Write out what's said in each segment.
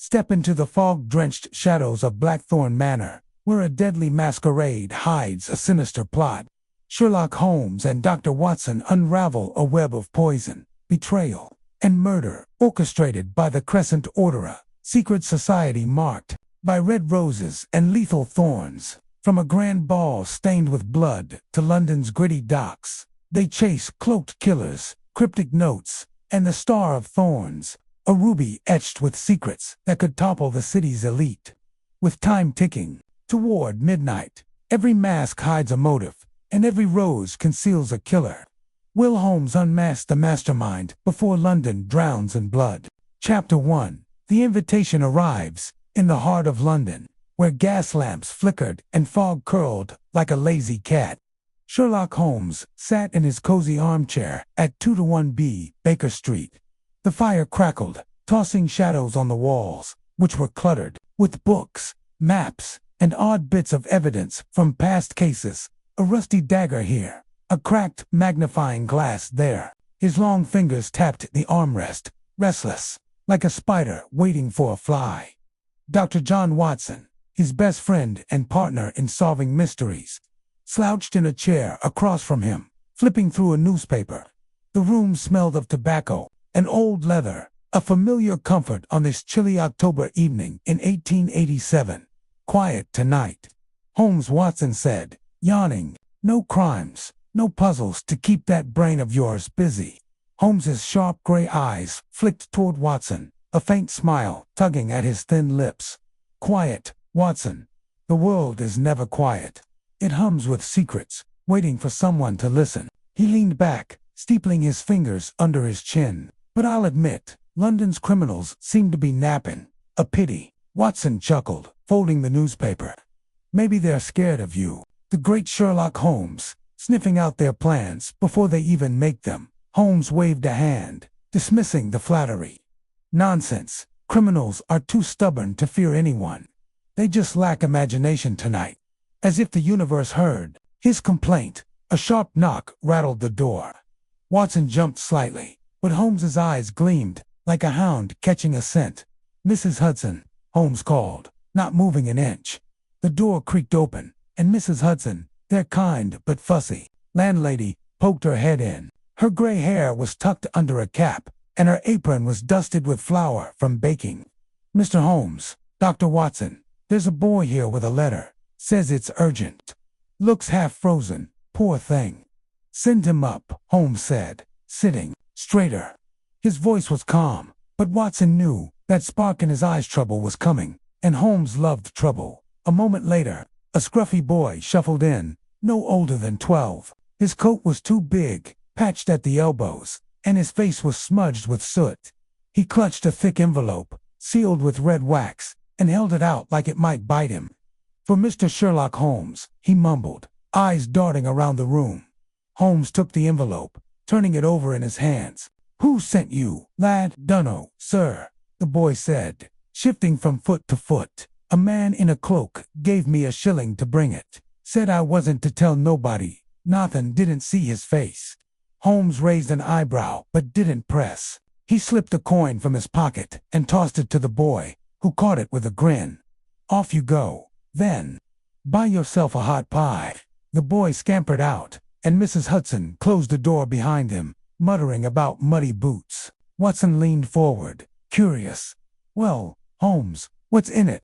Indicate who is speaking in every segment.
Speaker 1: Step into the fog-drenched shadows of Blackthorn Manor, where a deadly masquerade hides a sinister plot. Sherlock Holmes and Dr. Watson unravel a web of poison, betrayal, and murder orchestrated by the Crescent Order, a secret society marked by red roses and lethal thorns. From a grand ball stained with blood to London's gritty docks, they chase cloaked killers, cryptic notes, and the Star of Thorns, a ruby etched with secrets that could topple the city's elite. With time ticking toward midnight, every mask hides a motive, and every rose conceals a killer. Will Holmes unmasks the mastermind before London drowns in blood. Chapter 1. The invitation arrives in the heart of London, where gas lamps flickered and fog curled like a lazy cat. Sherlock Holmes sat in his cozy armchair at 2-1B Baker Street. The fire crackled, tossing shadows on the walls, which were cluttered with books, maps, and odd bits of evidence from past cases. A rusty dagger here, a cracked magnifying glass there. His long fingers tapped the armrest, restless, like a spider waiting for a fly. Dr. John Watson, his best friend and partner in solving mysteries, slouched in a chair across from him, flipping through a newspaper. The room smelled of tobacco and old leather, a familiar comfort on this chilly October evening in 1887. Quiet tonight, Holmes, Watson said, yawning. No crimes, no puzzles to keep that brain of yours busy. Holmes's sharp gray eyes flicked toward Watson, a faint smile tugging at his thin lips. Quiet, Watson. The world is never quiet. It hums with secrets, waiting for someone to listen. He leaned back, steepling his fingers under his chin. But I'll admit, London's criminals seem to be napping. A pity. Watson chuckled, folding the newspaper. Maybe they're scared of you. The great Sherlock Holmes, sniffing out their plans before they even make them. Holmes waved a hand, dismissing the flattery. Nonsense. Criminals are too stubborn to fear anyone. They just lack imagination tonight. As if the universe heard his complaint, a sharp knock rattled the door. Watson jumped slightly, but Holmes's eyes gleamed like a hound catching a scent. Mrs. Hudson, Holmes called, not moving an inch. The door creaked open, and Mrs. Hudson, their kind but fussy landlady, poked her head in. Her gray hair was tucked under a cap, and her apron was dusted with flour from baking. Mr. Holmes, Dr. Watson, there's a boy here with a letter. Says it's urgent. Looks half frozen, poor thing. Send him up, Holmes said, sitting straighter. His voice was calm, but Watson knew that spark in his eyes trouble was coming, and Holmes loved trouble. A moment later, a scruffy boy shuffled in, no older than 12. His coat was too big, patched at the elbows, and his face was smudged with soot. He clutched a thick envelope, sealed with red wax, and held it out like it might bite him. For Mr. Sherlock Holmes, he mumbled, eyes darting around the room. Holmes took the envelope, turning it over in his hands. Who sent you, lad? Dunno, sir, the boy said, shifting from foot to foot. A man in a cloak gave me a shilling to bring it. Said I wasn't to tell nobody. Nathan didn't see his face. Holmes raised an eyebrow but didn't press. He slipped a coin from his pocket and tossed it to the boy, who caught it with a grin. Off you go. Then, buy yourself a hot pie. The boy scampered out, and Mrs. Hudson closed the door behind him, muttering about muddy boots. Watson leaned forward, curious. Well, Holmes, what's in it?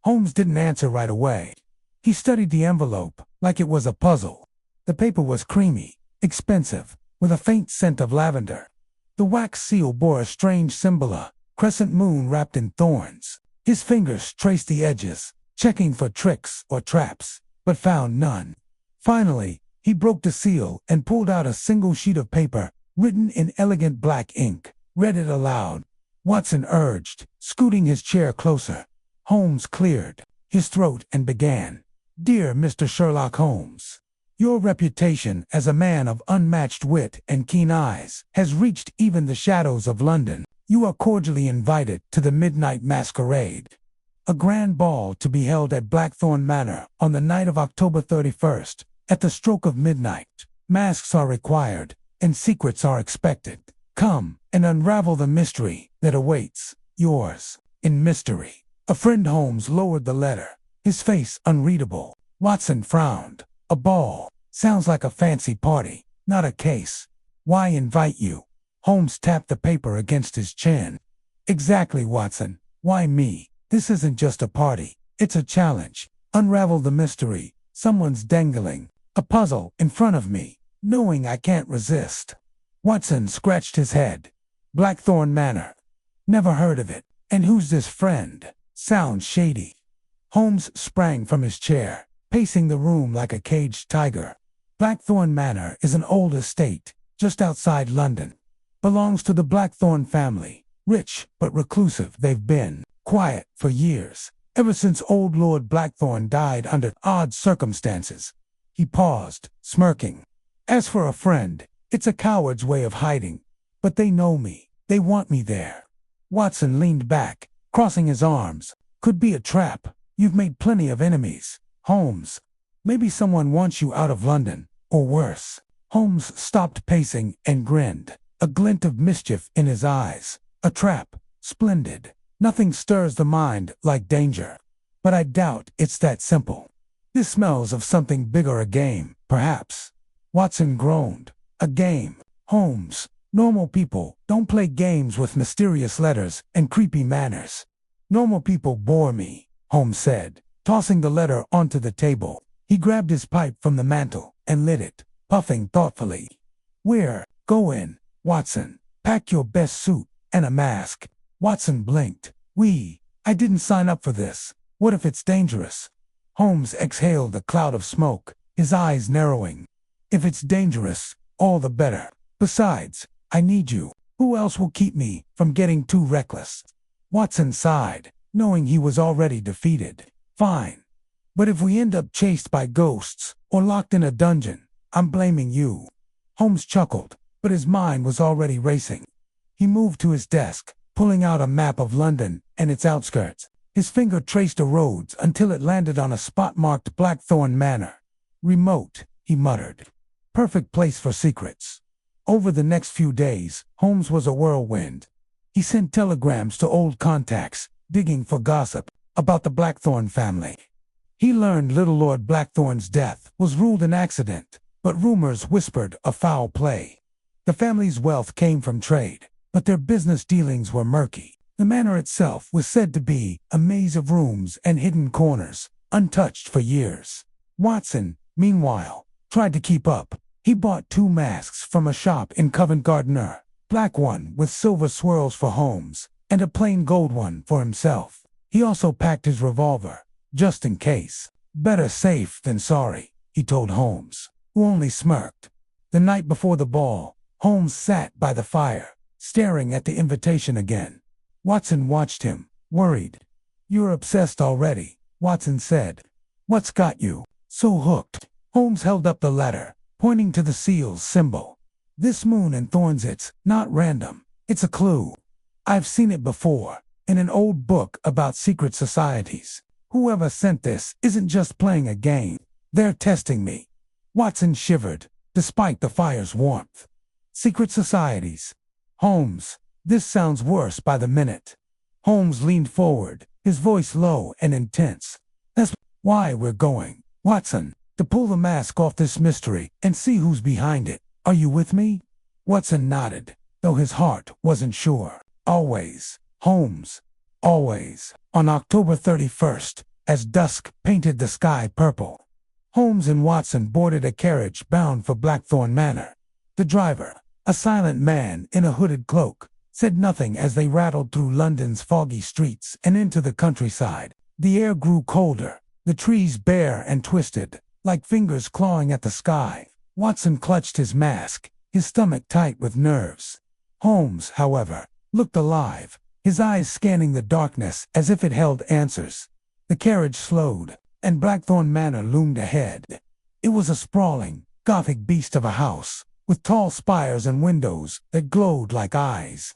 Speaker 1: Holmes didn't answer right away. He studied the envelope like it was a puzzle. The paper was creamy, expensive, with a faint scent of lavender. The wax seal bore a strange symbol, a crescent moon wrapped in thorns. His fingers traced the edges, checking for tricks or traps, but found none. Finally, he broke the seal and pulled out a single sheet of paper, written in elegant black ink. Read it aloud. Watson urged, scooting his chair closer. Holmes cleared his throat and began. Dear Mr. Sherlock Holmes, your reputation as a man of unmatched wit and keen eyes has reached even the shadows of London. You are cordially invited to the Midnight Masquerade, a grand ball to be held at Blackthorn Manor on the night of October 31st. At the stroke of midnight, masks are required and secrets are expected. Come and unravel the mystery that awaits. Yours, in mystery. A friend. Holmes lowered the letter, his face unreadable. Watson frowned. A ball. Sounds like a fancy party, not a case. Why invite you? Holmes tapped the paper against his chin. Exactly, Watson. Why me? This isn't just a party. It's a challenge. Unravel the mystery. Someone's dangling a puzzle in front of me, knowing I can't resist. Watson scratched his head. Blackthorn Manor. Never heard of it. And who's this friend? Sounds shady. Holmes sprang from his chair, pacing the room like a caged tiger. Blackthorn Manor is an old estate, just outside London. Belongs to the Blackthorn family. Rich but reclusive they've been, quiet for years, ever since old Lord Blackthorn died under odd circumstances. He paused, smirking. As for a friend, it's a coward's way of hiding. But they know me. They want me there. Watson leaned back, crossing his arms. Could be a trap. You've made plenty of enemies, Holmes. Maybe someone wants you out of London, or worse. Holmes stopped pacing and grinned, a glint of mischief in his eyes. A trap. Splendid. Nothing stirs the mind like danger. But I doubt it's that simple. This smells of something bigger. A game, perhaps. Watson groaned. A game. Holmes, normal people don't play games with mysterious letters and creepy manners. Normal people bore me, Holmes said, tossing the letter onto the table. He grabbed his pipe from the mantel and lit it, puffing thoughtfully. We're going, Watson. Pack your best suit and a mask. Watson blinked. I didn't sign up for this. What if it's dangerous? Holmes exhaled a cloud of smoke, his eyes narrowing. If it's dangerous, all the better. Besides, I need you. Who else will keep me from getting too reckless? Watson sighed, knowing he was already defeated. Fine. But if we end up chased by ghosts or locked in a dungeon, I'm blaming you. Holmes chuckled, but his mind was already racing. He moved to his desk, pulling out a map of London and its outskirts. His finger traced the roads until it landed on a spot marked Blackthorn Manor. Remote, he muttered. Perfect place for secrets. Over the next few days, Holmes was a whirlwind. He sent telegrams to old contacts, digging for gossip about the Blackthorn family. He learned little Lord Blackthorn's death was ruled an accident, but rumors whispered of foul play. The family's wealth came from trade, but their business dealings were murky. The manor itself was said to be a maze of rooms and hidden corners, untouched for years. Watson, meanwhile, tried to keep up. He bought 2 masks from a shop in Covent Garden, black one with silver swirls for Holmes, and a plain gold one for himself. He also packed his revolver, just in case. Better safe than sorry, he told Holmes, who only smirked. The night before the ball, Holmes sat by the fire, staring at the invitation again. Watson watched him, worried. You're obsessed already, Watson said. What's got you so hooked? Holmes held up the letter, pointing to the seal's symbol. This moon and thorns, it's not random. It's a clue. I've seen it before, in an old book about secret societies. Whoever sent this isn't just playing a game. They're testing me. Watson shivered, despite the fire's warmth. Secret societies. Holmes, this sounds worse by the minute. Holmes leaned forward, his voice low and intense. That's why we're going, Watson, to pull the mask off this mystery and see who's behind it. Are you with me? Watson nodded, though his heart wasn't sure. Always, Holmes, always. On October 31st, as dusk painted the sky purple, Holmes and Watson boarded a carriage bound for Blackthorn Manor. The driver, a silent man in a hooded cloak, said nothing as they rattled through London's foggy streets and into the countryside. The air grew colder, the trees bare and twisted, like fingers clawing at the sky. Watson clutched his mask, his stomach tight with nerves. Holmes, however, looked alive, his eyes scanning the darkness as if it held answers. The carriage slowed, and Blackthorn Manor loomed ahead. It was a sprawling, Gothic beast of a house, with tall spires and windows that glowed like eyes.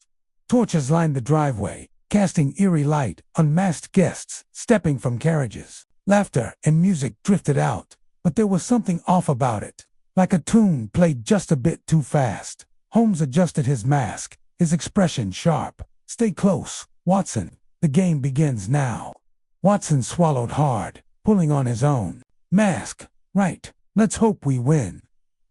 Speaker 1: Torches lined the driveway, casting eerie light on masked guests stepping from carriages. Laughter and music drifted out, but there was something off about it, like a tune played just a bit too fast. Holmes adjusted his mask, his expression sharp. Stay close, Watson. The game begins now. Watson swallowed hard, pulling on his own mask. Right, let's hope we win.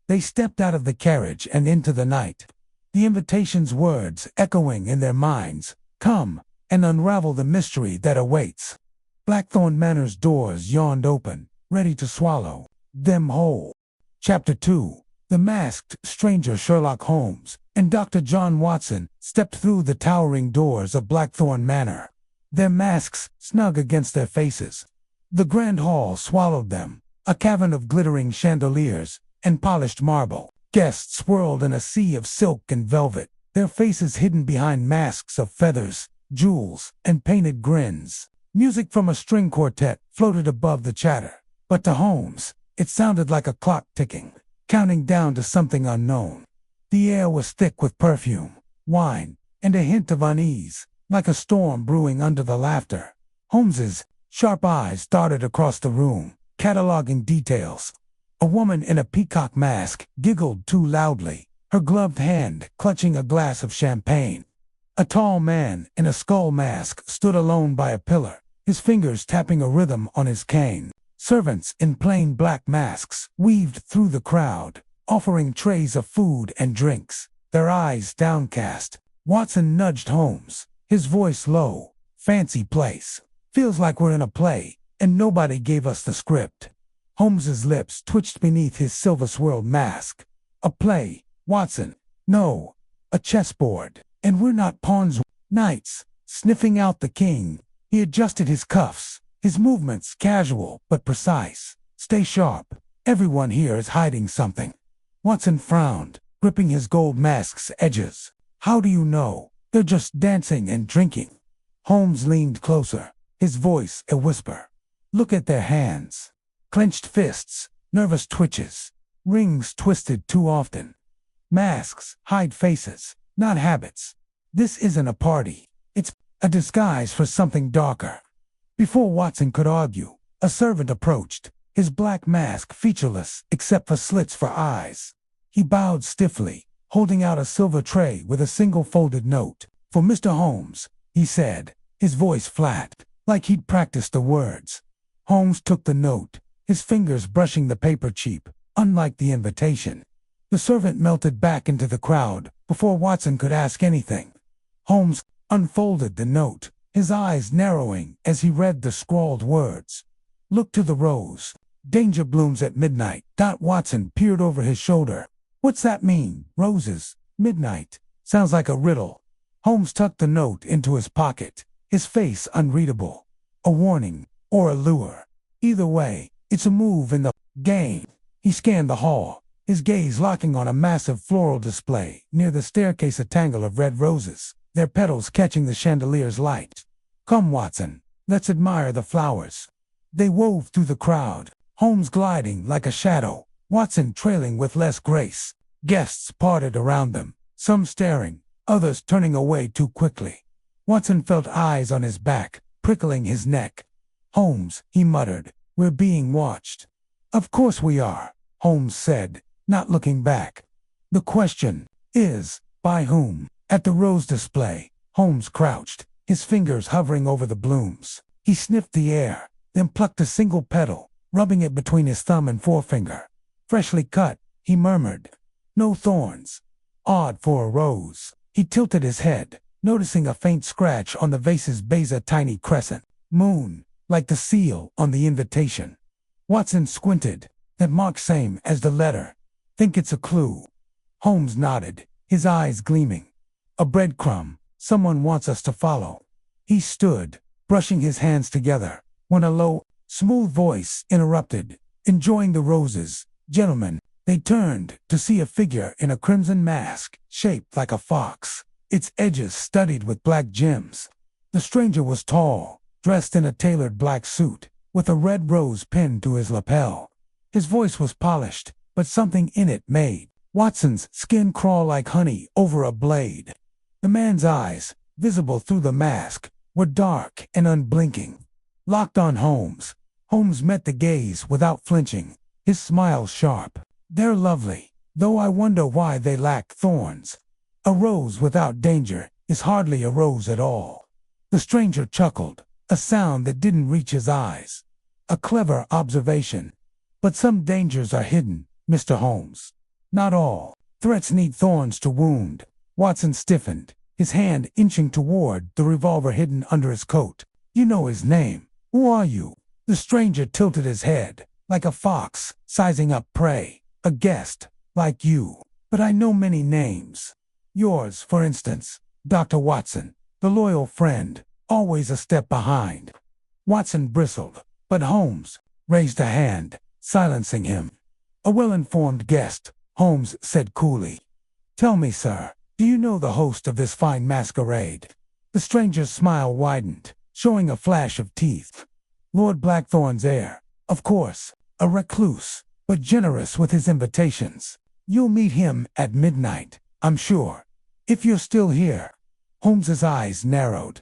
Speaker 1: They stepped out of the carriage and into the night, the invitation's words echoing in their minds. Come and unravel the mystery that awaits. Blackthorn Manor's doors yawned open, ready to swallow them whole. Chapter 2. The masked stranger Sherlock Holmes and Dr. John Watson stepped through the towering doors of Blackthorn Manor, their masks snug against their faces. The grand hall swallowed them, a cavern of glittering chandeliers and polished marble. Guests swirled in a sea of silk and velvet, their faces hidden behind masks of feathers, jewels, and painted grins. Music from a string quartet floated above the chatter, but to Holmes, it sounded like a clock ticking, counting down to something unknown. The air was thick with perfume, wine, and a hint of unease, like a storm brewing under the laughter. Holmes's sharp eyes darted across the room, cataloging details. A woman in a peacock mask giggled too loudly, her gloved hand clutching a glass of champagne. A tall man in a skull mask stood alone by a pillar, his fingers tapping a rhythm on his cane. Servants in plain black masks weaved through the crowd, offering trays of food and drinks, their eyes downcast. Watson nudged Holmes, his voice low. Fancy place. Feels like we're in a play, and nobody gave us the script. Holmes's lips twitched beneath his silver-swirled mask. A play, Watson. No, a chessboard. And we're not pawns. Knights. Sniffing out the king, he adjusted his cuffs, his movements casual but precise. Stay sharp. Everyone here is hiding something. Watson frowned, gripping his gold mask's edges. How do you know? They're just dancing and drinking. Holmes leaned closer, his voice a whisper. Look at their hands. Clenched fists, nervous twitches, rings twisted too often. Masks hide faces, not habits. This isn't a party. It's a disguise for something darker. Before Watson could argue, a servant approached, his black mask featureless except for slits for eyes. He bowed stiffly, holding out a silver tray with a single folded note. For Mr. Holmes, he said, his voice flat, like he'd practiced the words. Holmes took the note, his fingers brushing the paper cheap, unlike the invitation. The servant melted back into the crowd before Watson could ask anything. Holmes unfolded the note, his eyes narrowing as he read the scrawled words. Look to the rose. Danger blooms at midnight. Watson peered over his shoulder. What's that mean? Roses. Midnight. Sounds like a riddle. Holmes tucked the note into his pocket, his face unreadable. A warning, or a lure. Either way, it's a move in the game. He scanned the hall, his gaze locking on a massive floral display near the staircase, a tangle of red roses, their petals catching the chandelier's light. Come, Watson, let's admire the flowers. They wove through the crowd, Holmes gliding like a shadow, Watson trailing with less grace. Guests parted around them, some staring, others turning away too quickly. Watson felt eyes on his back, prickling his neck. Holmes, he muttered, we're being watched. Of course we are, Holmes said, not looking back. The question is, by whom? At the rose display, Holmes crouched, his fingers hovering over the blooms. He sniffed the air, then plucked a single petal, rubbing it between his thumb and forefinger. Freshly cut, he murmured. No thorns. Odd for a rose. He tilted his head, noticing a faint scratch on the vase's base, a tiny crescent moon, like the seal on the invitation. Watson squinted. That mark same as the letter. Think it's a clue? Holmes nodded, his eyes gleaming. A breadcrumb. Someone wants us to follow. He stood, brushing his hands together, when a low, smooth voice interrupted. Enjoying the roses, gentlemen. They turned to see a figure in a crimson mask, shaped like a fox, its edges studded with black gems. The stranger was tall, dressed in a tailored black suit, with a red rose pinned to his lapel. His voice was polished, but something in it made Watson's skin crawl like honey over a blade. The man's eyes, visible through the mask, were dark and unblinking. Locked on Holmes, Holmes met the gaze without flinching, his smile sharp. They're lovely, though I wonder why they lack thorns. A rose without danger is hardly a rose at all. The stranger chuckled, a sound that didn't reach his eyes. A clever observation. But some dangers are hidden, Mr. Holmes. Not all. Threats need thorns to wound. Watson stiffened, his hand inching toward the revolver hidden under his coat. You know his name. Who are you? The stranger tilted his head, like a fox, sizing up prey. A guest, like you. But I know many names. Yours, for instance, Dr. Watson, the loyal friend, always a step behind. Watson bristled, but Holmes raised a hand, silencing him. A well-informed guest, Holmes said coolly. Tell me, sir, do you know the host of this fine masquerade? The stranger's smile widened, showing a flash of teeth. Lord Blackthorn's heir, of course, a recluse, but generous with his invitations. You'll meet him at midnight, I'm sure. If you're still here. Holmes's eyes narrowed.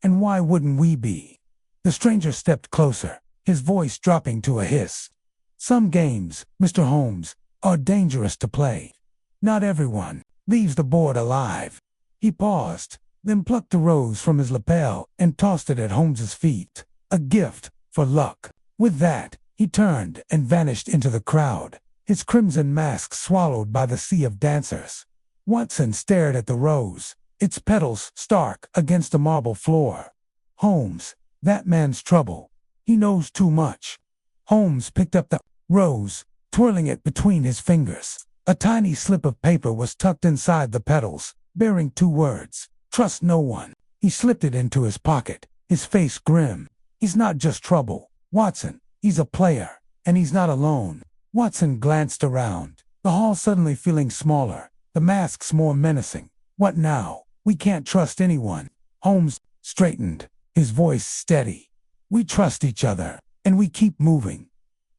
Speaker 1: And why wouldn't we be? The stranger stepped closer, his voice dropping to a hiss. Some games, Mr. Holmes, are dangerous to play. Not everyone leaves the board alive. He paused, then plucked a rose from his lapel and tossed it at Holmes's feet. A gift for luck. With that, he turned and vanished into the crowd, his crimson mask swallowed by the sea of dancers. Watson stared at the rose, its petals stark against the marble floor. Holmes, that man's trouble. He knows too much. Holmes picked up the rose, twirling it between his fingers. A tiny slip of paper was tucked inside the petals, bearing 2 words. Trust no one. He slipped it into his pocket, his face grim. He's not just trouble, Watson. He's a player, and he's not alone. Watson glanced around, the hall suddenly feeling smaller, the masks more menacing. What now? We can't trust anyone. Holmes straightened, his voice steady. We trust each other, and we keep moving.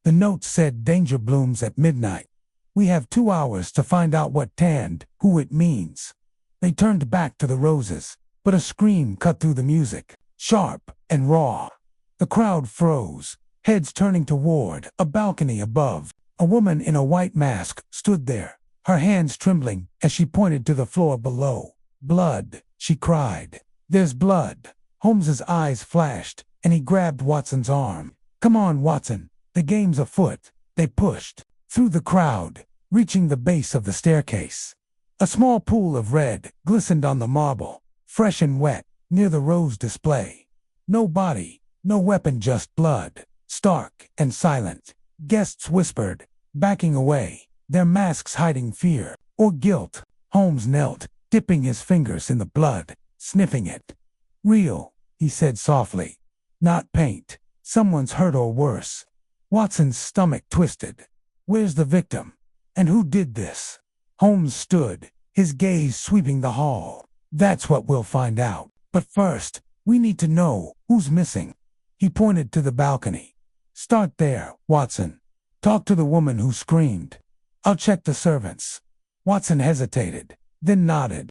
Speaker 1: The note said danger blooms at midnight. We have 2 hours to find out what and who it means. They turned back to the roses, but a scream cut through the music, sharp and raw. The crowd froze, heads turning toward a balcony above. A woman in a white mask stood there, her hands trembling as she pointed to the floor below. Blood, she cried. There's blood. Holmes's eyes flashed, and he grabbed Watson's arm. Come on, Watson. The game's afoot. They pushed through the crowd, reaching the base of the staircase. A small pool of red glistened on the marble, fresh and wet, near the rose display. No body, no weapon, just blood, stark and silent. Guests whispered, backing away, their masks hiding fear or guilt. Holmes knelt, dipping his fingers in the blood, sniffing it. Real, he said softly. Not paint. Someone's hurt or worse. Watson's stomach twisted. Where's the victim? And who did this? Holmes stood, his gaze sweeping the hall. That's what we'll find out. But first, we need to know who's missing. He pointed to the balcony. Start there, Watson. Talk to the woman who screamed. I'll check the servants. Watson hesitated, then nodded.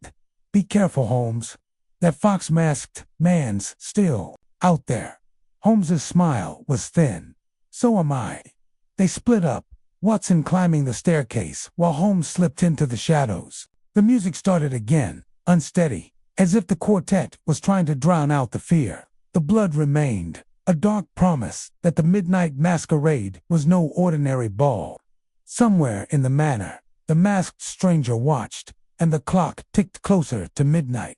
Speaker 1: Be careful, Holmes. That fox-masked man's still out there. Holmes's smile was thin. So am I. They split up, Watson climbing the staircase while Holmes slipped into the shadows. The music started again, unsteady, as if the quartet was trying to drown out the fear. The blood remained, a dark promise that the Midnight Masquerade was no ordinary ball. Somewhere in the manor, the masked stranger watched, and the clock ticked closer to midnight.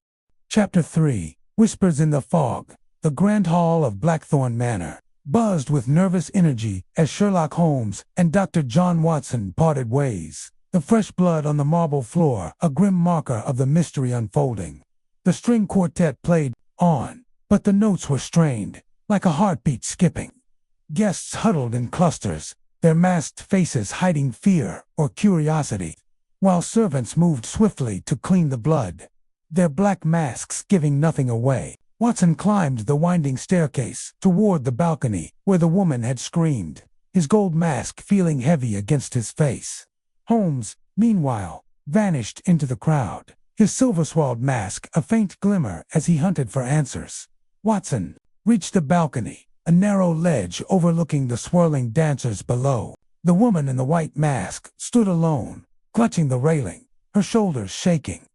Speaker 1: Chapter 3, Whispers in the Fog. The grand hall of Blackthorn Manor buzzed with nervous energy as Sherlock Holmes and Dr. John Watson parted ways. The fresh blood on the marble floor, a grim marker of the mystery unfolding. The string quartet played on, but the notes were strained, like a heartbeat skipping. Guests huddled in clusters, their masked faces hiding fear or curiosity, while servants moved swiftly to clean the blood, their black masks giving nothing away. Watson climbed the winding staircase toward the balcony where the woman had screamed, his gold mask feeling heavy against his face. Holmes, meanwhile, vanished into the crowd, his silver-swallowed mask a faint glimmer as he hunted for answers. Watson reached the balcony, a narrow ledge overlooking the swirling dancers below. The woman in the white mask stood alone, clutching the railing, her shoulders shaking.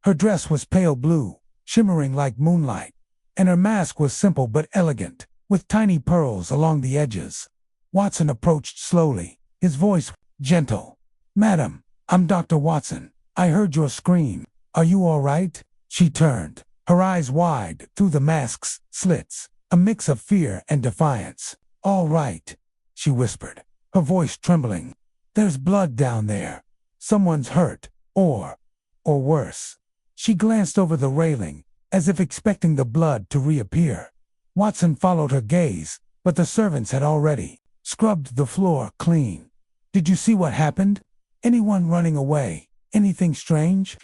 Speaker 1: Her dress was pale blue, shimmering like moonlight. and her mask was simple but elegant, with tiny pearls along the edges. Watson approached slowly, his voice gentle. "Madam, I'm Dr. Watson. I heard your scream. Are you all right?" She turned, her eyes wide through the mask's slits, a mix of fear and defiance. "All right," she whispered, her voice trembling. "There's blood down there. Someone's hurt, or worse." She glanced over the railing, as if expecting the blood to reappear. Watson followed her gaze, but the servants had already scrubbed the floor clean. "Did you see what happened? Anyone running away? Anything strange?"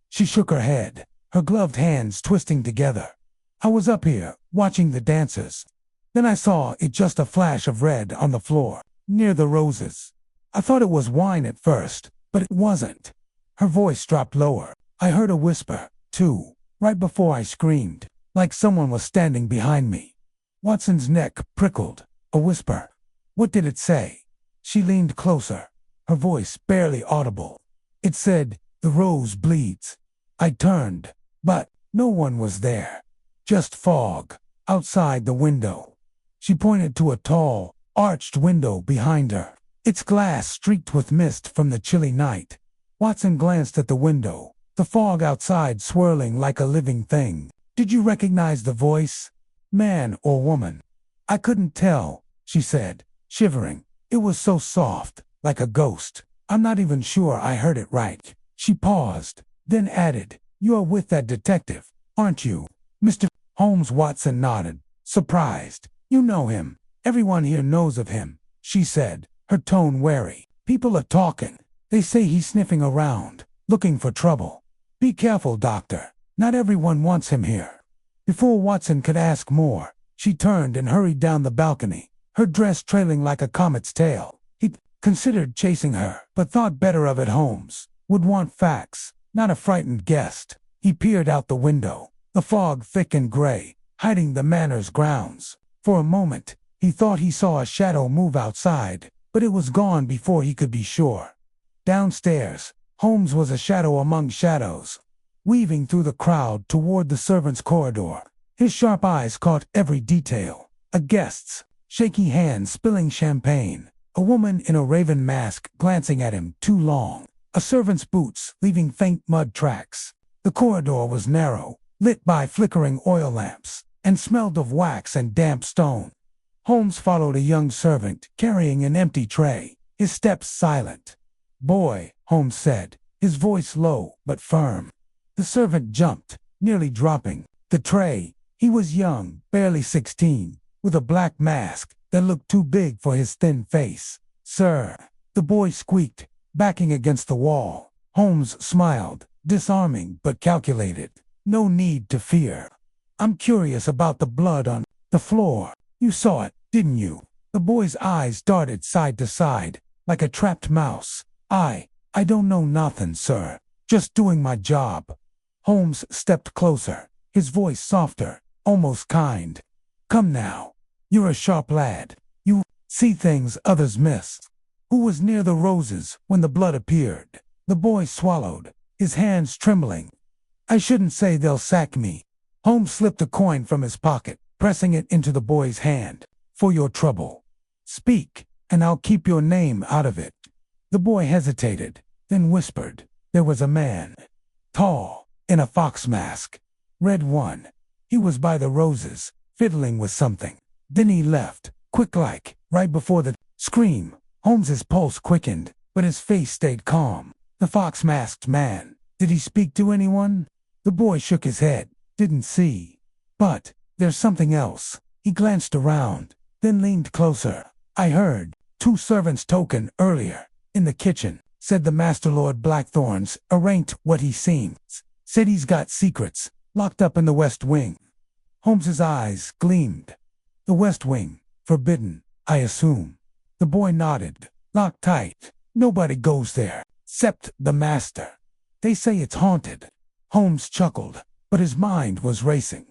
Speaker 1: She shook her head, her gloved hands twisting together. "I was up here, watching the dancers. Then I saw it, just a flash of red on the floor, near the roses. I thought it was wine at first, but it wasn't." Her voice dropped lower. "I heard a whisper, too, right before I screamed, like someone was standing behind me." Watson's neck prickled. "A whisper? What did it say?" She leaned closer, her voice barely audible. "It said, 'The rose bleeds.'" I turned, but no one was there. Just fog, outside the window. She pointed to a tall, arched window behind her, its glass streaked with mist from the chilly night. Watson glanced at the window, the fog outside swirling like a living thing. "Did you recognize the voice? Man or woman?" "I couldn't tell," she said, shivering. "It was so soft, like a ghost. I'm not even sure I heard it right." She paused, then added, "You're with that detective, aren't you, Mr. Holmes?" Watson nodded, surprised. "You know him. Everyone here knows of him," she said, her tone wary. "People are talking. They say he's sniffing around, looking for trouble. Be careful, doctor. Not everyone wants him here." Before Watson could ask more, she turned and hurried down the balcony, her dress trailing like a comet's tail. He considered chasing her, but thought better of it. Holmes would want facts, not a frightened guest. He peered out the window, the fog thick and gray, hiding the manor's grounds. For a moment, he thought he saw a shadow move outside, but it was gone before he could be sure. Downstairs, Holmes was a shadow among shadows, weaving through the crowd toward the servants' corridor. His sharp eyes caught every detail: a guest's shaky hand spilling champagne, a woman in a raven mask glancing at him too long, a servant's boots leaving faint mud tracks. The corridor was narrow, lit by flickering oil lamps, and smelled of wax and damp stone. Holmes followed a young servant carrying an empty tray, his steps silent. "Boy," Holmes said, his voice low but firm. The servant jumped, nearly dropping the tray. He was young, barely 16, with a black mask that looked too big for his thin face. "Sir," the boy squeaked, backing against the wall. Holmes smiled, disarming but calculated. "No need to fear. I'm curious about the blood on the floor. You saw it, didn't you?" The boy's eyes darted side to side, like a trapped mouse. I don't know nothing, sir. Just doing my job." Holmes stepped closer, his voice softer, almost kind. "Come now. You're a sharp lad. You see things others miss. Who was near the roses when the blood appeared?" The boy swallowed, his hands trembling. "I shouldn't say they'll sack me." Holmes slipped a coin from his pocket, pressing it into the boy's hand. "For your trouble. Speak, and I'll keep your name out of it." The boy hesitated, then whispered. "There was a man, tall, in a fox mask. Red one. He was by the roses, fiddling with something. Then he left, quick-like, right before the scream." Holmes's pulse quickened, but his face stayed calm. "The fox-masked man. Did he speak to anyone?" The boy shook his head. "Didn't see. But there's something else." He glanced around, then leaned closer. "I heard 2 servants token earlier, in the kitchen. Said the Master Lord Blackthorn's arraigned what he seems. Said he's got secrets, locked up in the West Wing." Holmes's eyes gleamed. "The West Wing, forbidden, I assume." The boy nodded. "Locked tight. Nobody goes there, except the master. They say it's haunted." Holmes chuckled, but his mind was racing.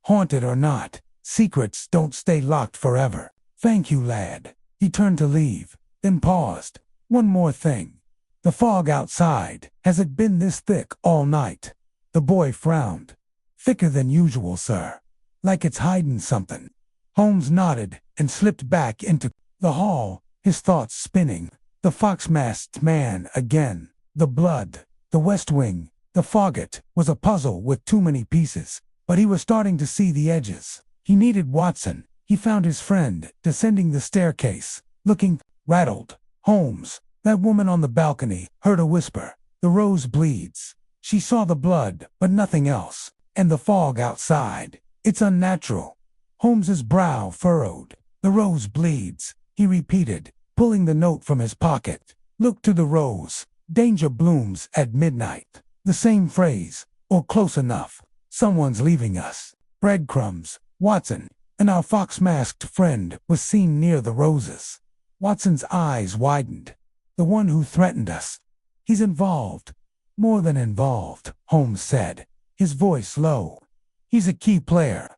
Speaker 1: Haunted or not, secrets don't stay locked forever. "Thank you, lad." He turned to leave, then paused. "One more thing. The fog outside, has it been this thick all night?" The boy frowned. "Thicker than usual, sir. like it's hiding something. Holmes nodded and slipped back into the hall, his thoughts spinning. The fox-masked man again, the blood, the West Wing, the fog. It was a puzzle with too many pieces, but he was starting to see the edges. He needed Watson. He found his friend descending the staircase, looking rattled. Holmes, that woman on the balcony, heard a whisper. The rose bleeds. She saw the blood, but nothing else. And the fog outside. It's unnatural. Holmes's brow furrowed. The rose bleeds, he repeated, pulling the note from his pocket. Look to the rose. Danger blooms at midnight. The same phrase, or close enough. Someone's leaving us. Breadcrumbs. Watson, and our fox-masked friend, was seen near the roses. Watson's eyes widened. The one who threatened us. He's involved. More than involved, Holmes said, his voice low. He's a key player.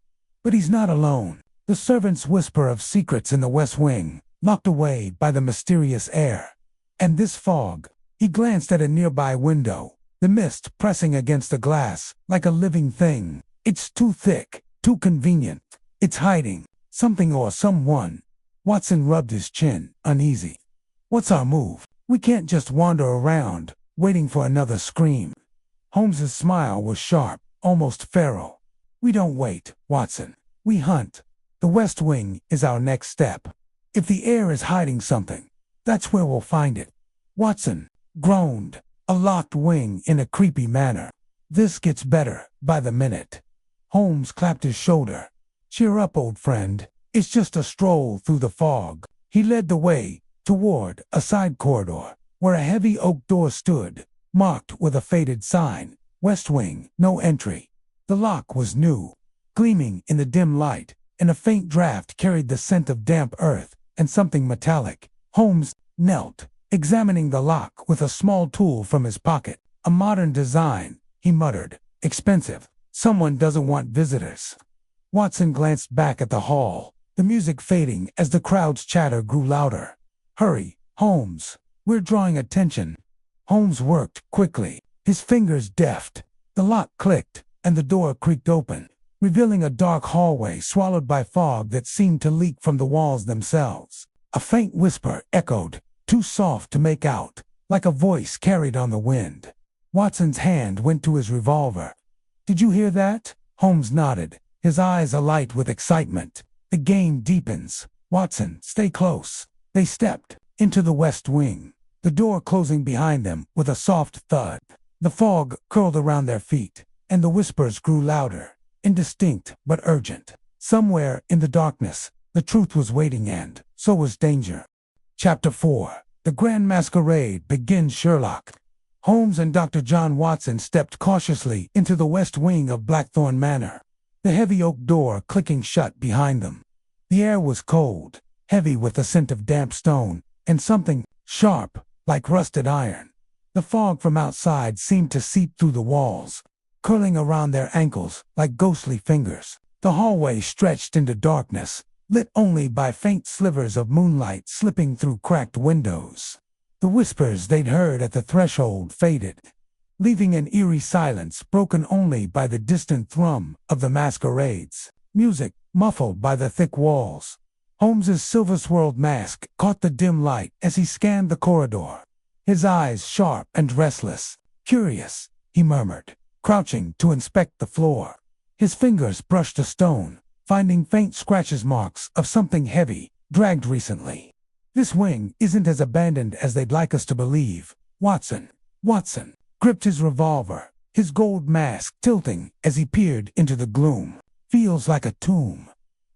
Speaker 1: But he's not alone. The servants whisper of secrets in the West Wing, locked away by the mysterious air. And this fog. He glanced at a nearby window, the mist pressing against the glass like a living thing. It's too thick, too convenient. It's hiding something or someone. Watson rubbed his chin, uneasy. What's our move? We can't just wander around, waiting for another scream. Holmes's smile was sharp, almost feral. We don't wait, Watson. We hunt. The West Wing is our next step. If the air is hiding something, that's where we'll find it. Watson groaned, a locked wing in a creepy manner. This gets better by the minute. Holmes clapped his shoulder. Cheer up, old friend. It's just a stroll through the fog. He led the way toward a side corridor where a heavy oak door stood, marked with a faded sign, West Wing, no entry. The lock was new, gleaming in the dim light, and a faint draft carried the scent of damp earth and something metallic. Holmes knelt, examining the lock with a small tool from his pocket. A modern design, he muttered. Expensive. Someone doesn't want visitors. Watson glanced back at the hall, the music fading as the crowd's chatter grew louder. Hurry, Holmes. We're drawing attention. Holmes worked quickly, his fingers deft. The lock clicked, and the door creaked open, revealing a dark hallway swallowed by fog that seemed to leak from the walls themselves. A faint whisper echoed, too soft to make out, like a voice carried on the wind. Watson's hand went to his revolver. Did you hear that? Holmes nodded, his eyes alight with excitement. The game deepens. Watson, stay close. They stepped into the West Wing, the door closing behind them with a soft thud. The fog curled around their feet, and the whispers grew louder, indistinct but urgent. Somewhere in the darkness, the truth was waiting, and so was danger. Chapter 4. The Grand Masquerade begins. Sherlock Holmes and Dr. John Watson stepped cautiously into the West Wing of Blackthorn Manor, the heavy oak door clicking shut behind them. The air was cold, heavy with the scent of damp stone, and something sharp, like rusted iron. The fog from outside seemed to seep through the walls, curling around their ankles like ghostly fingers. The hallway stretched into darkness, lit only by faint slivers of moonlight slipping through cracked windows. The whispers they'd heard at the threshold faded, leaving an eerie silence broken only by the distant thrum of the masquerades. Music, muffled by the thick walls. Holmes's silver-swirled mask caught the dim light as he scanned the corridor, his eyes sharp and restless. Curious, he murmured, crouching to inspect the floor. His fingers brushed a stone, finding faint scratches, marks of something heavy, dragged recently. This wing isn't as abandoned as they'd like us to believe. Watson gripped his revolver, his gold mask tilting as he peered into the gloom. Feels like a tomb.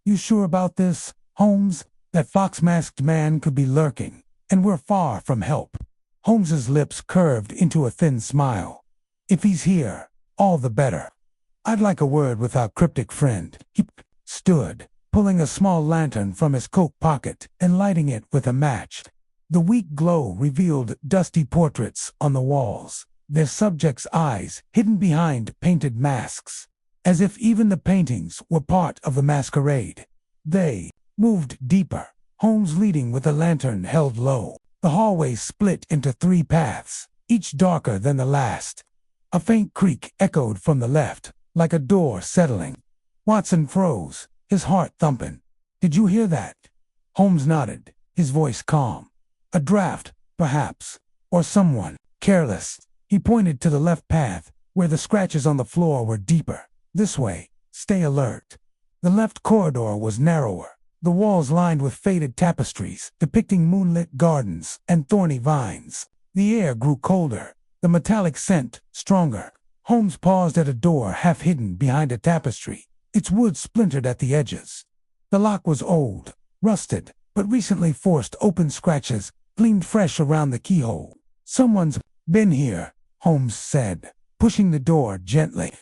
Speaker 1: You sure about this, Holmes? That fox-masked man could be lurking, and we're far from help. Holmes's lips curved into a thin smile. If he's here, all the better. I'd like a word with our cryptic friend. He stood, pulling a small lantern from his coat pocket and lighting it with a match. The weak glow revealed dusty portraits on the walls, their subjects' eyes hidden behind painted masks, as if even the paintings were part of the masquerade. They moved deeper, Holmes leading with a lantern held low. The hallway split into 3 paths, each darker than the last. A faint creak echoed from the left, like a door settling. Watson froze, his heart thumping. "Did you hear that?" Holmes nodded, his voice calm. "A draft, perhaps. Or someone, careless." He pointed to the left path, where the scratches on the floor were deeper. "This way. Stay alert." The left corridor was narrower, the walls lined with faded tapestries depicting moonlit gardens and thorny vines. The air grew colder, the metallic scent stronger. Holmes paused at a door half hidden behind a tapestry, its wood splintered at the edges. The lock was old, rusted, but recently forced open scratches gleamed fresh around the keyhole. "Someone's been here," Holmes said, pushing the door gently.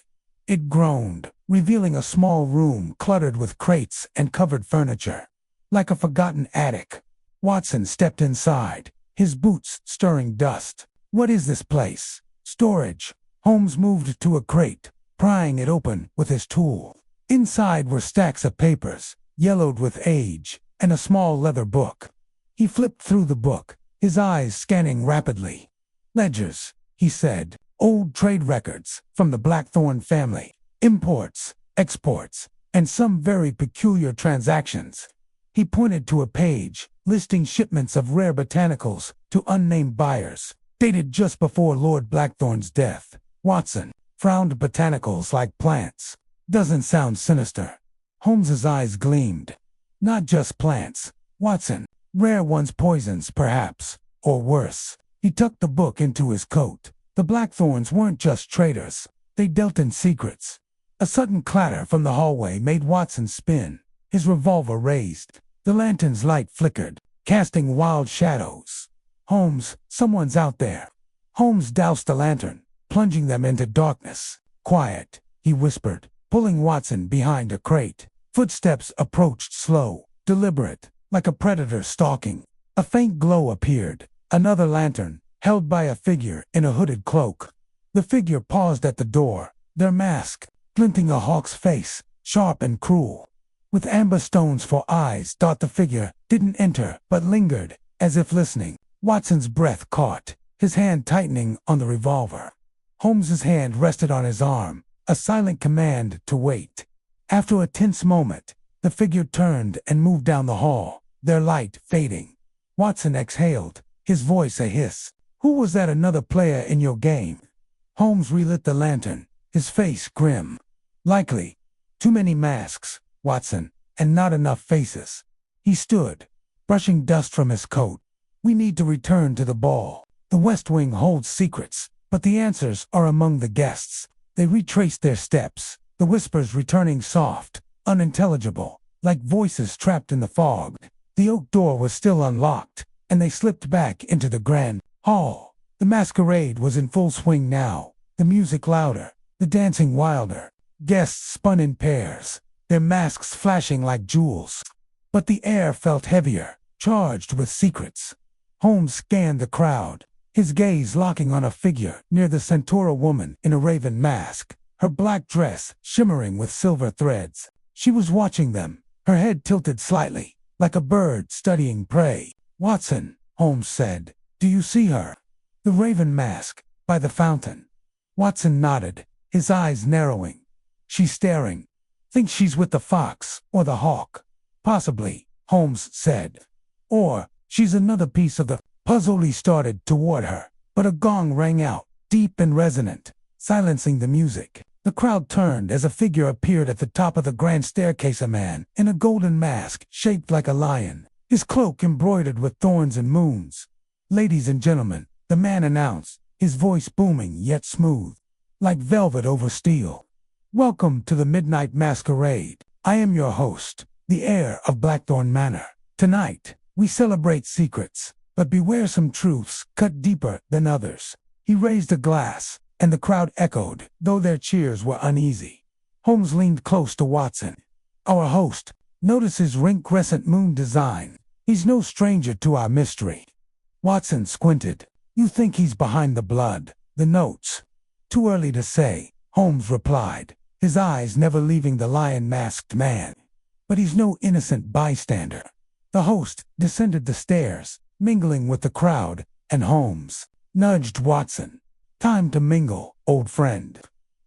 Speaker 1: It groaned, revealing a small room cluttered with crates and covered furniture. Like a forgotten attic. Watson stepped inside, his boots stirring dust. "What is this place?" "Storage." Holmes moved to a crate, prying it open with his tool. Inside were stacks of papers, yellowed with age, and a small leather book. He flipped through the book, his eyes scanning rapidly. "Ledgers," he said. "Old trade records from the Blackthorn family. Imports, exports, and some very peculiar transactions." He pointed to a page, listing shipments of rare botanicals to unnamed buyers, dated just before Lord Blackthorn's death. Watson frowned. "Botanicals like plants. Doesn't sound sinister." Holmes's eyes gleamed. "Not just plants, Watson. Rare ones, poisons, perhaps, or worse." He tucked the book into his coat. The Blackthorns weren't just traders. They dealt in secrets. A sudden clatter from the hallway made Watson spin, his revolver raised. The lantern's light flickered, casting wild shadows. "Holmes, someone's out there." Holmes doused the lantern, plunging them into darkness. "Quiet," he whispered, pulling Watson behind a crate. Footsteps approached, slow, deliberate, like a predator stalking. A faint glow appeared. Another lantern, held by a figure in a hooded cloak. The figure paused at the door, their mask glinting a hawk's face, sharp and cruel. With amber stones for eyes, the figure didn't enter, but lingered, as if listening. Watson's breath caught, his hand tightening on the revolver. Holmes's hand rested on his arm, a silent command to wait. After a tense moment, the figure turned and moved down the hall, their light fading. Watson exhaled, his voice a hiss. "Who was that? Another player in your game?" Holmes relit the lantern, his face grim. "Likely. Too many masks, Watson, and not enough faces." He stood, brushing dust from his coat. "We need to return to the ball. The West Wing holds secrets, but the answers are among the guests." They retraced their steps, the whispers returning soft, unintelligible, like voices trapped in the fog. The oak door was still unlocked, and they slipped back into the grand hall. The masquerade was in full swing now, the music louder, the dancing wilder. Guests spun in pairs, their masks flashing like jewels. But the air felt heavier, charged with secrets. Holmes scanned the crowd, his gaze locking on a figure near the Centaura woman in a raven mask, her black dress shimmering with silver threads. She was watching them, her head tilted slightly, like a bird studying prey. "Watson," Holmes said, "do you see her?" "The raven mask, by the fountain." Watson nodded, his eyes narrowing. "She's staring. Think she's with the fox or the hawk." "Possibly," Holmes said. "Or she's another piece of the puzzle." He started toward her, but a gong rang out, deep and resonant, silencing the music. The crowd turned as a figure appeared at the top of the grand staircase, a man in a golden mask shaped like a lion, his cloak embroidered with thorns and moons. "Ladies and gentlemen," the man announced, his voice booming yet smooth, like velvet over steel. "Welcome to the Midnight Masquerade. I am your host, the heir of Blackthorn Manor. Tonight, we celebrate secrets, but beware some truths cut deeper than others." He raised a glass, and the crowd echoed, though their cheers were uneasy. Holmes leaned close to Watson. "Our host, notice his ring crescent moon design. He's no stranger to our mystery." Watson squinted. "You think he's behind the blood, the notes?" "Too early to say," Holmes replied, his eyes never leaving the lion-masked man. "But he's no innocent bystander." The host descended the stairs, mingling with the crowd, and Holmes nudged Watson. "Time to mingle, old friend.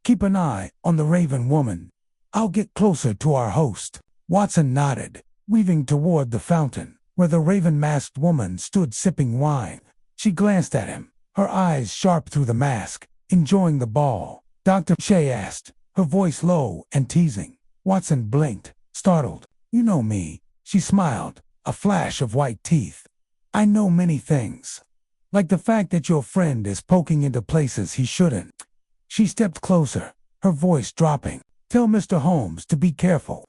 Speaker 1: Keep an eye on the raven woman." I'll get closer to our host. Watson nodded, weaving toward the fountain, where the raven-masked woman stood sipping wine. She glanced at him, her eyes sharp through the mask. Enjoying the ball? Dr. Shea asked, her voice low and teasing. Watson blinked, startled. You know me. She smiled, a flash of white teeth. I know many things. Like the fact that your friend is poking into places he shouldn't. She stepped closer, her voice dropping. Tell Mr. Holmes to be careful.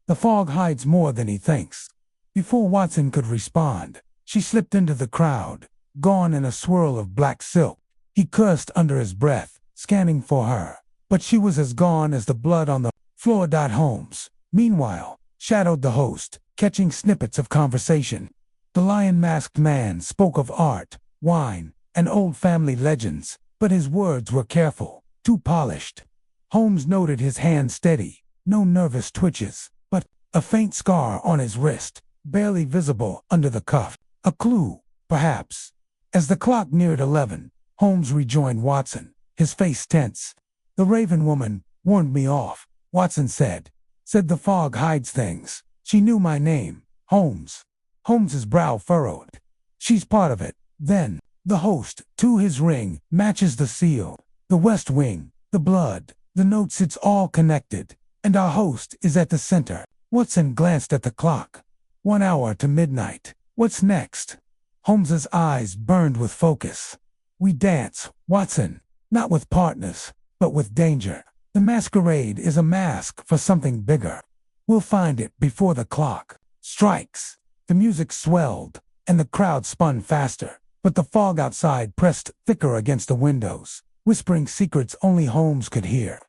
Speaker 1: The fog hides more than he thinks. Before Watson could respond, she slipped into the crowd, gone in a swirl of black silk. He cursed under his breath, scanning for her, but she was as gone as the blood on the floor. Holmes, meanwhile, shadowed the host, catching snippets of conversation. The lion-masked man spoke of art, wine, and old family legends, but his words were careful, too polished. Holmes noted his hand steady, no nervous twitches, but a faint scar on his wrist, barely visible under the cuff. A clue, perhaps. As the clock neared 11, Holmes rejoined Watson, his face tense. The Raven woman warned me off, Watson said. Said the fog hides things. She knew my name, Holmes. Holmes's brow furrowed. She's part of it. Then, the host, to his ring, matches the seal. The West Wing, the blood, the notes, it's all connected. And our host is at the center. Watson glanced at the clock. 1 hour to midnight. What's next? Holmes's eyes burned with focus. We dance, Watson, not with partners, but with danger. The masquerade is a mask for something bigger. We'll find it before the clock strikes. The music swelled, and the crowd spun faster, but the fog outside pressed thicker against the windows, whispering secrets only Holmes could hear.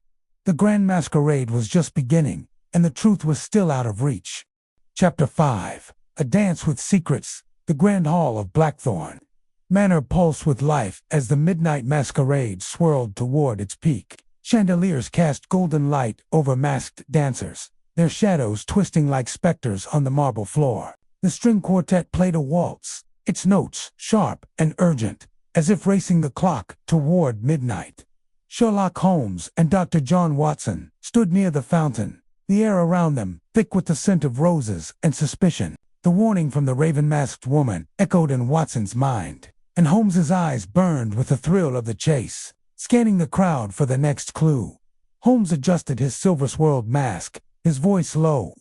Speaker 1: The grand masquerade was just beginning, and the truth was still out of reach. Chapter 5. A Dance with Secrets. The Grand Hall of Blackthorn. Manor pulsed with life as the midnight masquerade swirled toward its peak. Chandeliers cast golden light over masked dancers, their shadows twisting like specters on the marble floor. The string quartet played a waltz, its notes sharp and urgent, as if racing the clock toward midnight. Sherlock Holmes and Dr. John Watson stood near the fountain, the air around them thick with the scent of roses and suspicion. The warning from the raven-masked woman echoed in Watson's mind, and Holmes's eyes burned with the thrill of the chase, scanning the crowd for the next clue. Holmes adjusted his silver-swirled mask, his voice low.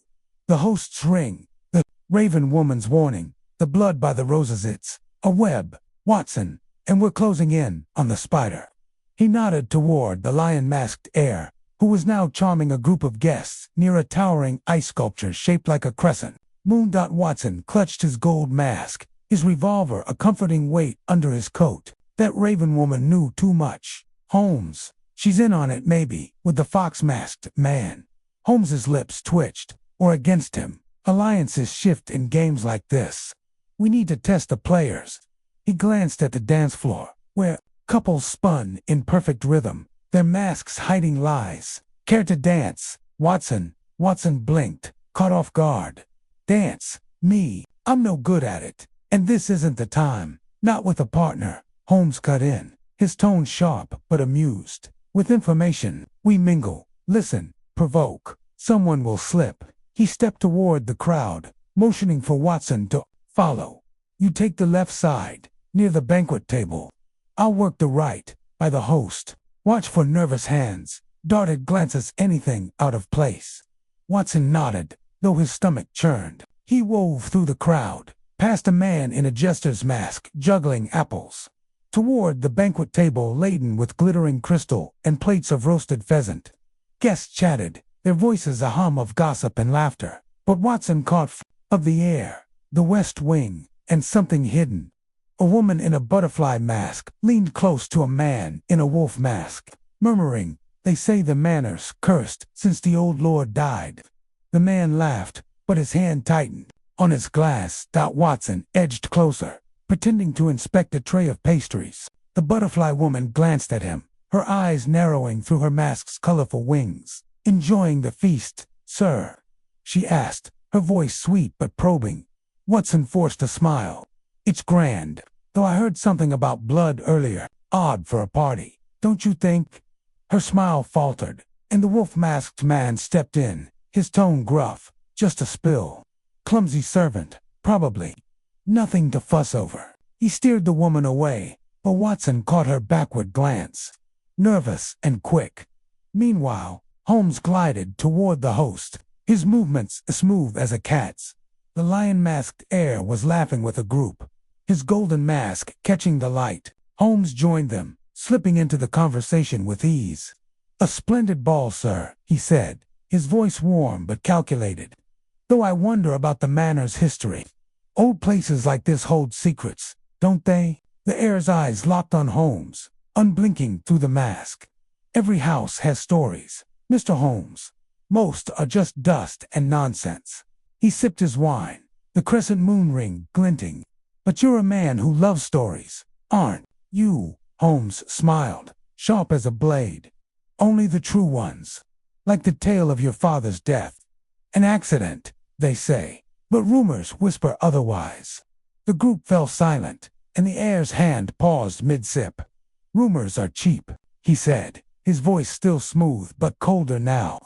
Speaker 1: The host's ring, the raven woman's warning, the blood by the roses, it's a web, Watson, and we're closing in on the spider. He nodded toward the lion-masked heir, who was now charming a group of guests near a towering ice sculpture shaped like a crescent. Watson clutched his gold mask, his revolver a comforting weight under his coat. That raven woman knew too much. Holmes, she's in on it maybe, with the fox-masked man. Holmes's lips twitched, or against him. Alliances shift in games like this. We need to test the players. He glanced at the dance floor, where couples spun in perfect rhythm, their masks hiding lies. Care to dance, Watson? Watson blinked, caught off guard. Dance? Me? I'm no good at it. And this isn't the time. Not with a partner. Holmes cut in, his tone sharp but amused. With information, we mingle, listen, provoke. Someone will slip. He stepped toward the crowd, motioning for Watson to follow. You take the left side, near the banquet table. I'll work the right, by the host. Watch for nervous hands, darted glances, anything out of place. Watson nodded, though his stomach churned. He wove through the crowd, past a man in a jester's mask juggling apples, toward the banquet table laden with glittering crystal and plates of roasted pheasant. Guests chatted, their voices a hum of gossip and laughter, but Watson caught of the air, the West Wing, and something hidden. A woman in a butterfly mask leaned close to a man in a wolf mask, murmuring, "They say the manor's cursed since the old lord died." The man laughed, but his hand tightened. On his glass, Watson edged closer, pretending to inspect a tray of pastries. The butterfly woman glanced at him, her eyes narrowing through her mask's colorful wings. "Enjoying the feast, sir?" she asked, her voice sweet but probing. Watson forced a smile. "It's grand, though I heard something about blood earlier. Odd for a party, don't you think?" Her smile faltered, and the wolf-masked man stepped in, his tone gruff. "Just a spill. Clumsy servant, probably. Nothing to fuss over." He steered the woman away, but Watson caught her backward glance. Nervous and quick. Meanwhile, Holmes glided toward the host, his movements smooth as a cat's. The lion-masked heir was laughing with a group, his golden mask catching the light. Holmes joined them, slipping into the conversation with ease. "A splendid ball, sir," he said, his voice warm but calculated. "Though I wonder about the manor's history. Old places like this hold secrets, don't they?" The heir's eyes locked on Holmes, unblinking through the mask. "Every house has stories, Mr. Holmes. Most are just dust and nonsense." He sipped his wine, the crescent moon ring glinting. "But you're a man who loves stories, aren't you?" Holmes smiled, sharp as a blade. "Only the true ones. Like the tale of your father's death. An accident, they say, but rumors whisper otherwise." The group fell silent, and the heir's hand paused mid-sip. "Rumors are cheap," he said, his voice still smooth but colder now.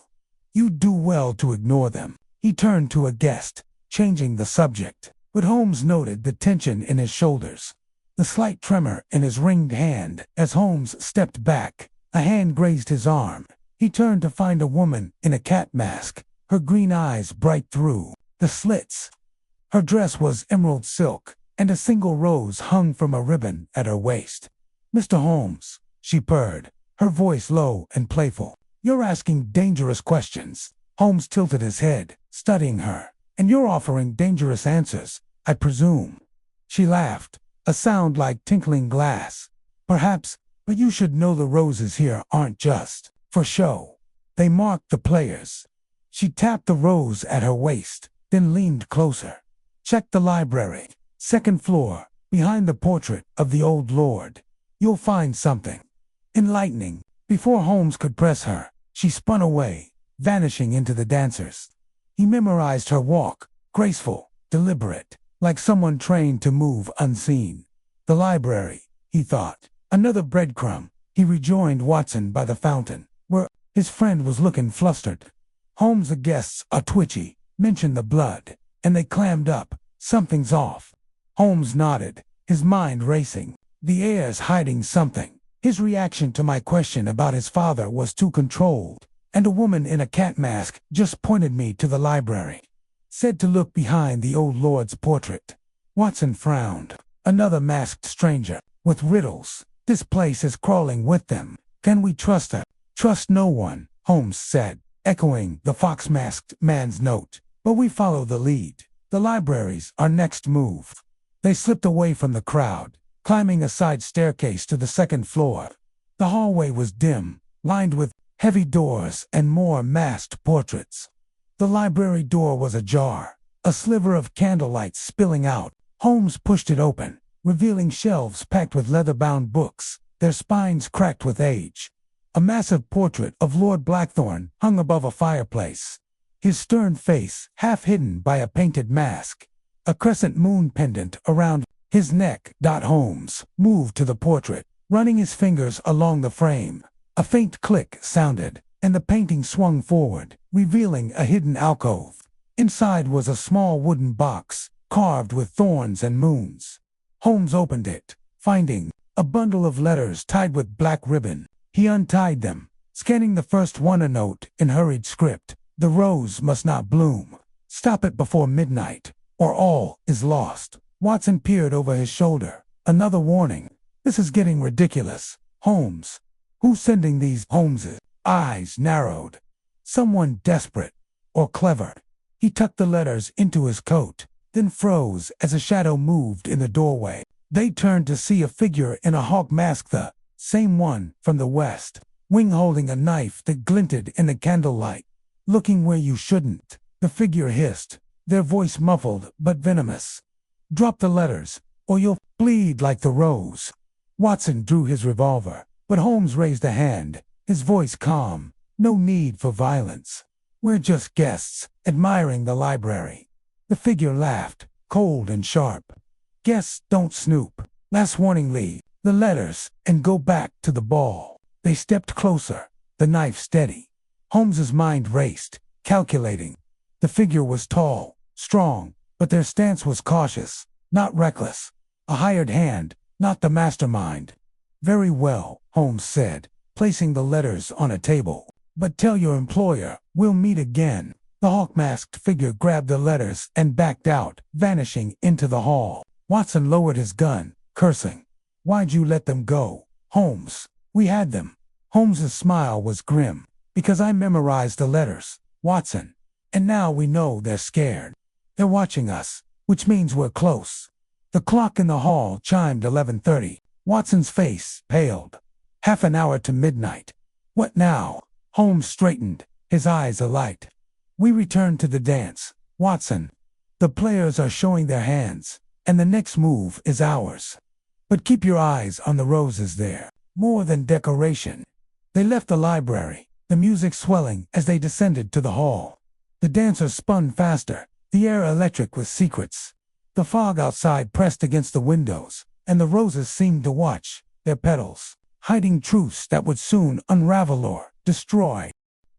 Speaker 1: "You do well to ignore them." He turned to a guest, changing the subject, but Holmes noted the tension in his shoulders, the slight tremor in his ringed hand. As Holmes stepped back, a hand grazed his arm. He turned to find a woman in a cat mask, her green eyes bright through the slits. Her dress was emerald silk, and a single rose hung from a ribbon at her waist. "Mr. Holmes," she purred, her voice low and playful, "you're asking dangerous questions." Holmes tilted his head, studying her. "And you're offering dangerous answers, I presume." She laughed, a sound like tinkling glass. "Perhaps, but you should know the roses here aren't just for show. They mark the players." She tapped the rose at her waist, then leaned closer. "Check the library, second floor, behind the portrait of the old lord. You'll find something enlightening." Before Holmes could press her, she spun away, vanishing into the dancers. He memorized her walk, graceful, deliberate, like someone trained to move unseen. The library, he thought. Another breadcrumb. He rejoined Watson by the fountain, where his friend was looking flustered. "Holmes, the guests are twitchy. Mention the blood." And they clammed up. "Something's off." Holmes nodded, his mind racing. The heir's hiding something. His reaction to my question about his father was too controlled. "And a woman in a cat mask just pointed me to the library. Said to look behind the old lord's portrait." Watson frowned. "Another masked stranger, with riddles. This place is crawling with them. Can we trust her?" "Trust no one," Holmes said, echoing the fox-masked man's note. "But we follow the lead. The library's our next move." They slipped away from the crowd, climbing a side staircase to the second floor. The hallway was dim, lined with heavy doors and more masked portraits. The library door was ajar, a sliver of candlelight spilling out. Holmes pushed it open, revealing shelves packed with leather-bound books, their spines cracked with age. A massive portrait of Lord Blackthorne hung above a fireplace, his stern face half hidden by a painted mask, a crescent moon pendant around his neck. Holmes moved to the portrait, running his fingers along the frame. A faint click sounded, and the painting swung forward, revealing a hidden alcove. Inside was a small wooden box, carved with thorns and moons. Holmes opened it, finding a bundle of letters tied with black ribbon. He untied them, scanning the first one, a note in hurried script. "The rose must not bloom. Stop it before midnight, or all is lost." Watson peered over his shoulder. "Another warning. This is getting ridiculous. Holmes. Who's sending these?" Holmes's eyes narrowed. "Someone desperate or clever." He tucked the letters into his coat, then froze as a shadow moved in the doorway. They turned to see a figure in a hawk mask, the same one from the west, wing holding a knife that glinted in the candlelight. "Looking where you shouldn't," the figure hissed, their voice muffled but venomous. "Drop the letters, or you'll bleed like the rose." Watson drew his revolver, but Holmes raised a hand, his voice calm. "No need for violence. We're just guests, admiring the library." The figure laughed, cold and sharp. "Guests don't snoop. Last warning, leave the letters and go back to the ball." They stepped closer, the knife steady. Holmes's mind raced, calculating. The figure was tall, strong, but their stance was cautious, not reckless. A hired hand, not the mastermind. "Very well," Holmes said, placing the letters on a table. "But tell your employer, we'll meet again." The hawk-masked figure grabbed the letters and backed out, vanishing into the hall. Watson lowered his gun, cursing. "Why'd you let them go, Holmes? We had them." Holmes's smile was grim. "Because I memorized the letters, Watson. And now we know they're scared. They're watching us, which means we're close." The clock in the hall chimed 11:30. Watson's face paled. Half an hour to midnight. "What now?" Holmes straightened, his eyes alight. "We return to the dance, Watson. The players are showing their hands, and the next move is ours. But keep your eyes on the roses there. More than decoration." They left the library, the music swelling as they descended to the hall. The dancers spun faster, the air electric with secrets. The fog outside pressed against the windows, and the roses seemed to watch, their petals, hiding truths that would soon unravel or destroy.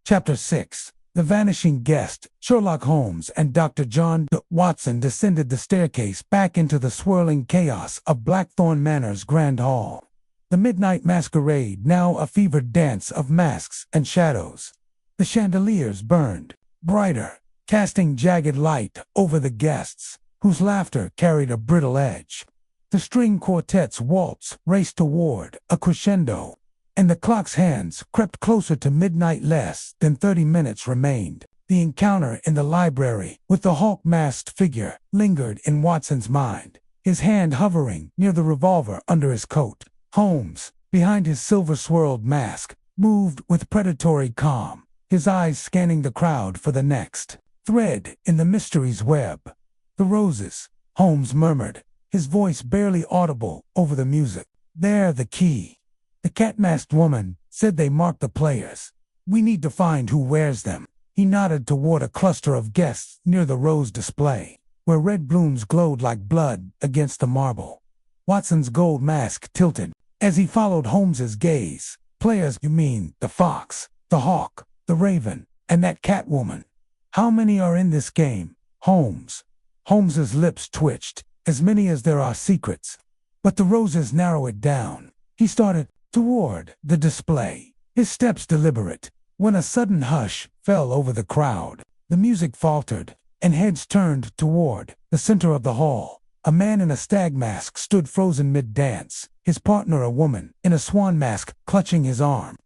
Speaker 1: Chapter 6. The Vanishing Guest. Sherlock Holmes and Dr. John Watson descended the staircase back into the swirling chaos of Blackthorn Manor's grand hall. The midnight masquerade, now a fevered dance of masks and shadows. The chandeliers burned brighter, casting jagged light over the guests, whose laughter carried a brittle edge. The string quartet's waltz raced toward a crescendo, and the clock's hands crept closer to midnight. Less than 30 minutes remained. The encounter in the library with the hawk-masked figure lingered in Watson's mind, his hand hovering near the revolver under his coat. Holmes, behind his silver-swirled mask, moved with predatory calm, his eyes scanning the crowd for the next thread in the mystery's web. "The roses," Holmes murmured, his voice barely audible over the music. "They're the key. The cat-masked woman said they marked the players. We need to find who wears them." He nodded toward a cluster of guests near the rose display, where red blooms glowed like blood against the marble. Watson's gold mask tilted as he followed Holmes's gaze. "Players, you mean the fox, the hawk, the raven, and that catwoman. How many are in this game, Holmes?" Holmes's lips twitched. "As many as there are secrets." But the roses narrow it down. He started toward the display, his steps deliberate, when a sudden hush fell over the crowd. The music faltered, and heads turned toward the center of the hall. A man in a stag mask stood frozen mid-dance, his partner a woman in a swan mask clutching his arm.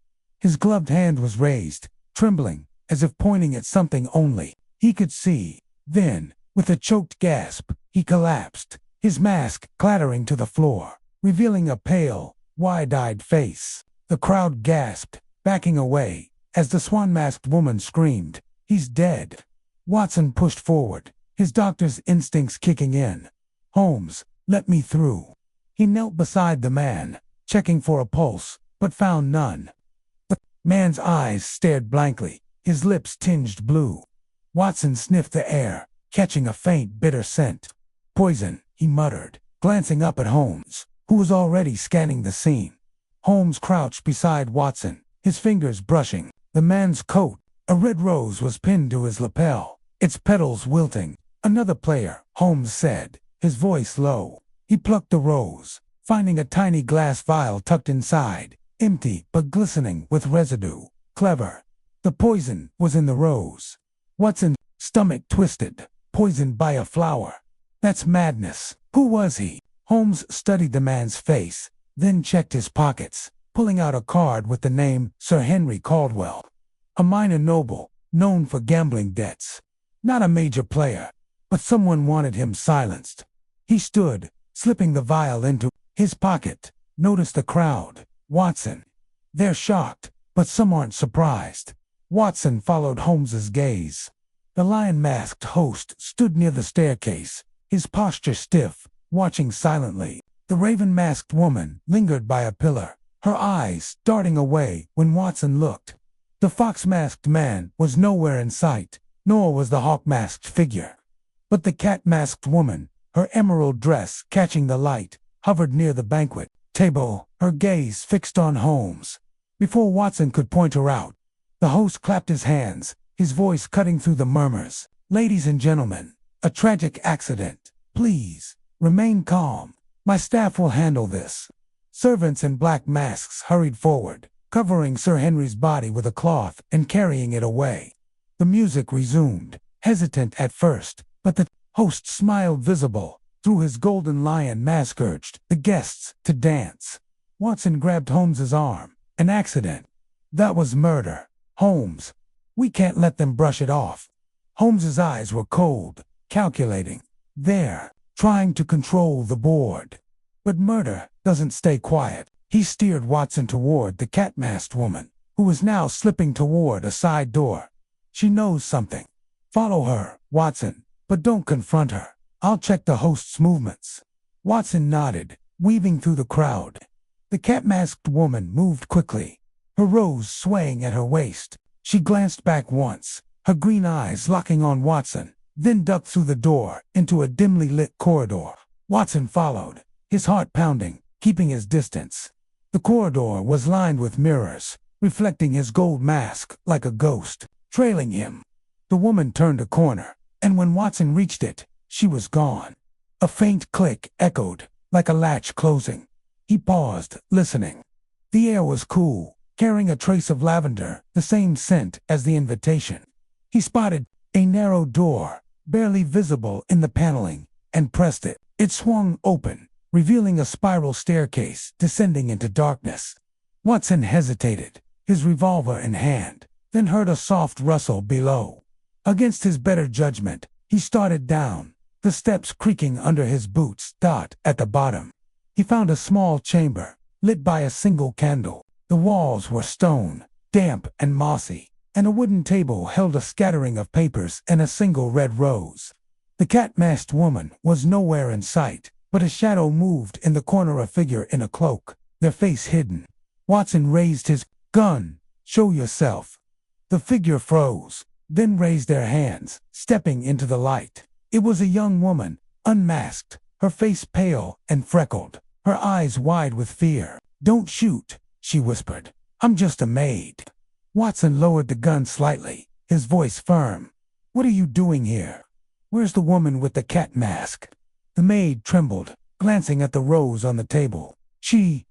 Speaker 1: His gloved hand was raised, trembling, as if pointing at something only he could see. Then, with a choked gasp, he collapsed, his mask clattering to the floor, revealing a pale, wide-eyed face. The crowd gasped, backing away, as the swan-masked woman screamed, "He's dead." Watson pushed forward, his doctor's instincts kicking in. "Holmes, let me through." He knelt beside the man, checking for a pulse, but found none. The man's eyes stared blankly, his lips tinged blue. Watson sniffed the air, catching a faint, bitter scent. "Poison," he muttered, glancing up at Holmes, who was already scanning the scene. Holmes crouched beside Watson, his fingers brushing the man's coat. A red rose was pinned to his lapel, its petals wilting. "Another player," Holmes said, his voice low. He plucked the rose, finding a tiny glass vial tucked inside, empty but glistening with residue. "Clever. The poison was in the rose." Watson's stomach twisted. "Poisoned by a flower? That's madness. Who was he?" Holmes studied the man's face, then checked his pockets, pulling out a card with the name Sir Henry Caldwell. A minor noble, known for gambling debts. Not a major player, but someone wanted him silenced. He stood, slipping the vial into his pocket. "Notice the crowd, Watson. They're shocked, but some aren't surprised." Watson followed Holmes's gaze. The lion-masked host stood near the staircase, his posture stiff, watching silently. The raven-masked woman lingered by a pillar, her eyes darting away when Watson looked. The fox-masked man was nowhere in sight, nor was the hawk-masked figure. But the cat-masked woman, her emerald dress catching the light, hovered near the banquet table, her gaze fixed on Holmes. Before Watson could point her out, The host clapped his hands, his voice cutting through the murmurs. "Ladies and gentlemen, a tragic accident. Please, remain calm. My staff will handle this." Servants in black masks hurried forward, covering Sir Henry's body with a cloth and carrying it away. The music resumed, hesitant at first, but the host smiled visible. Through his golden lion mask urged the guests to dance. Watson grabbed Holmes's arm. "An accident. That was murder. Holmes, we can't let them brush it off." Holmes's eyes were cold, calculating. They're trying to control the board. But murder doesn't stay quiet. He steered Watson toward the cat-masked woman, who was now slipping toward a side door. "She knows something. Follow her, Watson, but don't confront her. I'll check the host's movements." Watson nodded, weaving through the crowd. The cat-masked woman moved quickly, her rose swaying at her waist. She glanced back once, her green eyes locking on Watson, then ducked through the door into a dimly lit corridor. Watson followed, his heart pounding, keeping his distance. The corridor was lined with mirrors, reflecting his gold mask like a ghost, trailing him. The woman turned a corner, and when Watson reached it, she was gone. A faint click echoed, like a latch closing. He paused, listening. The air was cool, carrying a trace of lavender, the same scent as the invitation. He spotted a narrow door, barely visible in the paneling, and pressed it. It swung open, revealing a spiral staircase descending into darkness. Watson hesitated, his revolver in hand, then heard a soft rustle below. Against his better judgment, he started down, the steps creaking under his boots. At the bottom, he found a small chamber, lit by a single candle. The walls were stone, damp and mossy, and a wooden table held a scattering of papers and a single red rose. The cat-masked woman was nowhere in sight, but a shadow moved in the corner, a figure in a cloak, their face hidden. Watson raised his gun. "Show yourself." The figure froze, then raised their hands, stepping into the light. It was a young woman, unmasked, her face pale and freckled, her eyes wide with fear. "Don't shoot," she whispered. "I'm just a maid." Watson lowered the gun slightly, his voice firm. "What are you doing here? Where's the woman with the cat mask?" The maid trembled, glancing at the rose on the table. She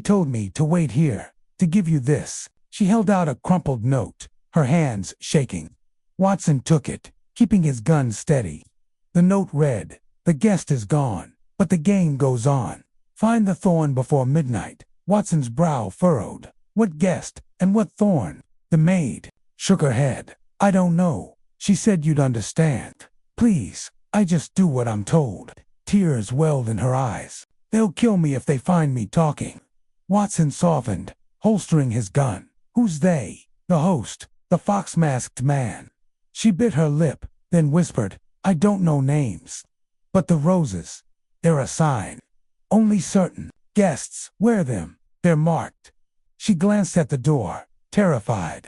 Speaker 1: told me to wait here, to give you this." She held out a crumpled note, her hands shaking. Watson took it, keeping his gun steady. The note read, "The guest is gone, but the game goes on. Find the thorn before midnight." Watson's brow furrowed. What guest, and what thorn? The maid shook her head. "I don't know. She said you'd understand. Please, I just do what I'm told." Tears welled in her eyes. "They'll kill me if they find me talking." Watson softened, holstering his gun. "Who's they?" "The host, the fox-masked man." She bit her lip, then whispered, "I don't know names. But the roses, they're a sign. Only certain guests wear them. They're marked." She glanced at the door, terrified.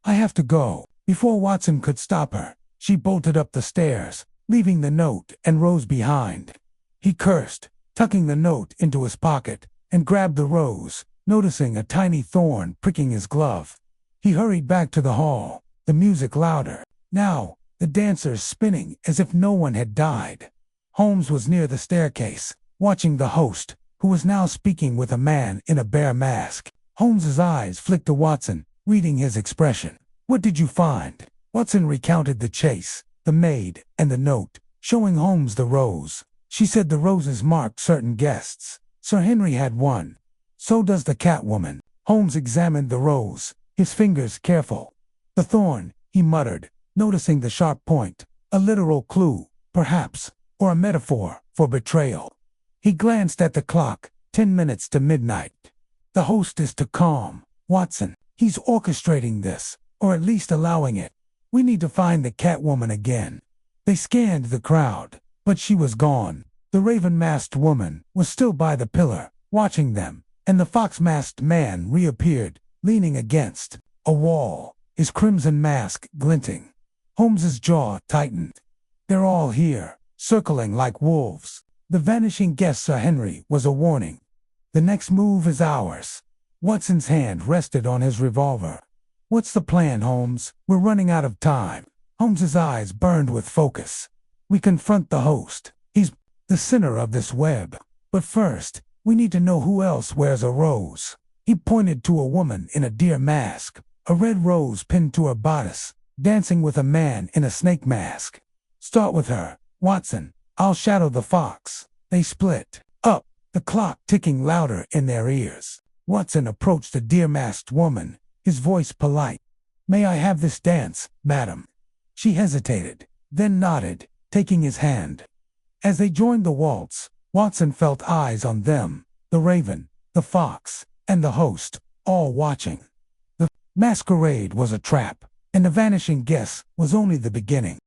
Speaker 1: "I have to go." Before Watson could stop her, she bolted up the stairs, leaving the note and rose behind. He cursed, tucking the note into his pocket, and grabbed the rose, noticing a tiny thorn pricking his glove. He hurried back to the hall, the music louder. Now, the dancers spinning as if no one had died. Holmes was near the staircase, watching the host, who was now speaking with a man in a bear mask. Holmes's eyes flicked to Watson, reading his expression. "What did you find?" Watson recounted the chase, the maid, and the note, showing Holmes the rose. "She said the roses marked certain guests. Sir Henry had one. So does the Catwoman." Holmes examined the rose, his fingers careful. "The thorn," he muttered, noticing the sharp point. "A literal clue, perhaps, or a metaphor for betrayal." He glanced at the clock, 10 minutes to midnight. "The host is to calm Watson. He's orchestrating this, or at least allowing it. We need to find the Catwoman again." They scanned the crowd, but she was gone. The raven-masked woman was still by the pillar, watching them, and the fox-masked man reappeared, leaning against a wall, his crimson mask glinting. Holmes's jaw tightened. "They're all here, circling like wolves." The vanishing guest, Sir Henry, was a warning. "The next move is ours." Watson's hand rested on his revolver. "What's the plan, Holmes? We're running out of time." Holmes's eyes burned with focus. "We confront the host. He's the center of this web. But first, we need to know who else wears a rose." He pointed to a woman in a deer mask, a red rose pinned to her bodice, dancing with a man in a snake mask. "Start with her, Watson. I'll shadow the fox." They split up, the clock ticking louder in their ears. Watson approached the deer-masked woman, his voice polite. "May I have this dance, madam?" She hesitated, then nodded, taking his hand. As they joined the waltz, Watson felt eyes on them, the raven, the fox, and the host, all watching. The masquerade was a trap, and the vanishing guest was only the beginning.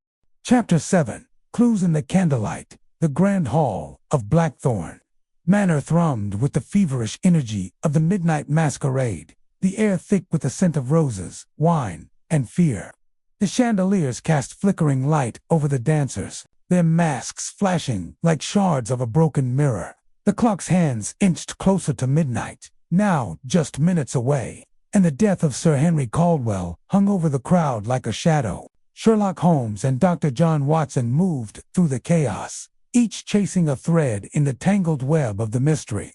Speaker 1: Chapter 7. Clues in the Candlelight. The Grand Hall of Blackthorn Manor thrummed with the feverish energy of the Midnight Masquerade, the air thick with the scent of roses, wine, and fear. The chandeliers cast flickering light over the dancers, their masks flashing like shards of a broken mirror. The clock's hands inched closer to midnight, now just minutes away, and the death of Sir Henry Caldwell hung over the crowd like a shadow. Sherlock Holmes and Dr. John Watson moved through the chaos, each chasing a thread in the tangled web of the mystery.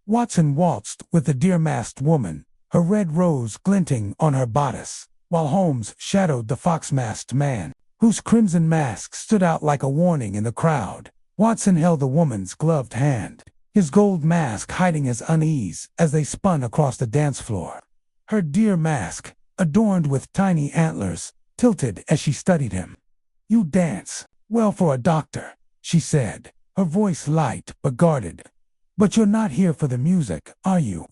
Speaker 1: Watson waltzed with the deer-masked woman, her red rose glinting on her bodice, while Holmes shadowed the fox-masked man, whose crimson mask stood out like a warning in the crowd. Watson held the woman's gloved hand, his gold mask hiding his unease as they spun across the dance floor. Her deer mask, adorned with tiny antlers, tilted as she studied him. "You dance well for a doctor," she said, her voice light but guarded. "But you're not here for the music, are you?"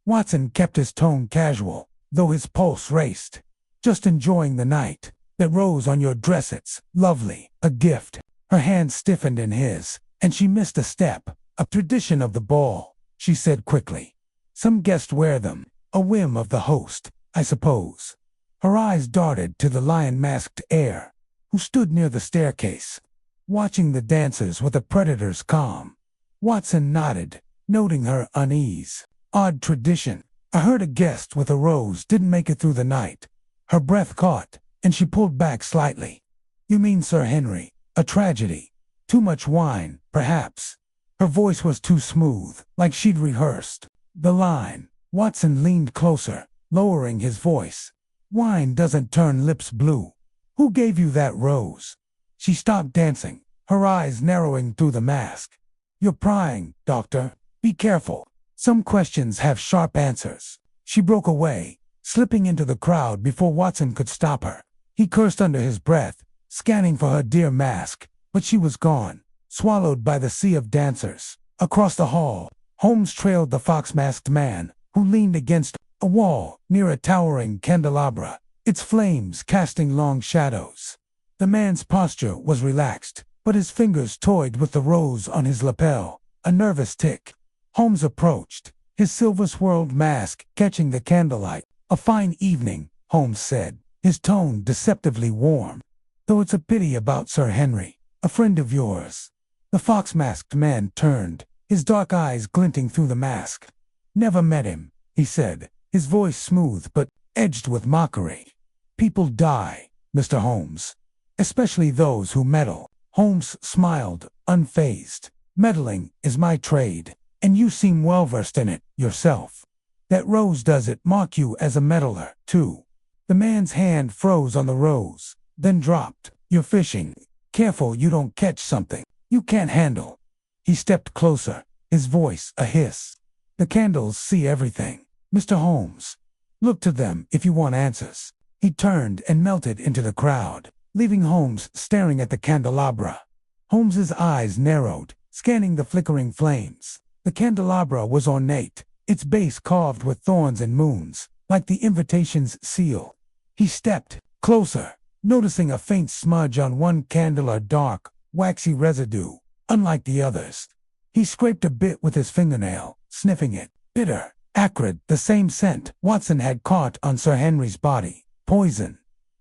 Speaker 1: Watson kept his tone casual, though his pulse raced. "Just enjoying the night. That rose on your dress, it's lovely, a gift." Her hand stiffened in his, and she missed a step. "A tradition of the ball," she said quickly. "Some guests wear them, a whim of the host, I suppose." Her eyes darted to the lion-masked heir, who stood near the staircase, watching the dancers with a predator's calm. Watson nodded, noting her unease. "Odd tradition. I heard a guest with a rose didn't make it through the night." Her breath caught, and she pulled back slightly. "You mean Sir Henry? A tragedy? Too much wine, perhaps?" Her voice was too smooth, like she'd rehearsed the line. Watson leaned closer, lowering his voice. "Wine doesn't turn lips blue. Who gave you that rose?" She stopped dancing, her eyes narrowing through the mask. "You're prying, Doctor. Be careful. Some questions have sharp answers." She broke away, slipping into the crowd before Watson could stop her. He cursed under his breath, scanning for her deer mask, but she was gone, swallowed by the sea of dancers. Across the hall, Holmes trailed the fox-masked man, who leaned against a wall near a towering candelabra, its flames casting long shadows. The man's posture was relaxed, but his fingers toyed with the rose on his lapel, a nervous tick. Holmes approached, his silver-swirled mask catching the candlelight. "A fine evening," Holmes said, his tone deceptively warm. "Though it's a pity about Sir Henry, a friend of yours." The fox-masked man turned, his dark eyes glinting through the mask. "Never met him," he said, his voice smooth but edged with mockery. "People die, Mr. Holmes. Especially those who meddle." Holmes smiled, unfazed. "Meddling is my trade, and you seem well-versed in it, yourself. That rose does it mark you as a meddler, too." The man's hand froze on the rose, then dropped. "You're fishing. Careful you don't catch something you can't handle." He stepped closer, his voice a hiss. "The candles see everything, Mr. Holmes. Look to them if you want answers." He turned and melted into the crowd, leaving Holmes staring at the candelabra. Holmes's eyes narrowed, scanning the flickering flames. The candelabra was ornate, its base carved with thorns and moons, like the invitation's seal. He stepped closer, noticing a faint smudge on one candle, a dark, waxy residue, unlike the others. He scraped a bit with his fingernail, sniffing it. Bitter, acrid, the same scent Watson had caught on Sir Henry's body. Poison.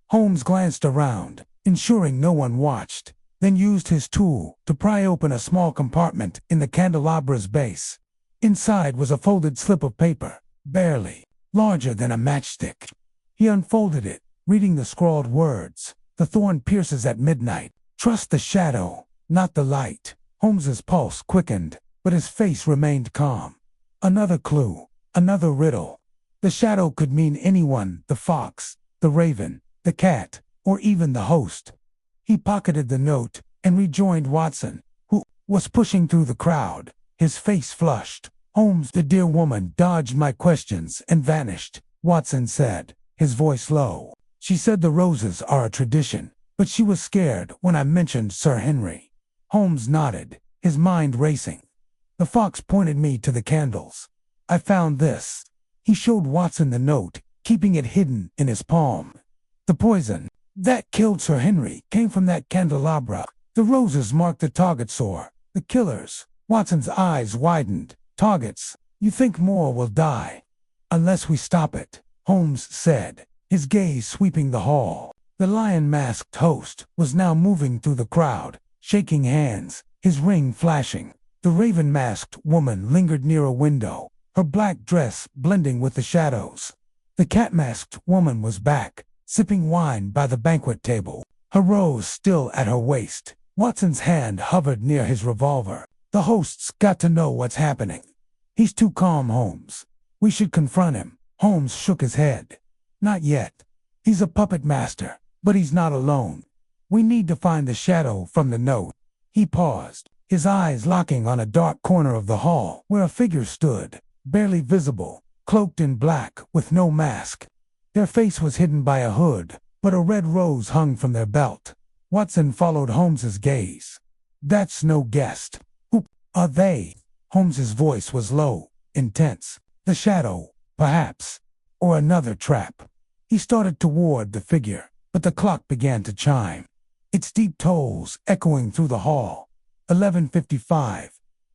Speaker 1: Holmes glanced around, ensuring no one watched, then used his tool to pry open a small compartment in the candelabra's base. Inside was a folded slip of paper, barely larger than a matchstick. He unfolded it, reading the scrawled words. The thorn pierces at midnight. Trust the shadow, not the light. Holmes's pulse quickened, but his face remained calm. Another clue, another riddle. The shadow could mean anyone, the fox, the raven, the cat, or even the host. He pocketed the note and rejoined Watson, who was pushing through the crowd, his face flushed. Holmes, the dear woman, dodged my questions and vanished, Watson said, his voice low. She said the roses are a tradition, but she was scared when I mentioned Sir Henry. Holmes nodded, his mind racing. The fox pointed me to the candles. I found this. He showed Watson the note, keeping it hidden in his palm. The poison that killed Sir Henry came from that candelabra. The roses marked the target sore. The killers. Watson's eyes widened. Targets. You think more will die. Unless we stop it, Holmes said, his gaze sweeping the hall. The lion-masked host was now moving through the crowd, shaking hands, his ring flashing. The raven-masked woman lingered near a window, her black dress blending with the shadows. The cat-masked woman was back, sipping wine by the banquet table, her rose still at her waist. Watson's hand hovered near his revolver. The host's got to know what's happening. He's too calm, Holmes. We should confront him. Holmes shook his head. Not yet. He's a puppet master, but he's not alone. We need to find the shadow from the note. He paused, his eyes locking on a dark corner of the hall where a figure stood, barely visible, cloaked in black with no mask. Their face was hidden by a hood, but a red rose hung from their belt. Watson followed Holmes's gaze. That's no guest. Who are they? Holmes's voice was low, intense. The shadow, perhaps, or another trap. He started toward the figure, but the clock began to chime, its deep tolls echoing through the hall. 11:55,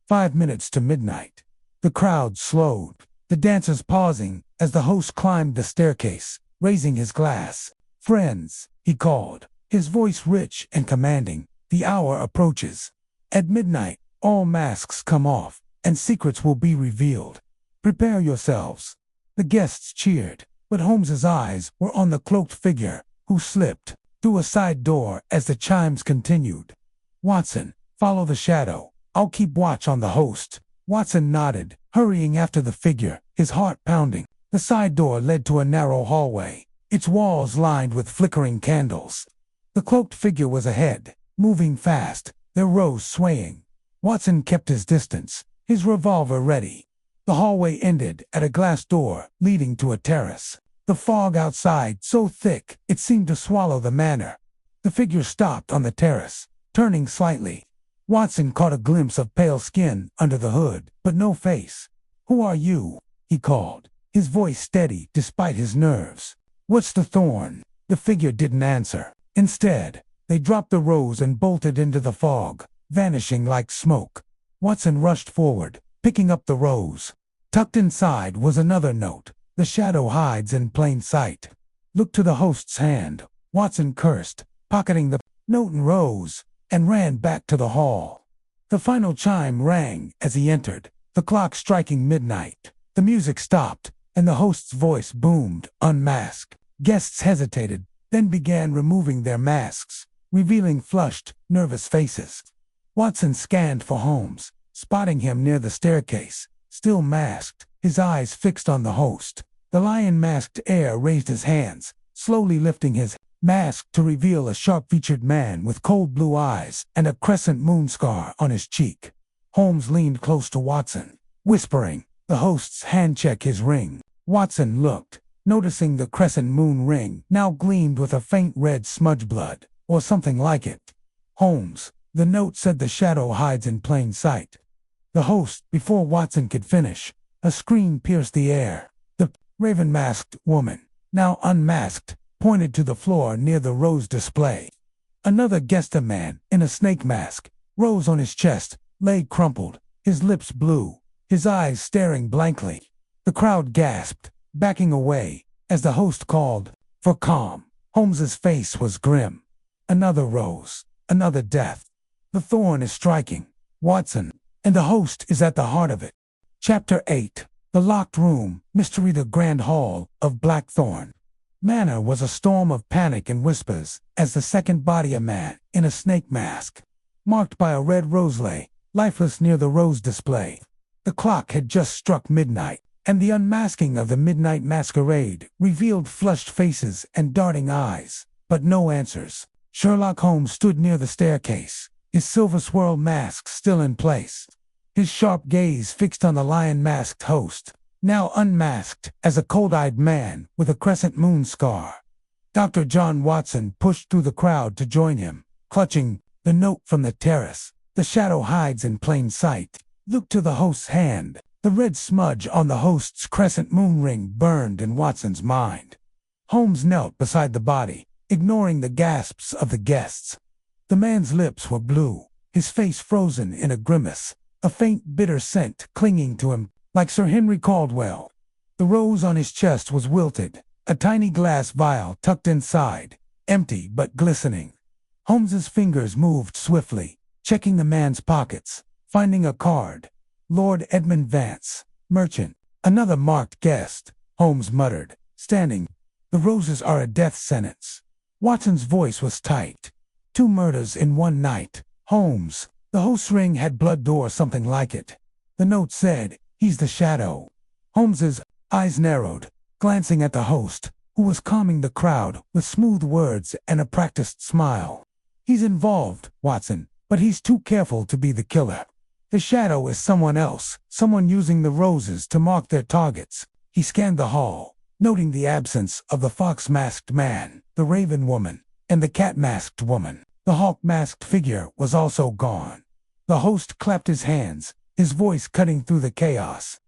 Speaker 1: 5 minutes to midnight. The crowd slowed, the dancers pausing as the host climbed the staircase, raising his glass. Friends, he called, his voice rich and commanding, the hour approaches. At midnight, all masks come off, and secrets will be revealed. Prepare yourselves. The guests cheered, but Holmes's eyes were on the cloaked figure, who slipped through a side door as the chimes continued. Watson, follow the shadow. I'll keep watch on the host. Watson nodded, hurrying after the figure, his heart pounding. The side door led to a narrow hallway, its walls lined with flickering candles. The cloaked figure was ahead, moving fast, their rose swaying. Watson kept his distance, his revolver ready. The hallway ended at a glass door leading to a terrace. The fog outside so thick it seemed to swallow the manor. The figure stopped on the terrace, turning slightly. Watson caught a glimpse of pale skin under the hood, but no face. Who are you? He called, his voice steady despite his nerves. What's the thorn? The figure didn't answer. Instead, they dropped the rose and bolted into the fog, vanishing like smoke. Watson rushed forward, picking up the rose. Tucked inside was another note. The shadow hides in plain sight. Look to the host's hand. Watson cursed, pocketing the note and rose, and ran back to the hall. The final chime rang as he entered, the clock striking midnight. The music stopped, and the host's voice boomed, unmasked. Guests hesitated, then began removing their masks, revealing flushed, nervous faces. Watson scanned for Holmes, spotting him near the staircase, still masked, his eyes fixed on the host. The lion-masked heir raised his hands, slowly lifting his mask to reveal a sharp-featured man with cold blue eyes and a crescent moon scar on his cheek. Holmes leaned close to Watson, whispering, the host's hand check his ring. Watson looked, noticing the crescent moon ring now gleamed with a faint red smudge blood, or something like it. Holmes, the note said the shadow hides in plain sight. The host, before Watson could finish, a scream pierced the air. The raven-masked woman, now unmasked, pointed to the floor near the rose display. Another guessed a man, in a snake mask, rose on his chest, lay crumpled, his lips blue, his eyes staring blankly. The crowd gasped, backing away, as the host called for calm. Holmes's face was grim. Another rose, another death. The thorn is striking, Watson, and the host is at the heart of it. Chapter 8. The Locked Room, Mystery. The Grand Hall of Blackthorn. Manor was a storm of panic and whispers as the second body, a man in a snake mask, marked by a red rose, lay lifeless near the rose display. The clock had just struck midnight, and the unmasking of the Midnight Masquerade revealed flushed faces and darting eyes, but no answers. Sherlock Holmes stood near the staircase, his silver swirl mask still in place, his sharp gaze fixed on the lion-masked host, now unmasked as a cold-eyed man with a crescent moon scar. Dr. John Watson pushed through the crowd to join him, clutching the note from the terrace. The shadow hides in plain sight. Look to the host's hand. The red smudge on the host's crescent moon ring burned in Watson's mind. Holmes knelt beside the body, ignoring the gasps of the guests. The man's lips were blue, his face frozen in a grimace, a faint bitter scent clinging to him, like Sir Henry Caldwell. The rose on his chest was wilted, a tiny glass vial tucked inside, empty but glistening. Holmes's fingers moved swiftly, checking the man's pockets, finding a card. Lord Edmund Vance, merchant. Another marked guest, Holmes muttered, standing. The roses are a death sentence. Watson's voice was tight. 2 murders in one night. Holmes. The host's ring had blood or something like it. The note said, "He's the shadow." Holmes's eyes narrowed, glancing at the host, who was calming the crowd with smooth words and a practiced smile. "He's involved, Watson, but he's too careful to be the killer. The shadow is someone else, someone using the roses to mark their targets." He scanned the hall, noting the absence of the fox-masked man, the raven woman, and the cat-masked woman. The hawk-masked figure was also gone. The host clapped his hands, his voice cutting through the chaos.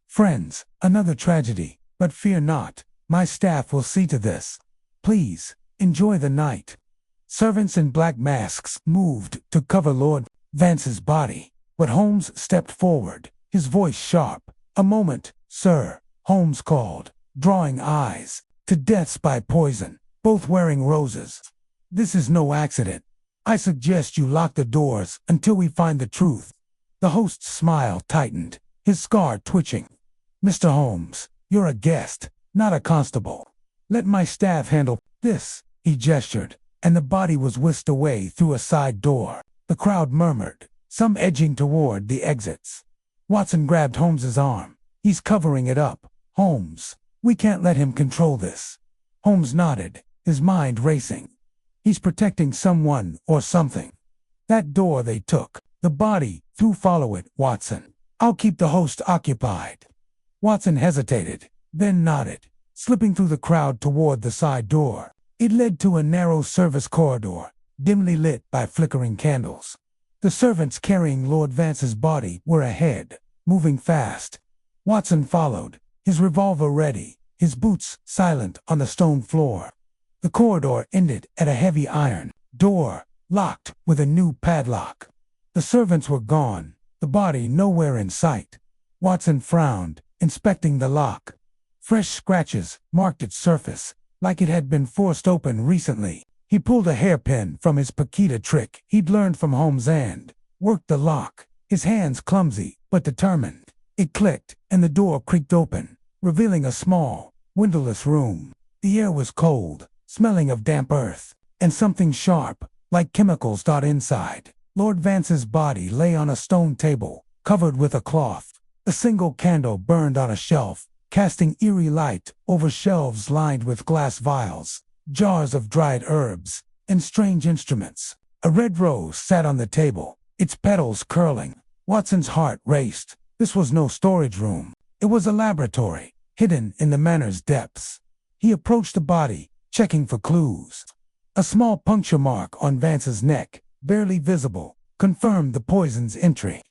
Speaker 1: "Friends, another tragedy, but fear not. My staff will see to this. Please, enjoy the night." Servants in black masks moved to cover Lord Vance's body, but Holmes stepped forward, his voice sharp. "A moment, sir," Holmes called, drawing eyes. "To deaths by poison, both wearing roses. This is no accident. I suggest you lock the doors until we find the truth." The host's smile tightened, his scar twitching. "Mr. Holmes, you're a guest, not a constable. Let my staff handle this." He gestured, and the body was whisked away through a side door. The crowd murmured, some edging toward the exits. Watson grabbed Holmes's arm. "He's covering it up. Holmes, we can't let him control this." Holmes nodded, his mind racing. "He's protecting someone or something. That door they took, the body, follow it, Watson. I'll keep the host occupied." Watson hesitated, then nodded, slipping through the crowd toward the side door. It led to a narrow service corridor, dimly lit by flickering candles. The servants carrying Lord Vance's body were ahead, moving fast. Watson followed, his revolver ready, his boots silent on the stone floor. The corridor ended at a heavy iron door, locked with a new padlock. The servants were gone, the body nowhere in sight. Watson frowned, inspecting the lock. Fresh scratches marked its surface, like it had been forced open recently. He pulled a hairpin from his Paquita trick he'd learned from Holmes and worked the lock, his hands clumsy but determined. It clicked, and the door creaked open, revealing a small, windowless room. The air was cold, smelling of damp earth, and something sharp, like chemicals, inside. Lord Vance's body lay on a stone table, covered with a cloth. A single candle burned on a shelf, casting eerie light over shelves lined with glass vials, jars of dried herbs, and strange instruments. A red rose sat on the table, its petals curling. Watson's heart raced. This was no storage room. It was a laboratory, hidden in the manor's depths. He approached the body, checking for clues. A small puncture mark on Vance's neck, barely visible, confirmed the poison's entry.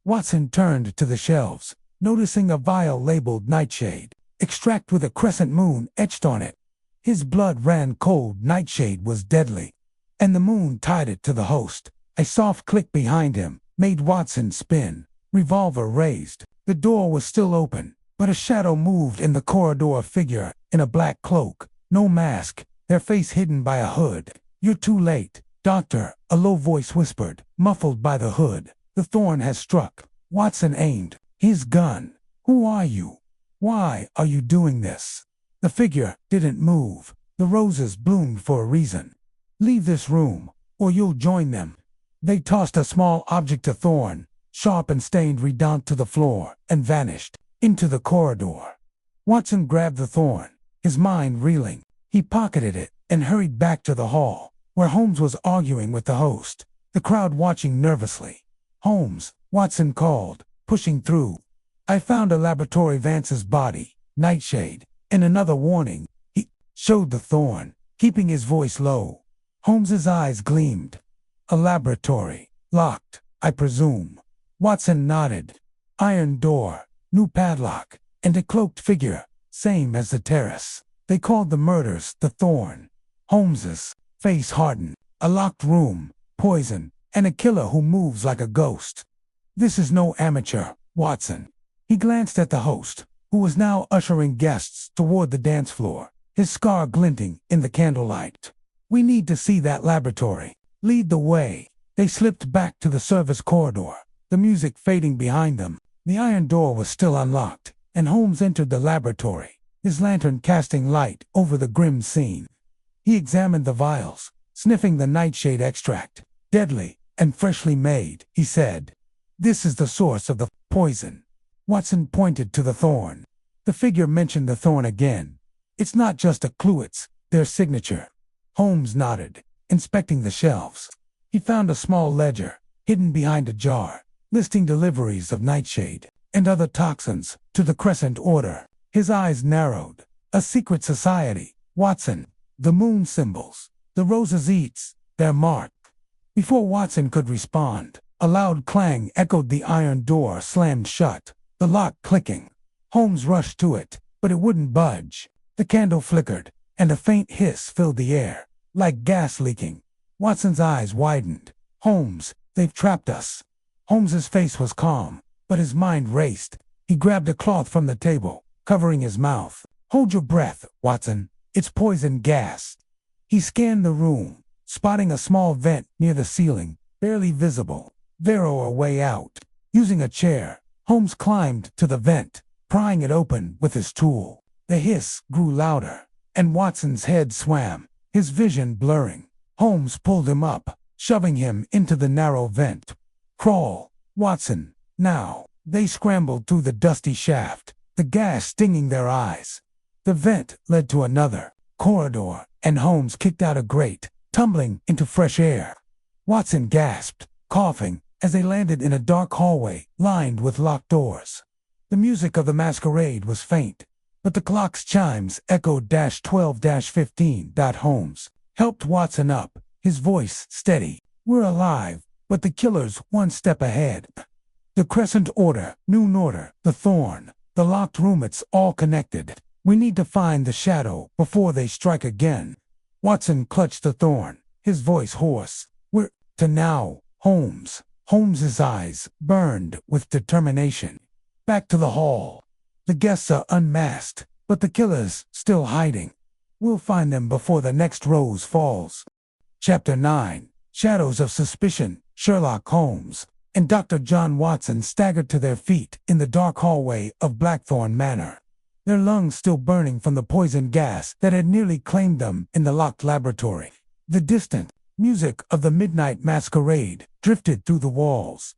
Speaker 1: Watson turned to the shelves, noticing a vial labeled Nightshade, extract with a crescent moon etched on it. His blood ran cold. Nightshade was deadly, and the moon tied it to the host. A soft click behind him made Watson spin, revolver raised. The door was still open, but a shadow moved in the corridor. A figure in a black cloak, no mask, their face hidden by a hood. "You're too late, Doctor," a low voice whispered, muffled by the hood. "The thorn has struck." Watson aimed his gun. "Who are you? Why are you doing this?" The figure didn't move. The roses bloomed for a reason. Leave this room, or you'll join them. They tossed a small object to Thorn, sharp and stained, redount to the floor, and vanished into the corridor. Watson grabbed the thorn, his mind reeling. He pocketed it and hurried back to the hall, where Holmes was arguing with the host, the crowd watching nervously. "Holmes," Watson called, pushing through. "I found a laboratory Vance's body, nightshade, and another warning." He showed the thorn, keeping his voice low. Holmes's eyes gleamed. "A laboratory, locked, I presume." Watson nodded. "Iron door, new padlock, and a cloaked figure, same as the terrace. They called the murders the Thorn." Holmes's face hardened. "A locked room, poison, and a killer who moves like a ghost. This is no amateur, Watson." He glanced at the host, who was now ushering guests toward the dance floor, his scar glinting in the candlelight. "We need to see that laboratory. Lead the way." They slipped back to the service corridor, the music fading behind them. The iron door was still unlocked, and Holmes entered the laboratory, his lantern casting light over the grim scene. He examined the vials, sniffing the nightshade extract. "Deadly and freshly made," he said. "This is the source of the poison." Watson pointed to the thorn. The figure mentioned the thorn again. "It's not just a clue, it's their signature." Holmes nodded, inspecting the shelves. He found a small ledger, hidden behind a jar, listing deliveries of nightshade and other toxins to the Crescent Order. His eyes narrowed. "A secret society, Watson. The moon symbols, the roses eats, their mark." Before Watson could respond, a loud clang echoed. The iron door slammed shut, the lock clicking. Holmes rushed to it, but it wouldn't budge. The candle flickered, and a faint hiss filled the air, like gas leaking. Watson's eyes widened. "Holmes, they've trapped us." Holmes's face was calm, but his mind raced. He grabbed a cloth from the table, covering his mouth. "Hold your breath, Watson. It's poison gas." He scanned the room, spotting a small vent near the ceiling, barely visible. There a way out. Using a chair, Holmes climbed to the vent, prying it open with his tool. The hiss grew louder, and Watson's head swam, his vision blurring. Holmes pulled him up, shoving him into the narrow vent. "Crawl, Watson, now." They scrambled through the dusty shaft, the gas stinging their eyes. The vent led to another corridor, and Holmes kicked out a grate, tumbling into fresh air. Watson gasped, coughing, as they landed in a dark hallway lined with locked doors. The music of the masquerade was faint, but the clock's chimes echoed -12-15. Holmes helped Watson up, his voice steady. "We're alive, but the killer's one step ahead. The Crescent Order, Noon Order, the Thorn, the locked room, it's all connected. We need to find the shadow before they strike again." Watson clutched the thorn, his voice hoarse. "We're to now, Holmes." Holmes's eyes burned with determination. "Back to the hall. The guests are unmasked, but the killer's still hiding. We'll find them before the next rose falls." Chapter 9. Shadows of Suspicion. Sherlock Holmes and Dr. John Watson staggered to their feet in the dark hallway of Blackthorn Manor, their lungs still burning from the poison gas that had nearly claimed them in the locked laboratory. The distant music of the Midnight Masquerade drifted through the walls,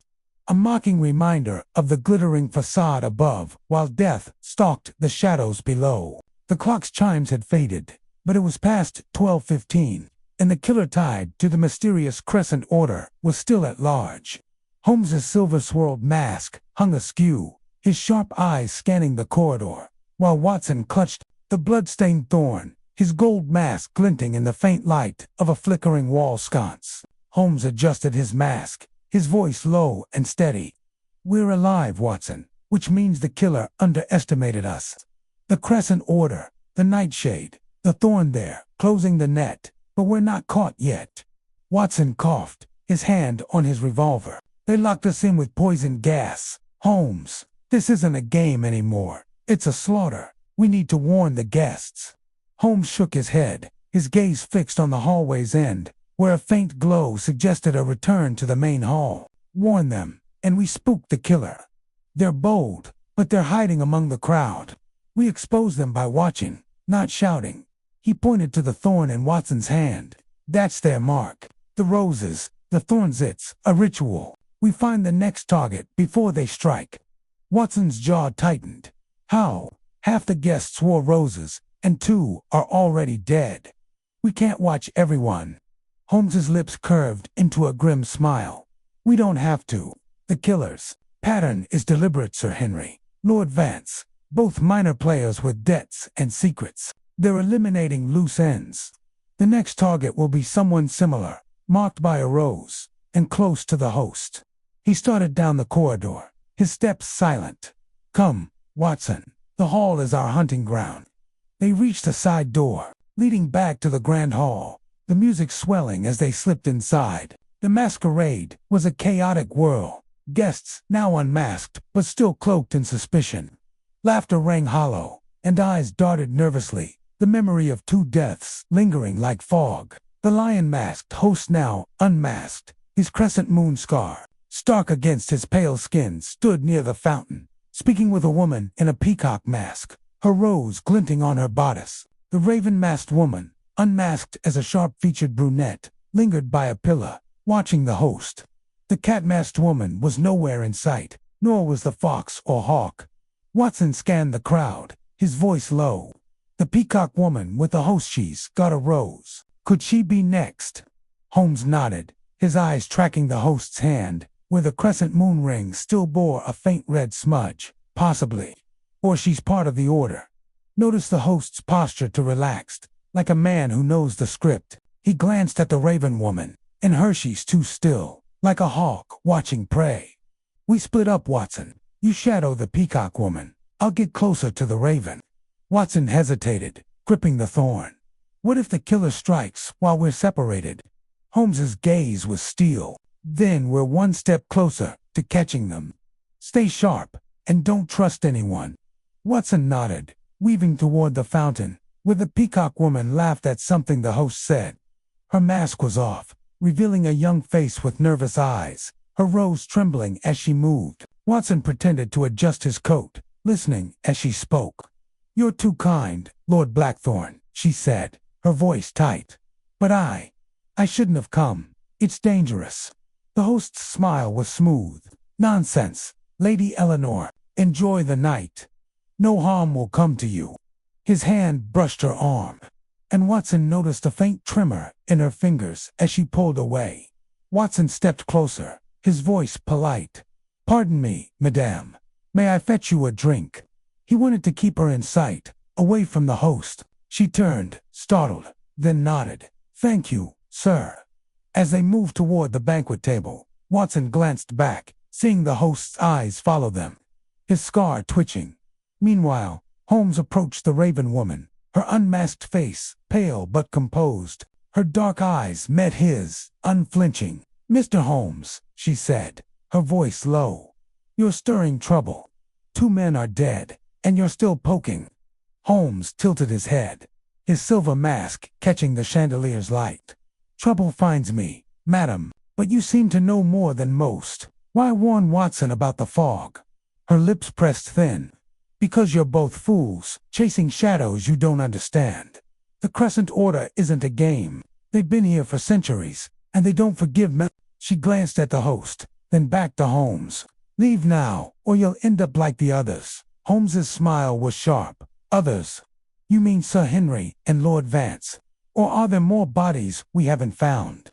Speaker 1: a mocking reminder of the glittering facade above, while death stalked the shadows below. The clock's chimes had faded, but it was past 12:15, and the killer tied to the mysterious Crescent Order was still at large. Holmes's silver-swirled mask hung askew, his sharp eyes scanning the corridor, while Watson clutched the blood-stained thorn, his gold mask glinting in the faint light of a flickering wall sconce. Holmes adjusted his mask, his voice low and steady. "We're alive, Watson, which means the killer underestimated us. The Crescent Order, the nightshade, the thorn there, closing the net, but we're not caught yet." Watson coughed, his hand on his revolver. "They locked us in with poison gas. Holmes, this isn't a game anymore. It's a slaughter. We need to warn the guests." Holmes shook his head, his gaze fixed on the hallway's end, where a faint glow suggested a return to the main hall. "Warn them, and we spook the killer. They're bold, but they're hiding among the crowd. We expose them by watching. Not shouting, he pointed to the thorn in Watson's hand. That's their mark. The roses, the thorns, it's a ritual. We find the next target before they strike. Watson's jaw tightened. How? Half the guests wore roses, and 2 are already dead. We can't watch everyone. Holmes's lips curved into a grim smile. We don't have to. The killer's pattern is deliberate, Sir Henry. Lord Vance, both minor players with debts and secrets. They're eliminating loose ends. The next target will be someone similar, marked by a rose, and close to the host. He started down the corridor, his steps silent. Come, Watson. The hall is our hunting ground. They reached a side door, leading back to the grand hall, the music swelling as they slipped inside. The masquerade was a chaotic whirl, guests now unmasked but still cloaked in suspicion. Laughter rang hollow, and eyes darted nervously, the memory of 2 deaths lingering like fog. The lion-masked host now unmasked, his crescent moon scar stark against his pale skin, stood near the fountain, speaking with a woman in a peacock mask, her rose glinting on her bodice. The raven-masked woman, unmasked as a sharp-featured brunette, lingered by a pillar, watching the host. The cat-masked woman was nowhere in sight, nor was the fox or hawk. Watson scanned the crowd, his voice low. The peacock woman with the host, she's got a rose. Could she be next? Holmes nodded, his eyes tracking the host's hand, where the crescent moon ring still bore a faint red smudge. Possibly. Or she's part of the order. Notice the host's posture to relaxed, like a man who knows the script. He glanced at the raven woman, and her she's too still, like a hawk watching prey. We split up, Watson. You shadow the peacock woman. I'll get closer to the raven. Watson hesitated, gripping the thorn. What if the killer strikes while we're separated? Holmes's gaze was steel. Then we're one step closer to catching them. Stay sharp, and don't trust anyone. Watson nodded, weaving toward the fountain, where the peacock woman laughed at something the host said. Her mask was off, revealing a young face with nervous eyes, her rose trembling as she moved. Watson pretended to adjust his coat, listening as she spoke. You're too kind, Lord Blackthorne, she said, her voice tight. But I shouldn't have come. It's dangerous. The host's smile was smooth. Nonsense, Lady Eleanor. Enjoy the night. No harm will come to you. His hand brushed her arm, and Watson noticed a faint tremor in her fingers as she pulled away. Watson stepped closer, his voice polite. Pardon me, madame. May I fetch you a drink? He wanted to keep her in sight, away from the host. She turned, startled, then nodded. Thank you, sir. As they moved toward the banquet table, Watson glanced back, seeing the host's eyes follow them, his scar twitching. Meanwhile, Holmes approached the raven woman, her unmasked face, pale but composed. Her dark eyes met his, unflinching. Mr. Holmes, she said, her voice low. You're stirring trouble. 2 men are dead, and you're still poking. Holmes tilted his head, his silver mask catching the chandelier's light. Trouble finds me, madam, but you seem to know more than most. Why warn Watson about the fog? Her lips pressed thin. Because you're both fools, chasing shadows you don't understand. The Crescent Order isn't a game. They've been here for centuries, and they don't forgive me. She glanced at the host, then back to Holmes. Leave now, or you'll end up like the others. Holmes's smile was sharp. Others? You mean Sir Henry and Lord Vance? Or are there more bodies we haven't found?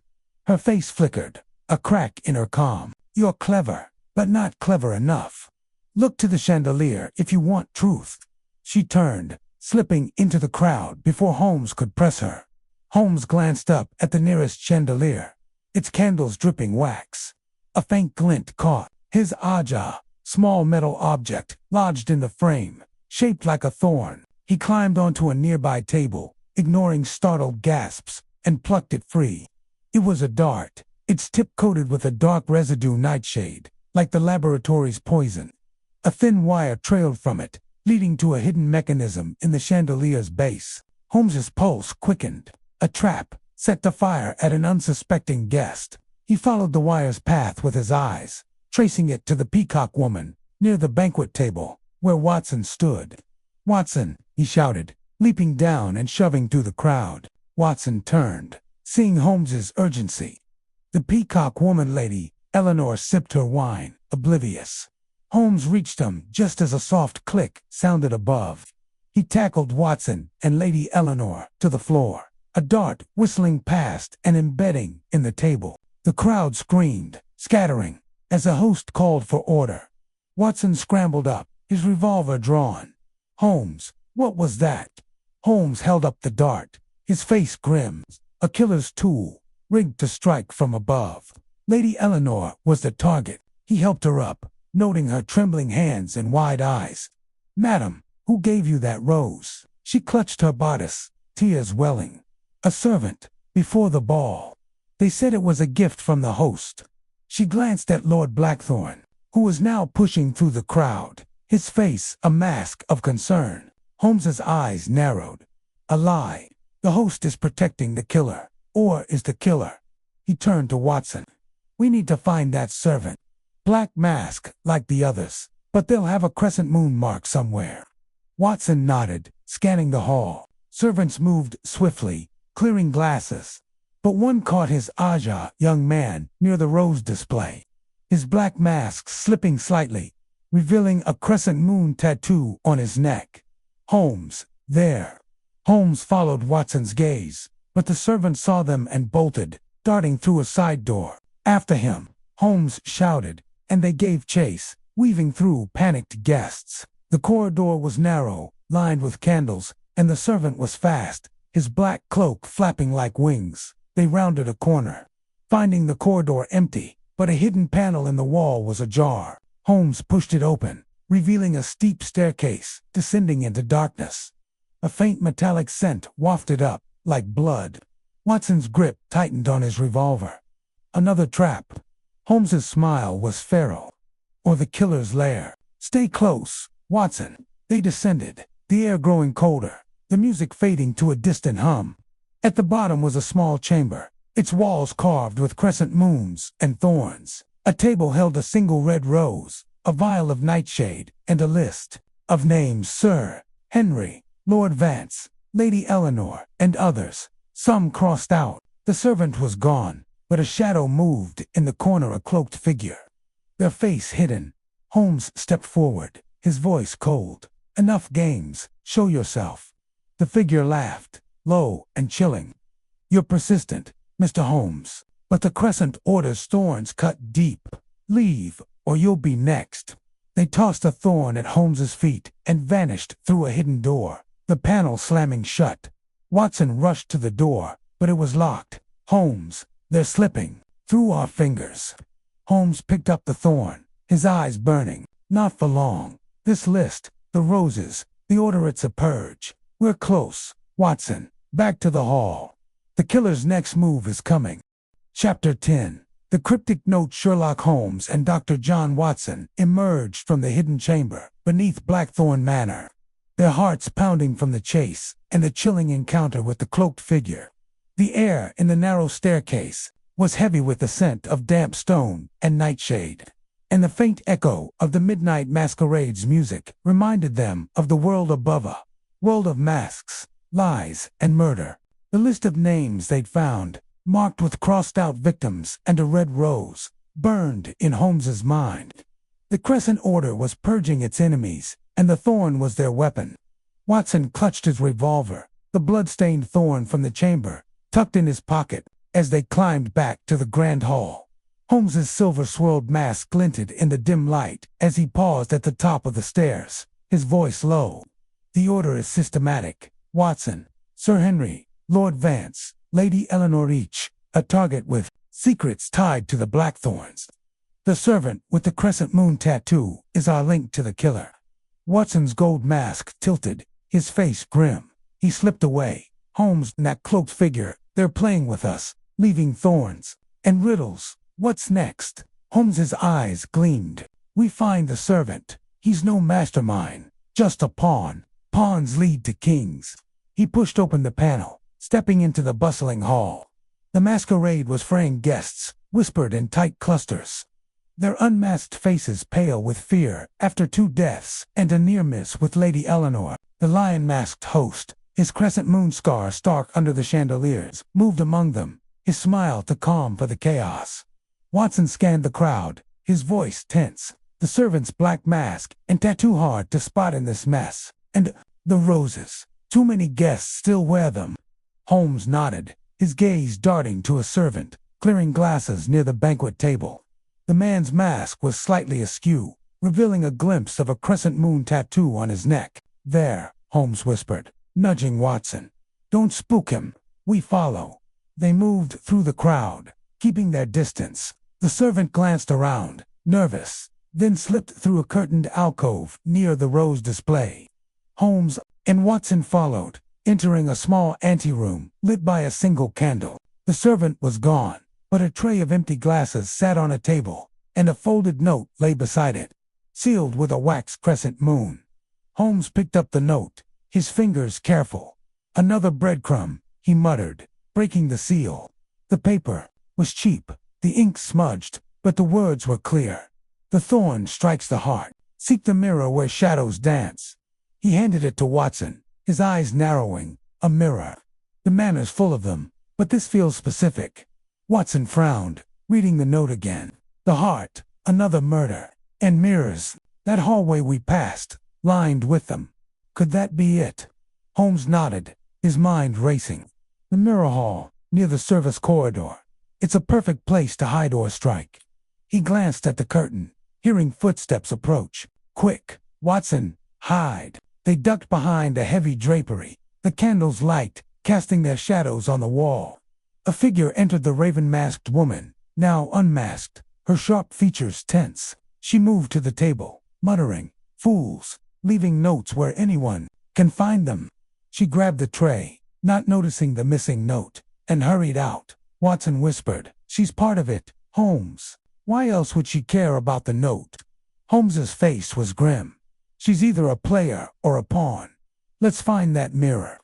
Speaker 1: Her face flickered, a crack in her calm. You're clever, but not clever enough. Look to the chandelier if you want truth. She turned, slipping into the crowd before Holmes could press her. Holmes glanced up at the nearest chandelier, its candles dripping wax. A faint glint caught his eye, small metal object lodged in the frame, shaped like a thorn. He climbed onto a nearby table, ignoring startled gasps, and plucked it free. It was a dart, its tip coated with a dark residue nightshade, like the laboratory's poison. A thin wire trailed from it, leading to a hidden mechanism in the chandelier's base. Holmes's pulse quickened. A trap, set to fire at an unsuspecting guest. He followed the wire's path with his eyes, tracing it to the peacock woman, near the banquet table, where Watson stood. Watson, he shouted, leaping down and shoving through the crowd. Watson turned, seeing Holmes's urgency. The peacock woman, Lady Eleanor, sipped her wine, oblivious. Holmes reached him just as a soft click sounded above. He tackled Watson and Lady Eleanor to the floor, a dart whistling past and embedding in the table. The crowd screamed, scattering, as the host called for order. Watson scrambled up, his revolver drawn. "Holmes, what was that?" Holmes held up the dart, his face grim, a killer's tool, rigged to strike from above. Lady Eleanor was the target. He helped her up, noting her trembling hands and wide eyes. "Madam, who gave you that rose?" She clutched her bodice, tears welling. "A servant, before the ball. They said it was a gift from the host." She glanced at Lord Blackthorne, who was now pushing through the crowd, his face a mask of concern. Holmes's eyes narrowed. A lie. The host is protecting the killer, or is the killer. He turned to Watson. "We need to find that servant. Black mask, like the others, but they'll have a crescent moon mark somewhere." Watson nodded, scanning the hall. Servants moved swiftly, clearing glasses. But one caught his eye, young man, near the rose display. His black mask slipping slightly, revealing a crescent moon tattoo on his neck. "Holmes, there." Holmes followed Watson's gaze, but the servant saw them and bolted, darting through a side door. "After him," Holmes shouted, and they gave chase, weaving through panicked guests. The corridor was narrow, lined with candles, and the servant was fast, his black cloak flapping like wings. They rounded a corner, finding the corridor empty, but a hidden panel in the wall was ajar. Holmes pushed it open, revealing a steep staircase descending into darkness. A faint metallic scent wafted up, like blood. Watson's grip tightened on his revolver. Another trap. Holmes's smile was feral. Or the killer's lair. "Stay close, Watson." They descended, the air growing colder, the music fading to a distant hum. At the bottom was a small chamber, its walls carved with crescent moons and thorns. A table held a single red rose, a vial of nightshade, and a list of names: Sir Henry, Lord Vance, Lady Eleanor, and others. Some crossed out. The servant was gone, but a shadow moved in the corner, a cloaked figure, their face hidden. Holmes stepped forward, his voice cold. "Enough games, show yourself." The figure laughed, low and chilling. "You're persistent, Mr. Holmes, but the crescent order's thorns cut deep. Leave, or you'll be next." They tossed a thorn at Holmes's feet and vanished through a hidden door, the panel slamming shut. Watson rushed to the door, but it was locked. "Holmes, they're slipping through our fingers." Holmes picked up the thorn, his eyes burning. "Not for long. This list, the roses, the order, it's a purge. We're close, Watson. Back to the hall. The killer's next move is coming." Chapter 10. The cryptic note. Sherlock Holmes and Dr. John Watson emerged from the hidden chamber beneath Blackthorn Manor, their hearts pounding from the chase and the chilling encounter with the cloaked figure. The air in the narrow staircase was heavy with the scent of damp stone and nightshade, and the faint echo of the Midnight Masquerade's music reminded them of the world above, a world of masks, lies, and murder. The list of names they'd found, marked with crossed-out victims and a red rose, burned in Holmes's mind. The Crescent Order was purging its enemies, and the thorn was their weapon. Watson clutched his revolver, the blood-stained thorn from the chamber, tucked in his pocket, as they climbed back to the grand hall. Holmes's silver-swirled mask glinted in the dim light as he paused at the top of the stairs, his voice low. "The order is systematic, Watson. Sir Henry, Lord Vance, Lady Eleanor, each a target with secrets tied to the Blackthorns. The servant with the crescent moon tattoo is our link to the killer." Watson's gold mask tilted, his face grim. He slipped away. "Holmes, and that cloaked figure, they're playing with us, leaving thorns and riddles. What's next?" Holmes's eyes gleamed. "We find the servant. He's no mastermind, just a pawn. Pawns lead to kings." He pushed open the panel, stepping into the bustling hall. The masquerade was fraying. Guests whispered in tight clusters, their unmasked faces pale with fear after 2 deaths and a near miss with Lady Eleanor. The lion-masked host, His crescent moon scar stark under the chandeliers, moved among them, his smile to calm for the chaos. Watson scanned the crowd, his voice tense. The servant's black mask and tattoo hard to spot in this mess. And the roses. Too many guests still wear them. Holmes nodded, his gaze darting to a servant, clearing glasses near the banquet table. The man's mask was slightly askew, revealing a glimpse of a crescent moon tattoo on his neck. "There," Holmes whispered, nudging Watson. "Don't spook him. We follow." They moved through the crowd, keeping their distance. The servant glanced around, nervous, then slipped through a curtained alcove near the rose display. Holmes and Watson followed, entering a small anteroom lit by a single candle. The servant was gone, but a tray of empty glasses sat on a table, and a folded note lay beside it, sealed with a wax crescent moon. Holmes picked up the note, his fingers careful. "Another breadcrumb," he muttered, breaking the seal. The paper was cheap, the ink smudged, but the words were clear. "The thorn strikes the heart. Seek the mirror where shadows dance." He handed it to Watson, his eyes narrowing. "A mirror. The manor's full of them, but this feels specific." Watson frowned, reading the note again. "The heart, another murder, and mirrors. That hallway we passed, lined with them. Could that be it?" Holmes nodded, his mind racing. "The mirror hall, near the service corridor. It's a perfect place to hide or strike." He glanced at the curtain, hearing footsteps approach. "Quick, Watson, hide." They ducked behind a heavy drapery, the candles light, casting their shadows on the wall. A figure entered the raven-masked woman, now unmasked, her sharp features tense. She moved to the table, muttering, "Fools, leaving notes where anyone can find them." She grabbed the tray, not noticing the missing note, and hurried out. Watson whispered, "She's part of it, Holmes. Why else would she care about the note?" Holmes's face was grim. "She's either a player or a pawn. Let's find that mirror."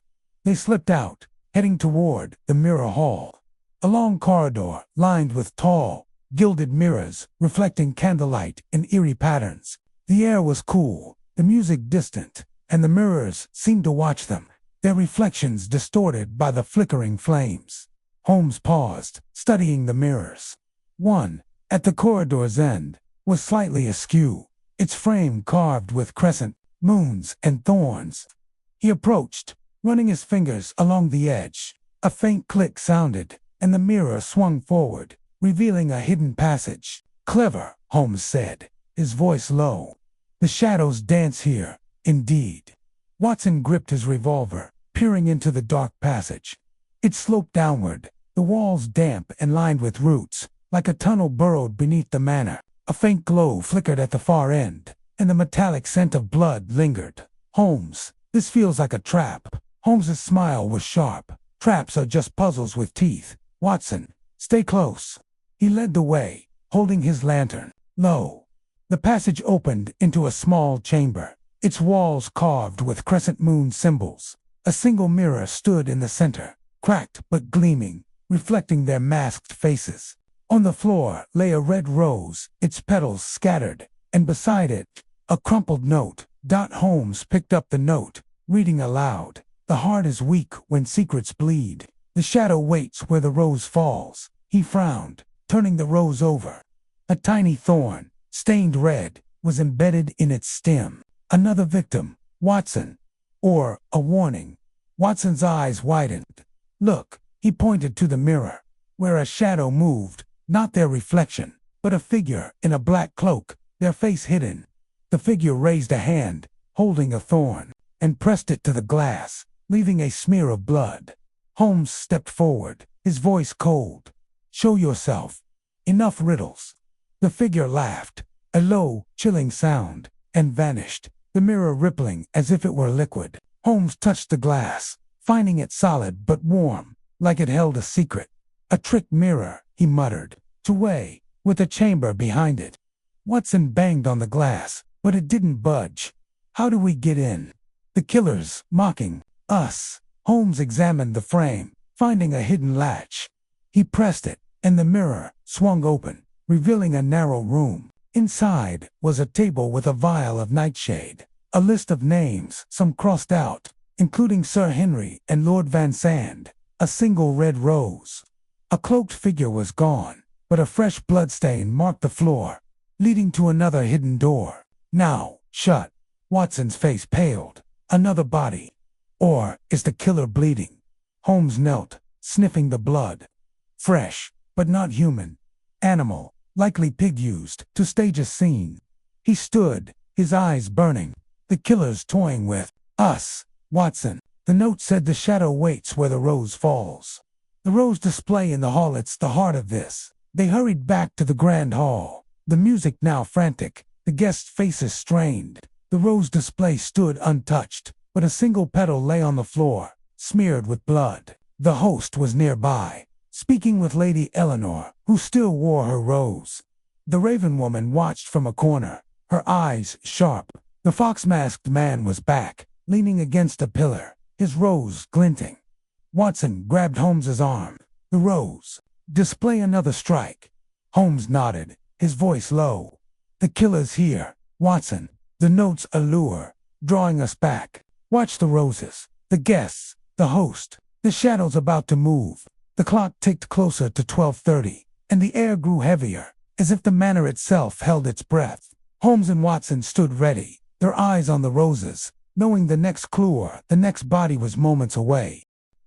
Speaker 1: They slipped out, heading toward the mirror hall. A long corridor lined with tall, gilded mirrors, reflecting candlelight in eerie patterns. The air was cool, the music distant, and the mirrors seemed to watch them, their reflections distorted by the flickering flames. Holmes paused, studying the mirrors. One, at the corridor's end, was slightly askew, its frame carved with crescent moons and thorns. He approached, running his fingers along the edge. A faint click sounded, and the mirror swung forward, revealing a hidden passage. "Clever," Holmes said, his voice low. "The shadows dance here, indeed." Watson gripped his revolver, peering into the dark passage. It sloped downward, the walls damp and lined with roots, like a tunnel burrowed beneath the manor. A faint glow flickered at the far end, and the metallic scent of blood lingered. "Holmes, this feels like a trap." Holmes's smile was sharp. "Traps are just puzzles with teeth. Watson, stay close." He led the way, holding his lantern low. The passage opened into a small chamber, its walls carved with crescent moon symbols. A single mirror stood in the center, cracked but gleaming, reflecting their masked faces. On the floor lay a red rose, its petals scattered, and beside it, a crumpled note. Holmes picked up the note, reading aloud. "The heart is weak when secrets bleed. The shadow waits where the rose falls." He frowned, turning the rose over. A tiny thorn, stained red, was embedded in its stem. "Another victim, Watson." Or a warning. Watson's eyes widened. "Look," he pointed to the mirror, where a shadow moved, not their reflection, but a figure in a black cloak, their face hidden. The figure raised a hand, holding a thorn, and pressed it to the glass, leaving a smear of blood. Holmes stepped forward, his voice cold. "Show yourself. Enough riddles." The figure laughed, a low, chilling sound, and vanished, the mirror rippling as if it were liquid. Holmes touched the glass, finding it solid but warm, like it held a secret. "A trick mirror," he muttered, "two-way, with a chamber behind it." Watson banged on the glass, but it didn't budge. "How do we get in?" "The killer's mocking us." Holmes examined the frame, finding a hidden latch. He pressed it, and the mirror swung open, revealing a narrow room. Inside was a table with a vial of nightshade, a list of names, some crossed out, including Sir Henry and Lord Van Sand, a single red rose. A cloaked figure was gone, but a fresh bloodstain marked the floor, leading to another hidden door, now shut. Watson's face paled. Another body. Or is the killer bleeding? Holmes knelt, sniffing the blood. Fresh, but not human. Animal, likely pig used to stage a scene. He stood, his eyes burning. The killer's toying with us, Watson. The note said the shadow waits where the rose falls. The rose display in the hall, it's the heart of this. They hurried back to the grand hall, the music now frantic, the guests' faces strained. The rose display stood untouched, but a single petal lay on the floor, smeared with blood. The host was nearby, speaking with Lady Eleanor, who still wore her rose. The Raven woman watched from a corner, her eyes sharp. The fox-masked man was back, leaning against a pillar, his rose glinting. Watson grabbed Holmes's arm. The rose. Display another strike. Holmes nodded, his voice low. The killer's here, Watson. The note's allure, drawing us back. Watch the roses, the guests, the host, the shadows about to move. The clock ticked closer to 12:30, and the air grew heavier, as if the manor itself held its breath. Holmes and Watson stood ready, their eyes on the roses, knowing the next clue or the next body was moments away.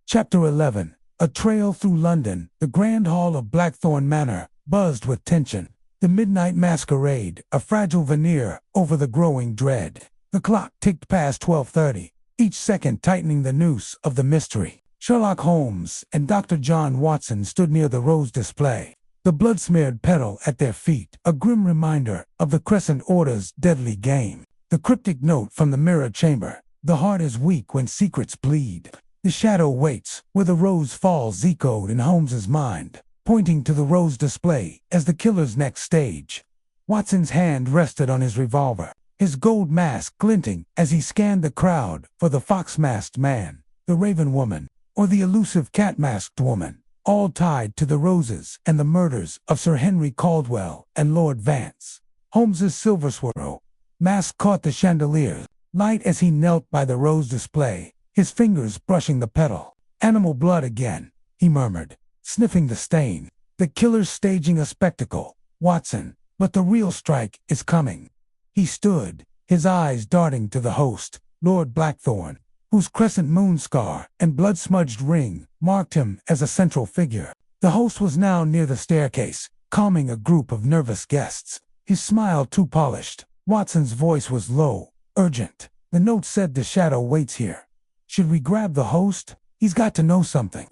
Speaker 1: Chapter 11. A trail through London. The grand hall of Blackthorn Manor buzzed with tension. The midnight masquerade, a fragile veneer over the growing dread. The clock ticked past 12:30, each second tightening the noose of the mystery. Sherlock Holmes and Dr. John Watson stood near the rose display, the blood-smeared petal at their feet, a grim reminder of the Crescent Order's deadly game. The cryptic note from the mirror chamber, the heart is weak when secrets bleed. The shadow waits where the rose falls echoed in Holmes's mind, pointing to the rose display as the killer's next stage. Watson's hand rested on his revolver, his gold mask glinting as he scanned the crowd for the fox-masked man, the Raven woman, or the elusive cat-masked woman, all tied to the roses and the murders of Sir Henry Caldwell and Lord Vance. Holmes's silver swirl mask caught the chandelier, light as he knelt by the rose display, his fingers brushing the petal. Animal blood again, he murmured, sniffing the stain. The killer's staging a spectacle, Watson, but the real strike is coming. He stood, his eyes darting to the host, Lord Blackthorn, whose crescent moon scar and blood-smudged ring marked him as a central figure. The host was now near the staircase, calming a group of nervous guests, his smile too polished. Watson's voice was low, urgent. The note said the shadow waits here. Should we grab the host? He's got to know something.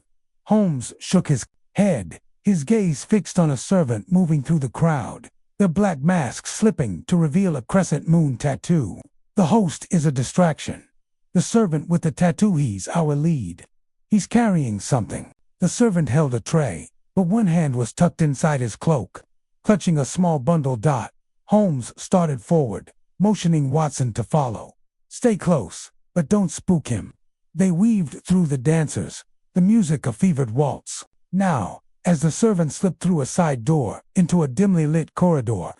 Speaker 1: Holmes shook his head, his gaze fixed on a servant moving through the crowd, their black masks slipping to reveal a crescent moon tattoo. The host is a distraction. The servant with the tattoo, he's our lead. He's carrying something. The servant held a tray, but one hand was tucked inside his cloak, clutching a small bundle. Holmes started forward, motioning Watson to follow. Stay close, but don't spook him. They weaved through the dancers, the music a fevered waltz. Now, as the servant slipped through a side door into a dimly lit corridor,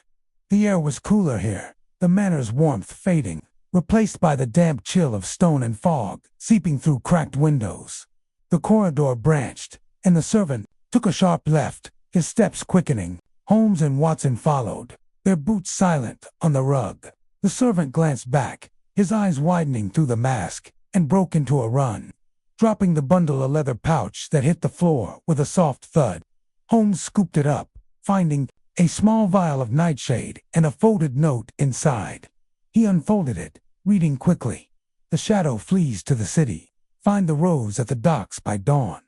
Speaker 1: the air was cooler here, the manor's warmth fading, replaced by the damp chill of stone and fog seeping through cracked windows. The corridor branched, and the servant took a sharp left, his steps quickening. Holmes and Watson followed, their boots silent on the rug. The servant glanced back, his eyes widening through the mask, and broke into a run, dropping the bundle, a leather pouch that hit the floor with a soft thud. Holmes scooped it up, finding a small vial of nightshade and a folded note inside. He unfolded it, reading quickly. The shadow flees to the city. Find the rose at the docks by dawn.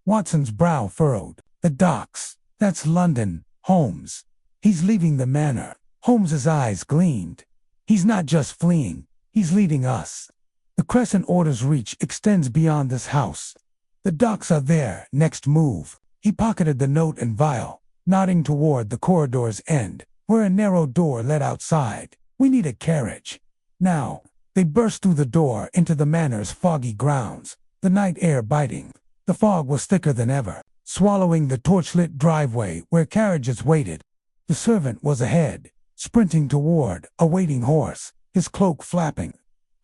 Speaker 1: Watson's brow furrowed. The docks. That's London, Holmes. He's leaving the manor. Holmes's eyes gleamed. He's not just fleeing. He's leading us. The Crescent Order's reach extends beyond this house. The docks are there. Next move. He pocketed the note and vial, nodding toward the corridor's end, where a narrow door led outside. We need a carriage. Now, they burst through the door into the manor's foggy grounds, the night air biting. The fog was thicker than ever, swallowing the torchlit driveway where carriages waited. The servant was ahead, sprinting toward a waiting horse, his cloak flapping.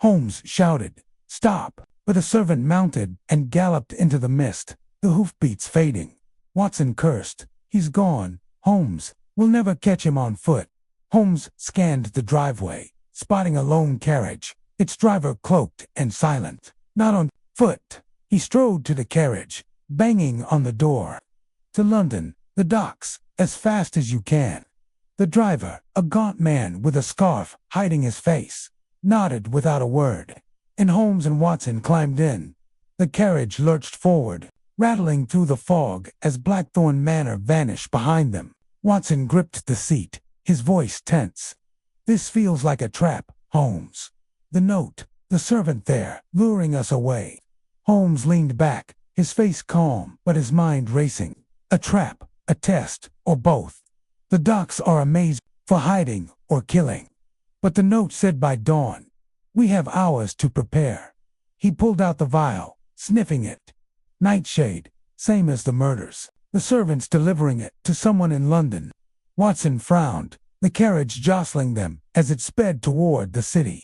Speaker 1: Holmes shouted, "Stop!" but a servant mounted and galloped into the mist, the hoofbeats fading. Watson cursed. "He's gone, Holmes. We'll never catch him on foot." Holmes scanned the driveway, spotting a lone carriage, its driver cloaked and silent. "Not on foot." He strode to the carriage, banging on the door. "To London, the docks, as fast as you can." The driver, a gaunt man with a scarf hiding his face, nodded without a word, and Holmes and Watson climbed in. The carriage lurched forward, rattling through the fog as Blackthorn Manor vanished behind them. Watson gripped the seat, his voice tense. "This feels like a trap, Holmes. The note, the servant there, luring us away." Holmes leaned back, his face calm but his mind racing. A trap, a test, or both. The docks are a maze for hiding or killing. But the note said by dawn, "We have hours to prepare." He pulled out the vial, sniffing it. Nightshade, same as the murders. The servants delivering it to someone in London. Watson frowned, the carriage jostling them as it sped toward the city.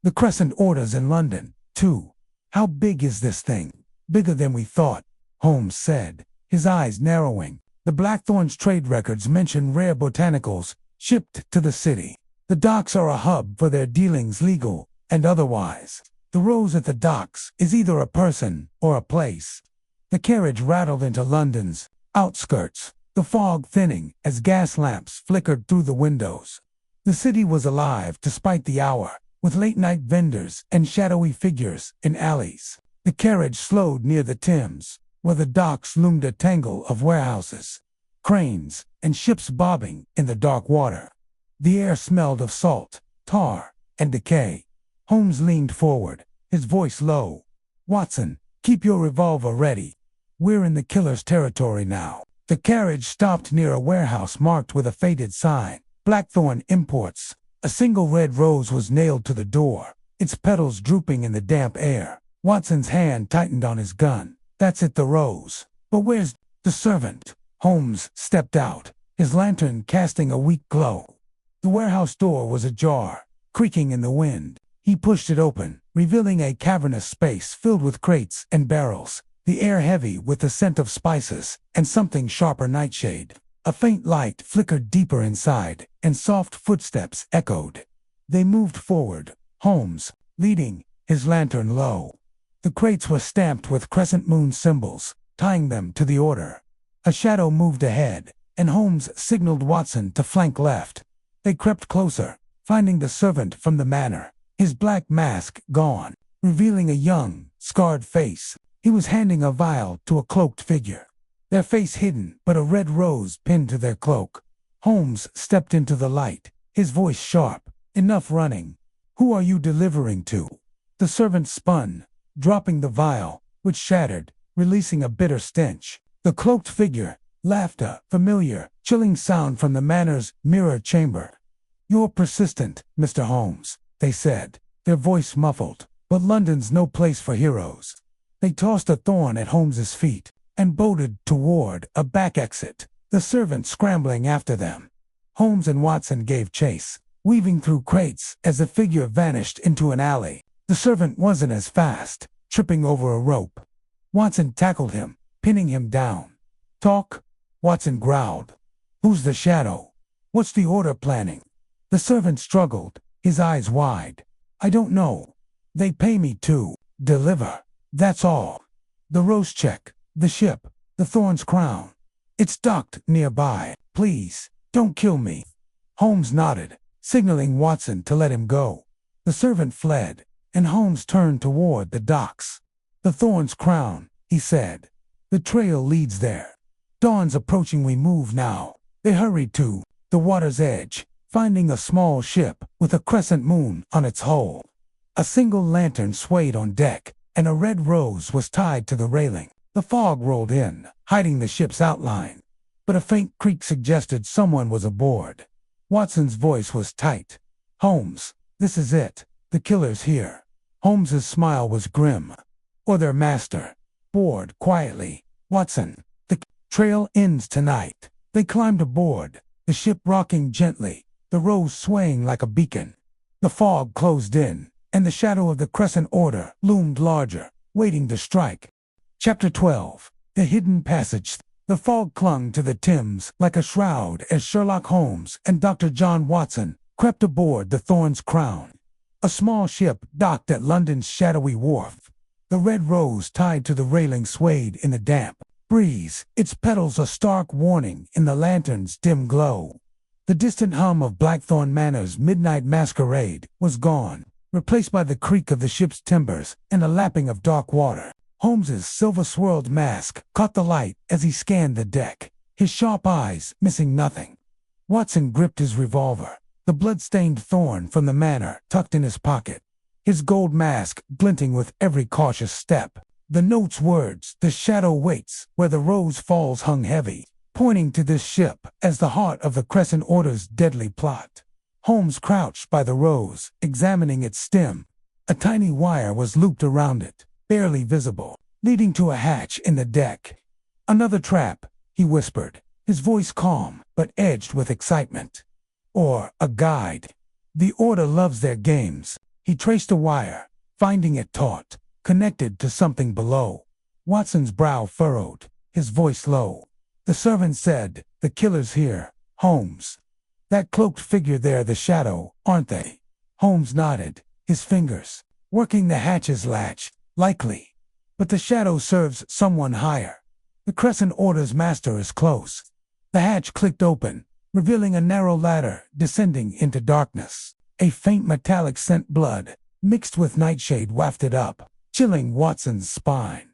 Speaker 1: The Crescent orders in London, too. "How big is this thing?" "Bigger than we thought," Holmes said, his eyes narrowing. "The Blackthorn's trade records mention rare botanicals shipped to the city. The docks are a hub for their dealings, legal and otherwise. The rose at the docks is either a person or a place." The carriage rattled into London's outskirts, the fog thinning as gas lamps flickered through the windows. The city was alive despite the hour, with late-night vendors and shadowy figures in alleys. The carriage slowed near the Thames, where the docks loomed a tangle of warehouses, cranes, and ships bobbing in the dark water. The air smelled of salt, tar, and decay. Holmes leaned forward, his voice low. "Watson, keep your revolver ready. We're in the killer's territory now." The carriage stopped near a warehouse marked with a faded sign, "Blackthorn Imports." A single red rose was nailed to the door, its petals drooping in the damp air. Watson's hand tightened on his gun. "That's it, the rose. But where's the servant?" Holmes stepped out, his lantern casting a weak glow. The warehouse door was ajar, creaking in the wind. He pushed it open, revealing a cavernous space filled with crates and barrels, the air heavy with the scent of spices and something sharper nightshade. A faint light flickered deeper inside, and soft footsteps echoed. They moved forward, Holmes leading, his lantern low. The crates were stamped with crescent moon symbols, tying them to the order. A shadow moved ahead, and Holmes signaled Watson to flank left. They crept closer, finding the servant from the manor, his black mask gone, revealing a young, scarred face. He was handing a vial to a cloaked figure, their face hidden but a red rose pinned to their cloak. Holmes stepped into the light, his voice sharp. "Enough running. Who are you delivering to?" The servant spun, dropping the vial, which shattered, releasing a bitter stench. The cloaked figure laughed, a familiar, chilling sound from the manor's mirror chamber. "You're persistent, Mr. Holmes," they said, their voice muffled, "but London's no place for heroes." They tossed a thorn at Holmes's feet and bolted toward a back exit, the servant scrambling after them. Holmes and Watson gave chase, weaving through crates as the figure vanished into an alley. The servant wasn't as fast, tripping over a rope. Watson tackled him, pinning him down. "Talk," Watson growled. "Who's the shadow? What's the order planning?" The servant struggled, his eyes wide. "I don't know. They pay me to deliver. That's all. The rose check, the ship, the thorn's crown. It's docked nearby. Please, don't kill me." Holmes nodded, signaling Watson to let him go. The servant fled, and Holmes turned toward the docks. "The thorn's crown," he said. "The trail leads there. Dawn's approaching. We move now." They hurried to the water's edge, finding a small ship with a crescent moon on its hull. A single lantern swayed on deck, and a red rose was tied to the railing. The fog rolled in, hiding the ship's outline, but a faint creak suggested someone was aboard. Watson's voice was tight. "Holmes, this is it. The killer's here." Holmes's smile was grim. "Or their master." Bored quietly. "Watson, the trail ends tonight." They climbed aboard, the ship rocking gently, the rose swaying like a beacon. The fog closed in, and the shadow of the Crescent Order loomed larger, waiting to strike. Chapter 12. The Hidden Passage. The fog clung to the Thames like a shroud as Sherlock Holmes and Dr. John Watson crept aboard the Thorn's Crown. A small ship docked at London's shadowy wharf. The red rose tied to the railing swayed in the damp breeze, its petals a stark warning in the lantern's dim glow. The distant hum of Blackthorn Manor's Midnight Masquerade was gone, replaced by the creak of the ship's timbers and a lapping of dark water. Holmes's silver-swirled mask caught the light as he scanned the deck, his sharp eyes missing nothing. Watson gripped his revolver, the blood-stained thorn from the manor tucked in his pocket, his gold mask glinting with every cautious step. The note's words, "The shadow waits where the rose falls," hung heavy, pointing to this ship as the heart of the Crescent Order's deadly plot. Holmes crouched by the rose, examining its stem. A tiny wire was looped around it, barely visible, leading to a hatch in the deck. "Another trap," he whispered, his voice calm but edged with excitement. "Or a guide. The Order loves their games." He traced a wire, finding it taut, connected to something below. Watson's brow furrowed, his voice low. "The servant said, 'The killer's here, Holmes.' That cloaked figure there, the shadow, aren't they?" Holmes nodded, his fingers working the hatch's latch. "Likely. But the shadow serves someone higher. The Crescent Order's master is close." The hatch clicked open, revealing a narrow ladder descending into darkness. A faint metallic scent, blood mixed with nightshade, wafted up, chilling Watson's spine.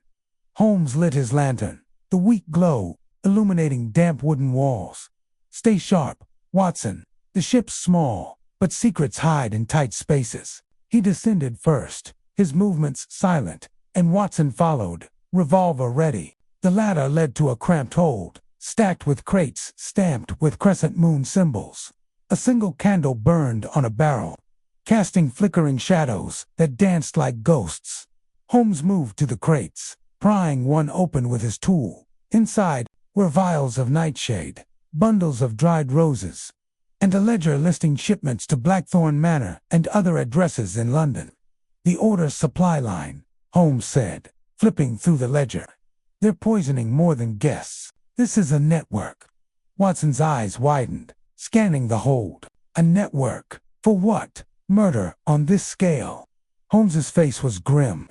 Speaker 1: Holmes lit his lantern, the weak glow illuminating damp wooden walls. "Stay sharp, Watson. The ship's small, but secrets hide in tight spaces." He descended first, his movements silent, and Watson followed, revolver ready. The ladder led to a cramped hold, stacked with crates stamped with crescent moon symbols. A single candle burned on a barrel, casting flickering shadows that danced like ghosts. Holmes moved to the crates, prying one open with his tool. Inside were vials of nightshade, bundles of dried roses, and a ledger listing shipments to Blackthorn Manor and other addresses in London. "The Order's supply line," Holmes said, flipping through the ledger. "They're poisoning more than guests. This is a network." Watson's eyes widened, scanning the hold. A network? For what? Murder on this scale? Holmes's face was grim.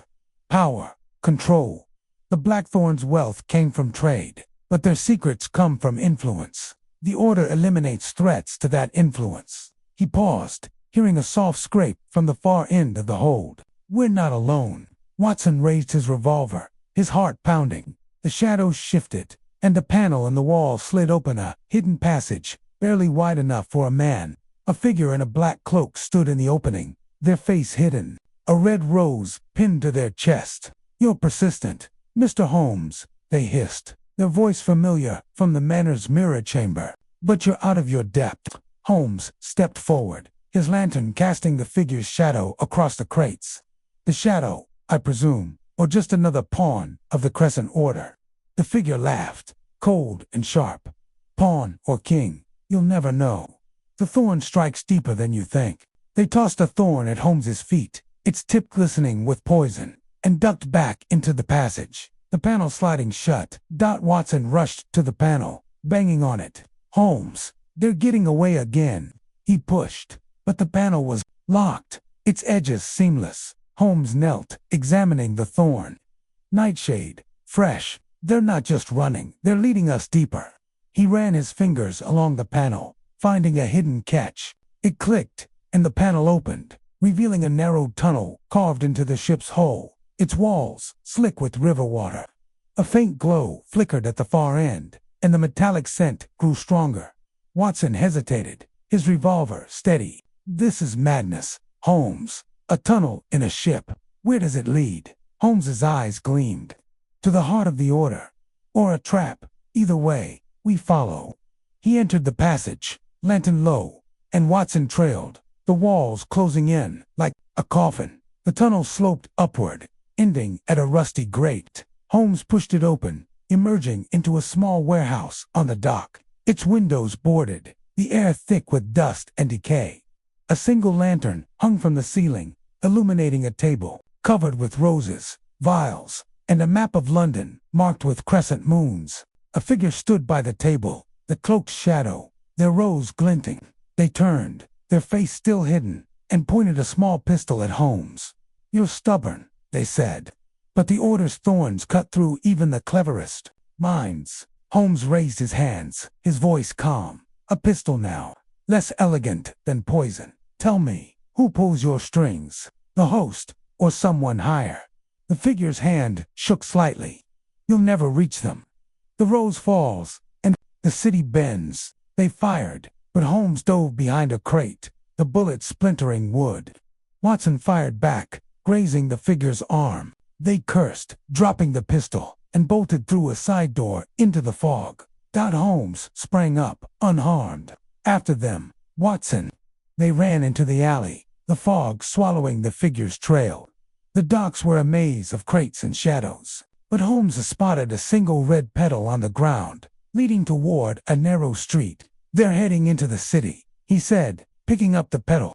Speaker 1: Power, control. The Blackthorn's wealth came from trade, but their secrets come from influence. The Order eliminates threats to that influence. He paused, hearing a soft scrape from the far end of the hold. "We're not alone." Watson raised his revolver, his heart pounding. The shadows shifted, and a panel in the wall slid open, a hidden passage, barely wide enough for a man. A figure in a black cloak stood in the opening, their face hidden, a red rose pinned to their chest. "You're persistent, Mr. Holmes," they hissed, their voice familiar from the manor's mirror chamber. "But you're out of your depth." Holmes stepped forward, his lantern casting the figure's shadow across the crates. "The shadow, I presume, or just another pawn of the Crescent Order?" The figure laughed, cold and sharp. "Pawn or king, you'll never know. The thorn strikes deeper than you think." They tossed a thorn at Holmes's feet, its tip glistening with poison, and ducked back into the passage. The panel sliding shut, Watson rushed to the panel, banging on it. "Holmes, they're getting away again." He pushed, but the panel was locked, its edges seamless. Holmes knelt, examining the thorn. "Nightshade, fresh. They're not just running, they're leading us deeper." He ran his fingers along the panel, finding a hidden catch. It clicked, and the panel opened, revealing a narrow tunnel carved into the ship's hull, its walls slick with river water. A faint glow flickered at the far end, and the metallic scent grew stronger. Watson hesitated, his revolver steady. "This is madness, Holmes. A tunnel in a ship. Where does it lead?" Holmes's eyes gleamed. "To the heart of the Order. Or a trap. Either way, we follow." He entered the passage, lantern low, and Watson trailed, the walls closing in like a coffin. The tunnel sloped upward, ending at a rusty grate. Holmes pushed it open, emerging into a small warehouse on the dock, its windows boarded, the air thick with dust and decay. A single lantern hung from the ceiling, illuminating a table covered with roses, vials, and a map of London marked with crescent moons. A figure stood by the table, the cloaked shadow, their rose glinting. They turned, their face still hidden, and pointed a small pistol at Holmes. "You're stubborn," they said. But the order's thorns cut through even the cleverest minds. Holmes raised his hands, his voice calm. "A pistol now, less elegant than poison. Tell me, who pulls your strings? The host, or someone higher?" The figure's hand shook slightly. "You'll never reach them. The rose falls, and the city bends." They fired, but Holmes dove behind a crate, the bullet splintering wood. Watson fired back, grazing the figure's arm. They cursed, dropping the pistol, and bolted through a side door into the fog. Holmes sprang up, unharmed. After them, Watson. They ran into the alley, the fog swallowing the figure's trail. The docks were a maze of crates and shadows, but Holmes spotted a single red petal on the ground, leading toward a narrow street. "They're heading into the city," he said, picking up the petal.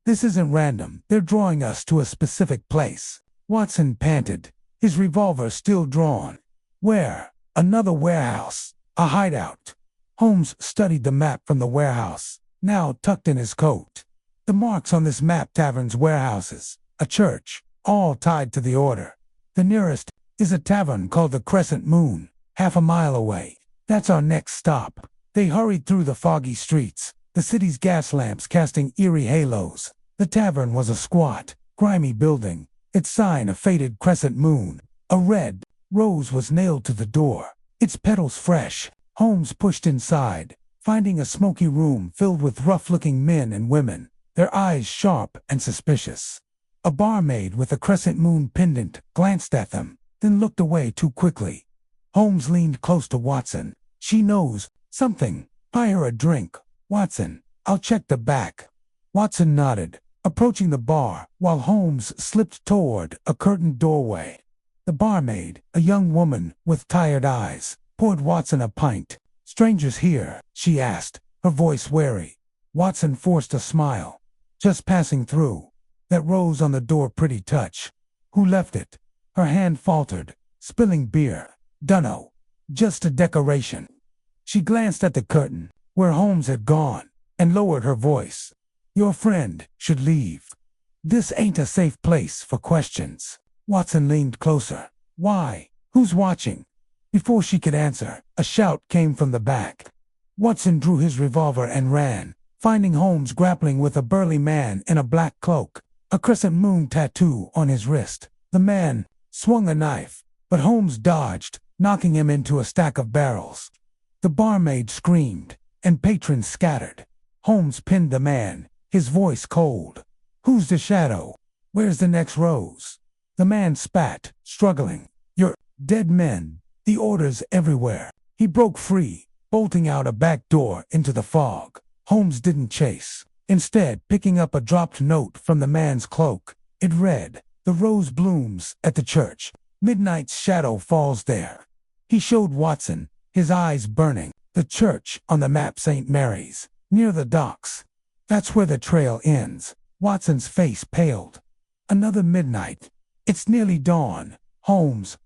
Speaker 1: "This isn't random. They're drawing us to a specific place." Watson panted, his revolver still drawn. "Where?" "Another warehouse. A hideout." Holmes studied the map from the warehouse, now tucked in his coat. The marks on this map: taverns, warehouses, a church, all tied to the order. The nearest is a tavern called the Crescent Moon, half a mile away. "That's our next stop." They hurried through the foggy streets, the city's gas lamps casting eerie halos. The tavern was a squat, grimy building, its sign a faded crescent moon. A red rose was nailed to the door, its petals fresh. Holmes pushed inside, finding a smoky room filled with rough-looking men and women, their eyes sharp and suspicious. A barmaid with a crescent moon pendant glanced at them, then looked away too quickly. Holmes leaned close to Watson. "She knows something. Buy her a drink, Watson. I'll check the back." Watson nodded, approaching the bar, while Holmes slipped toward a curtained doorway. The barmaid, a young woman with tired eyes, poured Watson a pint. "Strangers here?" she asked, her voice wary. Watson forced a smile. "Just passing through. That rose on the door, pretty touch." "Who left it?" Her hand faltered. "Spilling beer." "Dunno. Just a decoration." She glanced at the curtain, where Holmes had gone, and lowered her voice. "Your friend should leave. This ain't a safe place for questions." Watson leaned closer. "Why? Who's watching?" Before she could answer, a shout came from the back. Watson drew his revolver and ran, finding Holmes grappling with a burly man in a black cloak, a crescent moon tattoo on his wrist. The man swung a knife, but Holmes dodged, knocking him into a stack of barrels. The barmaid screamed, and patrons scattered. Holmes pinned the man, his voice cold. "Who's the shadow? Where's the next rose?" The man spat, struggling. "You're dead men. The order's everywhere." He broke free, bolting out a back door into the fog. Holmes didn't chase, instead picking up a dropped note from the man's cloak. It read, "The rose blooms at the church. Midnight's shadow falls there." He showed Watson, his eyes burning. "The church on the map, St. Mary's, near the docks. That's where the trail ends." Watson's face paled. "Another midnight. It's nearly dawn." Holmes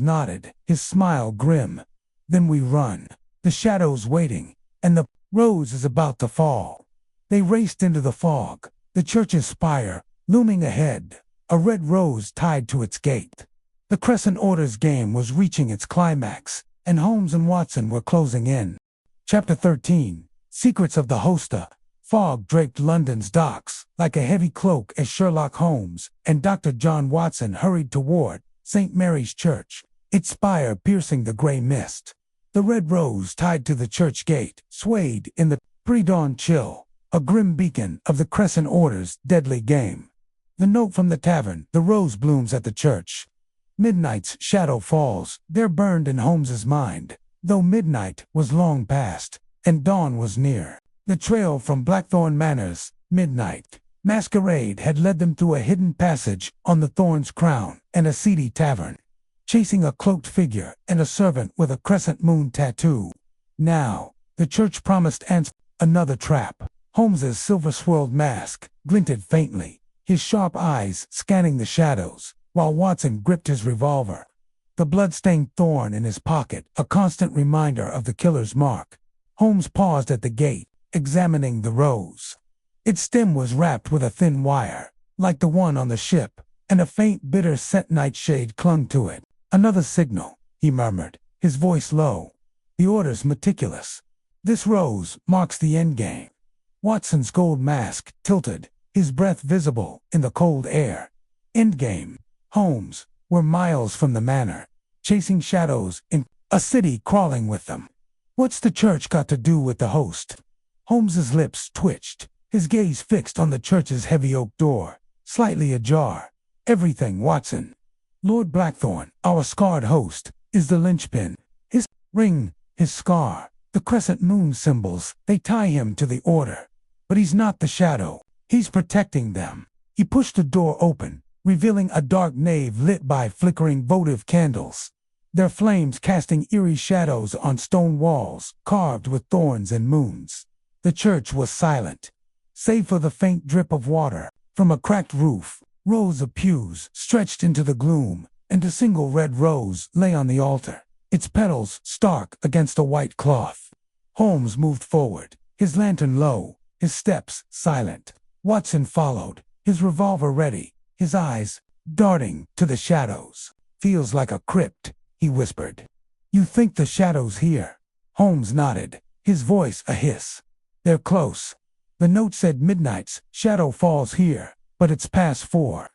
Speaker 1: nodded, his smile grim. "Then we run. The shadow's waiting, and the rose is about to fall." They raced into the fog, the church's spire looming ahead, a red rose tied to its gate. The Crescent Order's game was reaching its climax, and Holmes and Watson were closing in. Chapter 13. Secrets of the Hosta. Fog draped London's docks like a heavy cloak as Sherlock Holmes and Dr. John Watson hurried toward St. Mary's Church, its spire piercing the gray mist. The red rose tied to the church gate swayed in the pre-dawn chill, a grim beacon of the Crescent Order's deadly game. The note from the tavern: "The rose blooms at the church. Midnight's shadow falls." There burned in Holmes's mind, though midnight was long past, and dawn was near. The trail from Blackthorn Manor's Midnight Masquerade had led them through a hidden passage on the Thorn's Crown and a seedy tavern, chasing a cloaked figure and a servant with a crescent moon tattoo. Now, the church promised answer. Another trap. Holmes's silver-swirled mask glinted faintly, his sharp eyes scanning the shadows. while Watson gripped his revolver, the blood-stained thorn in his pocket a constant reminder of the killer's mark. Holmes paused at the gate, examining the rose. Its stem was wrapped with a thin wire, like the one on the ship, and a faint bitter scent nightshade clung to it. "Another signal," he murmured, his voice low. "The order's meticulous. This rose marks the endgame." Watson's gold mask tilted, his breath visible in the cold air. Endgame. Holmes were miles from the manor, chasing shadows in a city crawling with them. What's the church got to do with the host? Holmes's lips twitched, his gaze fixed on the church's heavy oak door, slightly ajar. "Everything, Watson. Lord Blackthorne, our scarred host, is the linchpin. His ring, his scar, the crescent moon symbols, they tie him to the order. But he's not the shadow. He's protecting them." He pushed the door open, revealing a dark nave lit by flickering votive candles, their flames casting eerie shadows on stone walls carved with thorns and moons. The church was silent, save for the faint drip of water from a cracked roof. Rows of pews stretched into the gloom, and a single red rose lay on the altar, its petals stark against a white cloth. Holmes moved forward, his lantern low, his steps silent. Watson followed, his revolver ready, his eyes darting to the shadows. "Feels like a crypt," he whispered. "You think the shadow's here?" Holmes nodded, his voice a hiss. "They're close. The note said midnight's shadow falls here, but it's past 4.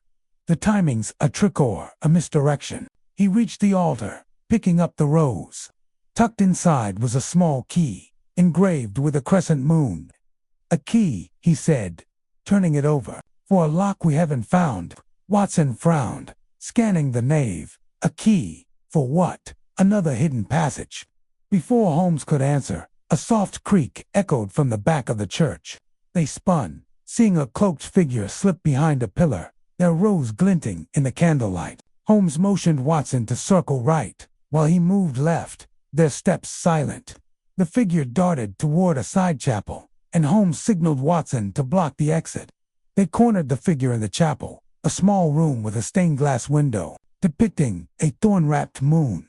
Speaker 1: The timing's a trick or a misdirection." He reached the altar, picking up the rose. Tucked inside was a small key, engraved with a crescent moon. "A key," he said, turning it over. "For a lock we haven't found." Watson frowned, scanning the nave. A key? For what? Another hidden passage? Before Holmes could answer, a soft creak echoed from the back of the church. They spun, seeing a cloaked figure slip behind a pillar, their rose glinting in the candlelight. Holmes motioned Watson to circle right, while he moved left, their steps silent. The figure darted toward a side chapel, and Holmes signaled Watson to block the exit. They cornered the figure in the chapel, a small room with a stained glass window, depicting a thorn-wrapped moon.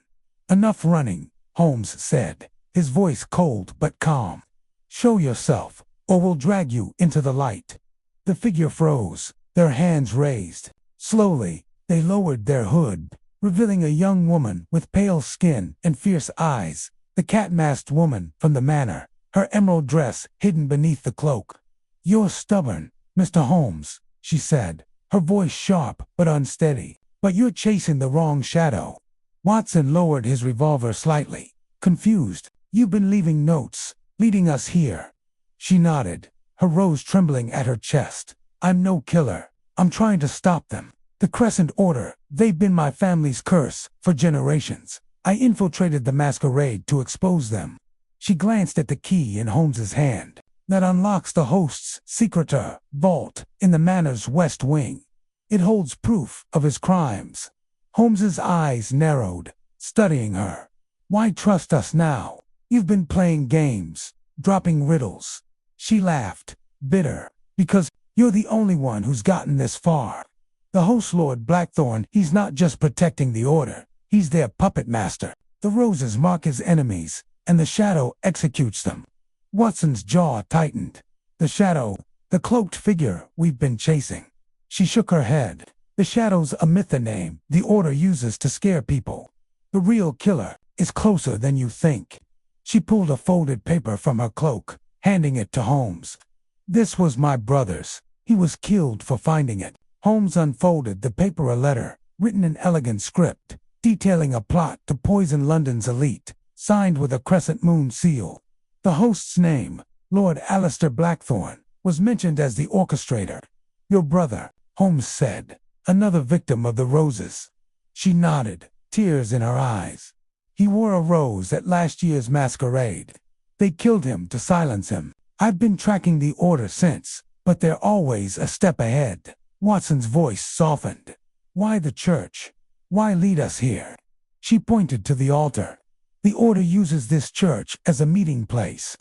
Speaker 1: "Enough running," Holmes said, his voice cold but calm. "Show yourself, or we'll drag you into the light." The figure froze, their hands raised. Slowly, they lowered their hood, revealing a young woman with pale skin and fierce eyes, the cat-masked woman from the manor, her emerald dress hidden beneath the cloak. "You're stubborn, Mr. Holmes," she said, her voice sharp but unsteady. "But you're chasing the wrong shadow." Watson lowered his revolver slightly, confused. "You've been leaving notes, leading us here." She nodded, her rose trembling at her chest. "I'm no killer. I'm trying to stop them. The Crescent Order, they've been my family's curse for generations. I infiltrated the masquerade to expose them." She glanced at the key in Holmes's hand. "That unlocks the host's secreter vault in the manor's west wing. It holds proof of his crimes." Holmes's eyes narrowed, studying her. "Why trust us now? You've been playing games, dropping riddles." She laughed, bitter. "Because you're the only one who's gotten this far. The host Lord Blackthorne, he's not just protecting the order, he's their puppet master. The roses mark his enemies, and the shadow executes them." Watson's jaw tightened. "The shadow, the cloaked figure we've been chasing." She shook her head. "The shadow's a myth, a name the order uses to scare people. The real killer is closer than you think." She pulled a folded paper from her cloak, handing it to Holmes. "This was my brother's. He was killed for finding it." Holmes unfolded the paper, a letter, written in elegant script, detailing a plot to poison London's elite, signed with a crescent moon seal. The host's name, Lord Alistair Blackthorne, was mentioned as the orchestrator. "Your brother," Holmes said, "another victim of the roses." She nodded, tears in her eyes. "He wore a rose at last year's masquerade. They killed him to silence him. I've been tracking the order since, but they're always a step ahead." Watson's voice softened. "Why the church? Why lead us here?" She pointed to the altar. "The order uses this church as a meeting place.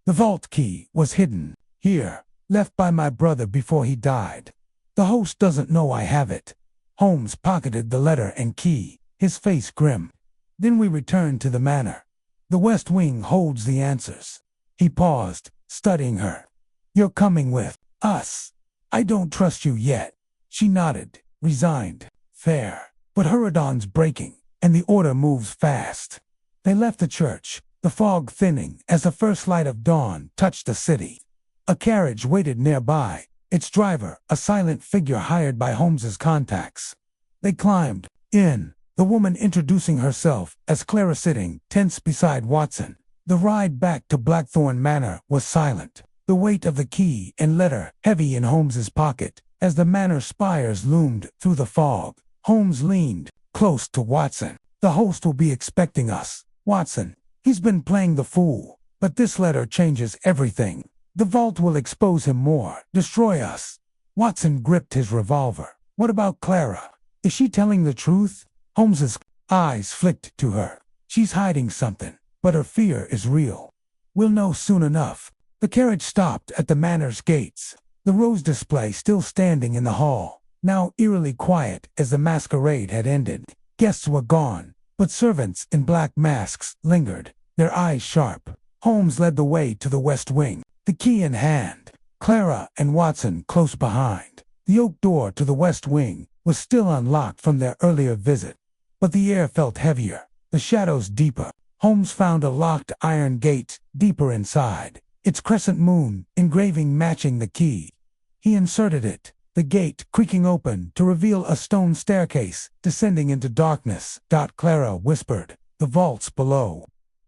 Speaker 1: The vault key was hidden here, left by my brother before he died. The host doesn't know I have it." Holmes pocketed the letter and key, his face grim. Then we returned to the manor. The West Wing holds the answers. He paused, studying her. You're coming with us. I don't trust you yet. She nodded, resigned. Fair. But Hurridawn's breaking, and the order moves fast. They left the church, the fog thinning as the first light of dawn touched the city. A carriage waited nearby, its driver a silent figure hired by Holmes's contacts. They climbed in, the woman introducing herself as Clara sitting tense beside Watson. The ride back to Blackthorn Manor was silent, the weight of the key and letter heavy in Holmes's pocket. As the manor spires loomed through the fog, Holmes leaned close to Watson. The host will be expecting us, Watson. He's been playing the fool, but this letter changes everything. The vault will expose him more, destroy us. Watson gripped his revolver. What about Clara? Is she telling the truth? Holmes's eyes flicked to her. She's hiding something, but her fear is real. We'll know soon enough. The carriage stopped at the manor's gates, the rose display still standing in the hall, now eerily quiet as the masquerade had ended. Guests were gone, but servants in black masks lingered, their eyes sharp. Holmes led the way to the West Wing, the key in hand, Clara and Watson close behind. The oak door to the West Wing was still unlocked from their earlier visit, but the air felt heavier, the shadows deeper. Holmes found a locked iron gate deeper inside, its crescent moon engraving matching the key. He inserted it, the gate creaking open to reveal a stone staircase descending into darkness. Clara whispered, the vault's below.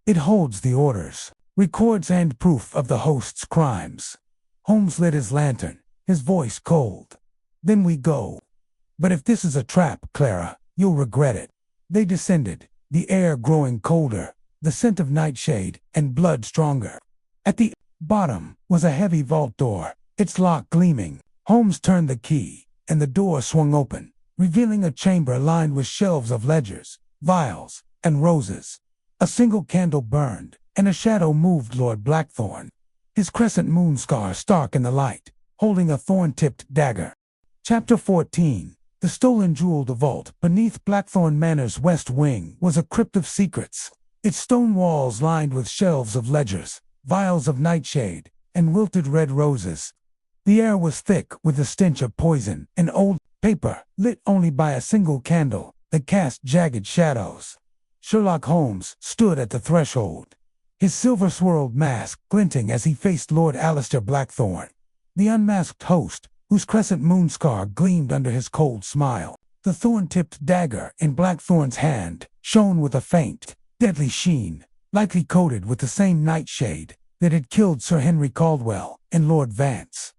Speaker 1: It holds the orders, records and proof of the host's crimes. Holmes lit his lantern, his voice cold. Then we go. But if this is a trap, Clara, you'll regret it. They descended, the air growing colder, the scent of nightshade and blood stronger. At the bottom was a heavy vault door, its lock gleaming. Holmes turned the key, and the door swung open, revealing a chamber lined with shelves of ledgers, vials, and roses. A single candle burned, and a shadow moved Lord Blackthorn, his crescent moon scar stark in the light, holding a thorn-tipped dagger. Chapter 14. The stolen jeweled vault beneath Blackthorn Manor's west wing was a crypt of secrets, its stone walls lined with shelves of ledgers, vials of nightshade, and wilted red roses. The air was thick with the stench of poison and old paper, lit only by a single candle that cast jagged shadows. Sherlock Holmes stood at the threshold, his silver-swirled mask glinting as he faced Lord Alistair Blackthorn, the unmasked host, whose crescent moon scar gleamed under his cold smile. The thorn-tipped dagger in Blackthorn's hand shone with a faint, deadly sheen, likely coated with the same nightshade that had killed Sir Henry Caldwell and Lord Vance.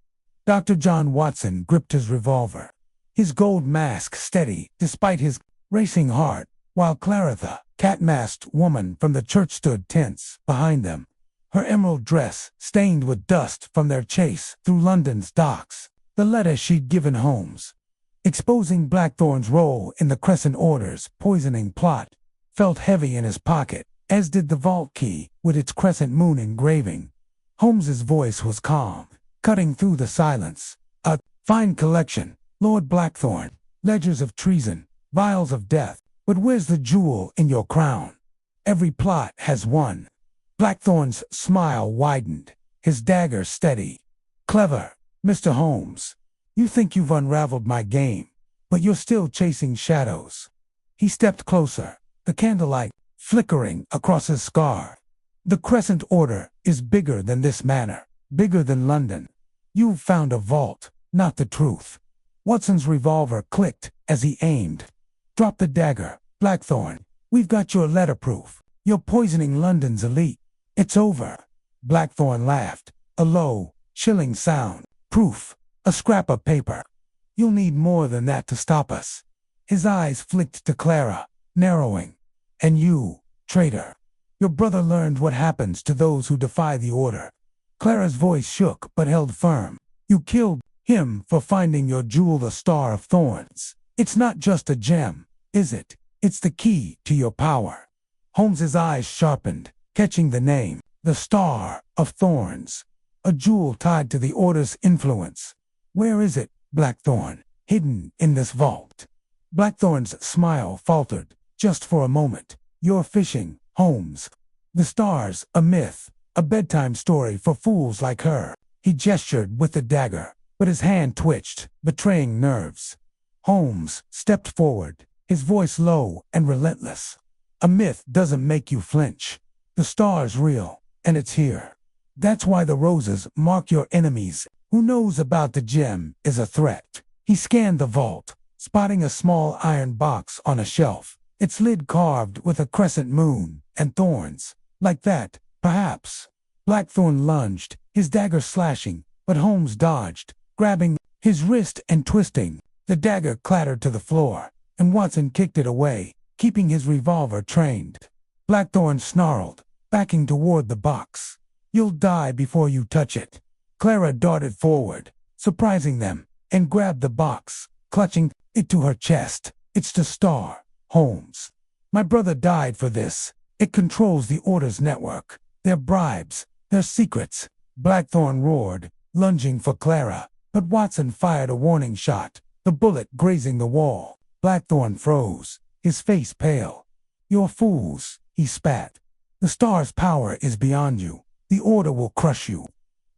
Speaker 1: Dr. John Watson gripped his revolver, his gold mask steady despite his racing heart, while Clara, the cat-masked woman from the church, stood tense behind them, her emerald dress stained with dust from their chase through London's docks. The letter she'd given Holmes, exposing Blackthorn's role in the Crescent Order's poisoning plot, felt heavy in his pocket, as did the vault key with its crescent moon engraving. Holmes's voice was calm, cutting through the silence. A fine collection, Lord Blackthorn, ledgers of treason, vials of death, but where's the jewel in your crown? Every plot has one. Blackthorn's smile widened, his dagger steady. Clever, Mr. Holmes. You think you've unraveled my game, but you're still chasing shadows. He stepped closer, the candlelight flickering across his scar. The Crescent Order is bigger than this manor, bigger than London. You've found a vault, not the truth. Watson's revolver clicked as he aimed. Drop the dagger, Blackthorn. We've got your letter proof. You're poisoning London's elite. It's over. Blackthorn laughed, a low, chilling sound. Proof, a scrap of paper. You'll need more than that to stop us. His eyes flicked to Clara, narrowing. And you, traitor. Your brother learned what happens to those who defy the order. Clara's voice shook but held firm. You killed him for finding your jewel, the Star of Thorns. It's not just a gem, is it? It's the key to your power. Holmes's eyes sharpened, catching the name, the Star of Thorns. A jewel tied to the Order's influence. Where is it, Blackthorn? Hidden in this vault. Blackthorn's smile faltered, just for a moment. You're fishing, Holmes. The stars, a myth, a bedtime story for fools like her. He gestured with the dagger, but his hand twitched, betraying nerves. Holmes stepped forward, his voice low and relentless. A myth doesn't make you flinch. The star's real, and it's here. That's why the roses mark your enemies. Who knows about the gem is a threat. He scanned the vault, spotting a small iron box on a shelf, its lid carved with a crescent moon and thorns. Like that, perhaps. Blackthorn lunged, his dagger slashing, but Holmes dodged, grabbing his wrist and twisting. The dagger clattered to the floor, and Watson kicked it away, keeping his revolver trained. Blackthorn snarled, backing toward the box. You'll die before you touch it. Clara darted forward, surprising them, and grabbed the box, clutching it to her chest. It's the star, Holmes. My brother died for this. It controls the Order's network, their bribes, their secrets. Blackthorn roared, lunging for Clara, but Watson fired a warning shot, the bullet grazing the wall. Blackthorn froze, his face pale. You're fools, he spat. The star's power is beyond you. The Order will crush you.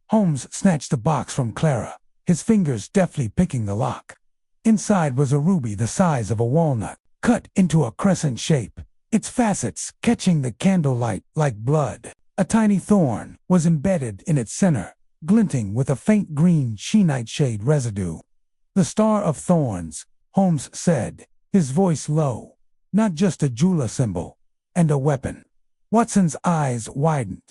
Speaker 1: Holmes snatched the box from Clara, his fingers deftly picking the lock. Inside was a ruby the size of a walnut, cut into a crescent shape, its facets catching the candlelight like blood. A tiny thorn was embedded in its center, glinting with a faint green sheenite residue. The Star of Thorns, Holmes said, his voice low. Not just a jeweler symbol, and a weapon. Watson's eyes widened.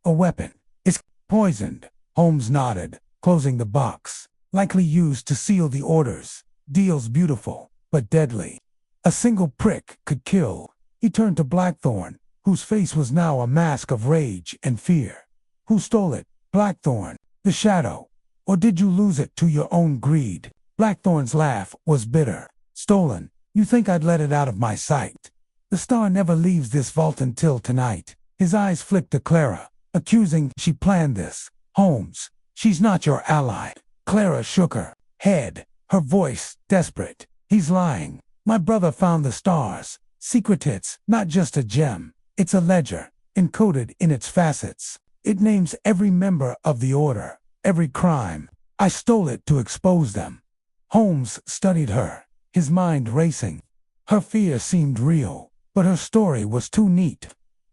Speaker 1: A weapon. It's poisoned, Holmes nodded, closing the box. Likely used to seal the orders. Deal's beautiful, but deadly. A single prick could kill. He turned to Blackthorn, whose face was now a mask of rage and fear. Who stole it, Blackthorn? The shadow? Or did you lose it to your own greed? Blackthorn's laugh was bitter. Stolen. You think I'd let it out of my sight? The star never leaves this vault until tonight. His eyes flicked to Clara, accusing she planned this. Holmes, she's not your ally. Clara shook her head, her voice desperate. He's lying. My brother found the stars. Secret hits, not just a gem. It's a ledger, encoded in its facets. It names every member of the Order, every crime. I stole it to expose them. Holmes studied her, his mind racing. Her fear seemed real, but her story was too neat.